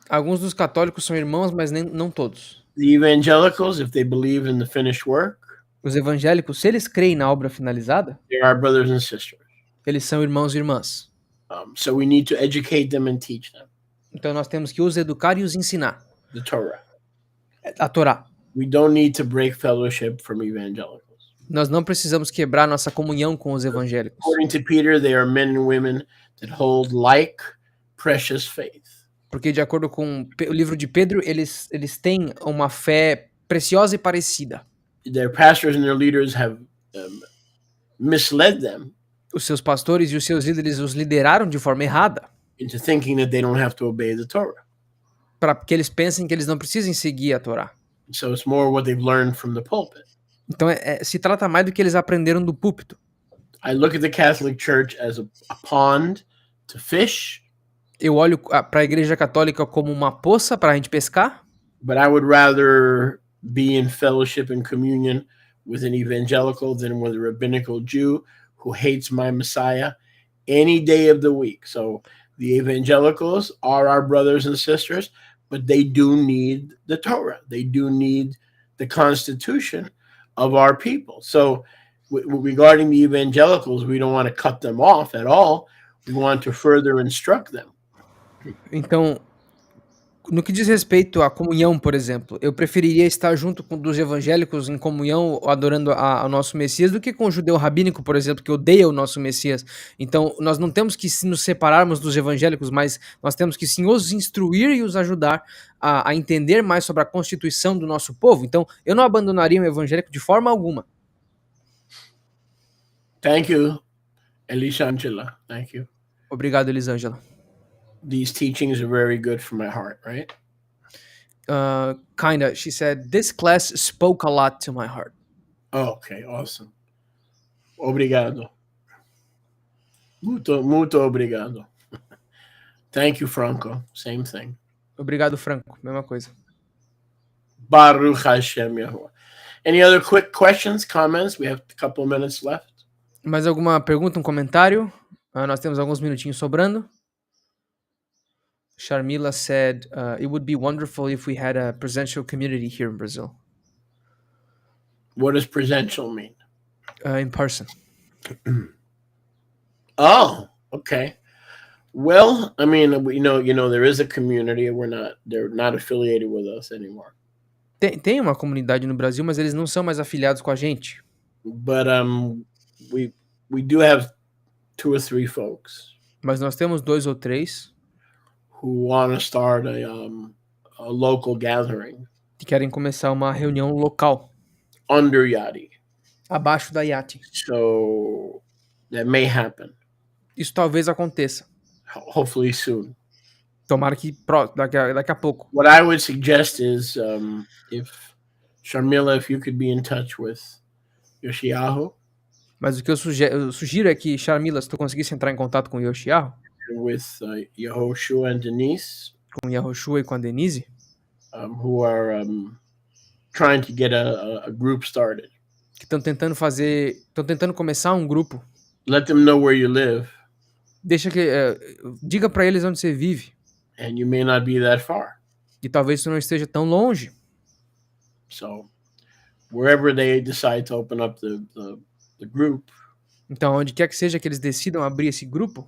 Alguns dos católicos são irmãos, mas não todos. The evangelicals, if they believe in the finished work, Os evangélicos, se eles creem na obra finalizada, they are brothers and sisters. eles são irmãos e irmãs. So we need to educate them and teach them Então nós temos que os educar e os ensinar the Torah. a Torá. We don't need to break fellowship from evangelicals. Nós não precisamos quebrar nossa comunhão com os evangélicos. According to Peter, they are men and women that hold like precious faith. Porque de acordo com o livro de Pedro, eles têm uma fé preciosa e parecida. Their pastors and their leaders have misled them Os seus pastores e os seus líderes os lideraram de forma errada, into thinking that they don't have to obey the Torah. para que eles pensem que eles não precisem seguir a Torá. So it's more what they've learned from the pulpit. Então se trata mais do que eles aprenderam do púlpito. I look at the Catholic Church as a pond to fish, Eu olho para a Igreja Católica como uma poça para a gente pescar, but I would rather be in fellowship and communion with an evangelical than with a rabbinical Jew who hates my Messiah any day of the week. So the evangelicals are our brothers and sisters, but they do need the Torah. They do need the Constitution of our people. So regarding the evangelicals, we don't want to cut them off at all. We want to further instruct them. Então, no que diz respeito à comunhão, por exemplo, eu preferiria estar junto com dos evangélicos em comunhão, adorando ao nosso Messias, do que com o judeu rabínico, por exemplo, que odeia o nosso Messias. Então, nós não temos que nos separarmos dos evangélicos, mas nós temos que sim os instruir e os ajudar a entender mais sobre a constituição do nosso povo. Então, eu não abandonaria o evangélico de forma alguma. Thank you, Elisangela. Thank you. Obrigado, Elisângela. These teachings are very good for my heart, right? Kinda. She said, this class spoke a lot to my heart. Oh, okay, awesome. Obrigado. Muito obrigado. Thank you, Franco. Same thing. Obrigado, Franco. Mesma coisa. Baruch Hashem Yahuwah. Any other quick questions, comments? We have a couple of minutes left. Mais alguma pergunta, um comentário? Nós temos alguns minutinhos sobrando. Sharmila said, it would be wonderful if we had a presential community here in Brazil. What does presential mean? In person. Oh, okay. Well, I mean, you know, there is a community. They're not affiliated with us anymore. Tem uma comunidade no Brasil, mas eles não são mais afiliados com a gente. But we do have 2 or 3 folks. Mas nós temos 2 ou 3 who want to start a local gathering que querem começar uma reunião local under Yadi. Abaixo da Yati. So that may happen. Isso talvez aconteça. Hopefully soon. Tomara que daqui a pouco. What I would suggest is if Sharmila, if you could be in touch with Yoshiyahu. Mas o que eu sugiro é que, Sharmila, se tu conseguisse entrar em contato com Yoshiyahu, with Yehoshua and Denise, com Yehoshua e com a Denise, who are trying to get a group started. Que estão tentando começar um grupo. Let them know where you live. Diga pra eles onde você vive. and you may not be that far. E talvez você não esteja tão longe. So wherever they decide to open up the group, Então, onde quer que seja que eles decidam abrir esse grupo,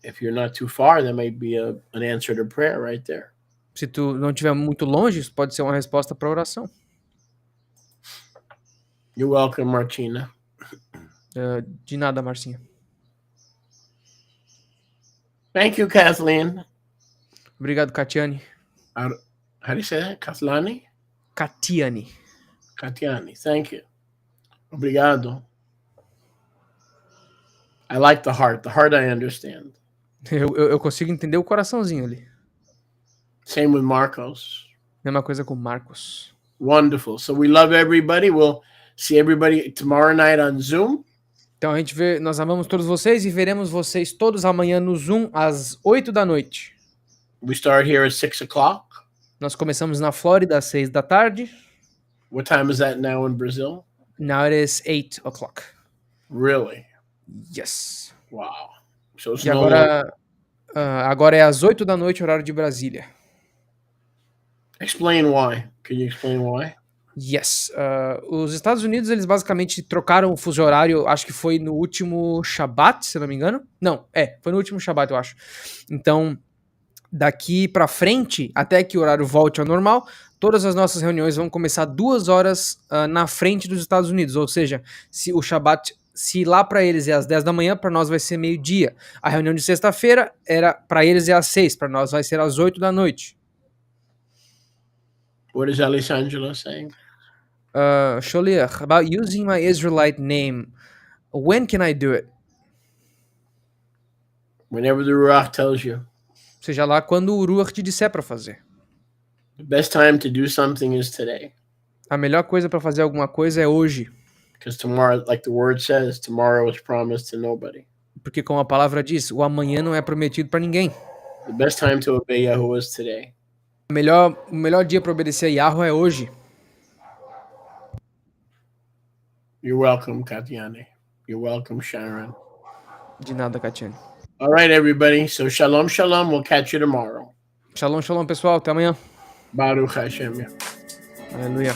if you're not too far, that may be an answer to prayer right there. se tu não estiver muito longe, isso pode ser uma resposta para oração. You're welcome, Martina. De nada, Marcinha. Thank you, Kathleen. Obrigado, Katiane. How do you say that? Kathleen? Katiane. Katiani, thank you. Obrigado. I like the heart. The heart I understand. Eu consigo entender o coraçãozinho ali. Same with Marcos. Mesma coisa com Marcos. Wonderful. So we love everybody. We'll see everybody tomorrow night on Zoom. Então nós amamos todos vocês e veremos vocês todos amanhã no Zoom às 8 da noite. We start here at 6 o'clock. Nós começamos na Flórida às 6 da tarde. What time is that now in Brazil? Now it is 8 o'clock. Really? Yes. Wow. So it's E agora é às 8 da noite, horário de Brasília. Explain why. Can you explain why? Yes. Os Estados Unidos, eles basicamente trocaram o fuso horário, acho que foi no último Shabat, se não me engano. Não, foi no último Shabat, eu acho. Então, daqui pra frente, até que o horário volte ao normal, todas as nossas reuniões vão começar 2 horas na frente dos Estados Unidos. Ou seja, se o Shabat, se lá pra eles é às 10 da manhã, pra nós vai ser meio-dia. A reunião de sexta-feira pra eles é às 6, pra nós vai ser às 8 da noite. What is Alessandra saying? Sholiach, about using my Israelite name, when can I do it? Whenever the Ruach tells you. Seja lá quando o Ruach te disser para fazer. The best time to do something is today. A melhor coisa para fazer alguma coisa é hoje. Because tomorrow, like the word says, tomorrow is promised to nobody. Porque como a palavra diz, o amanhã não é prometido para ninguém. The best time to obey Yahuwah is today. O melhor dia para obedecer a Yahweh é hoje. You're welcome, Katiane. You're welcome, Sharon. De nada, Katiane. All right, everybody. So shalom, shalom. We'll catch you tomorrow. Shalom, shalom, pessoal. Até amanhã. Baruch Hashem. Aleluia.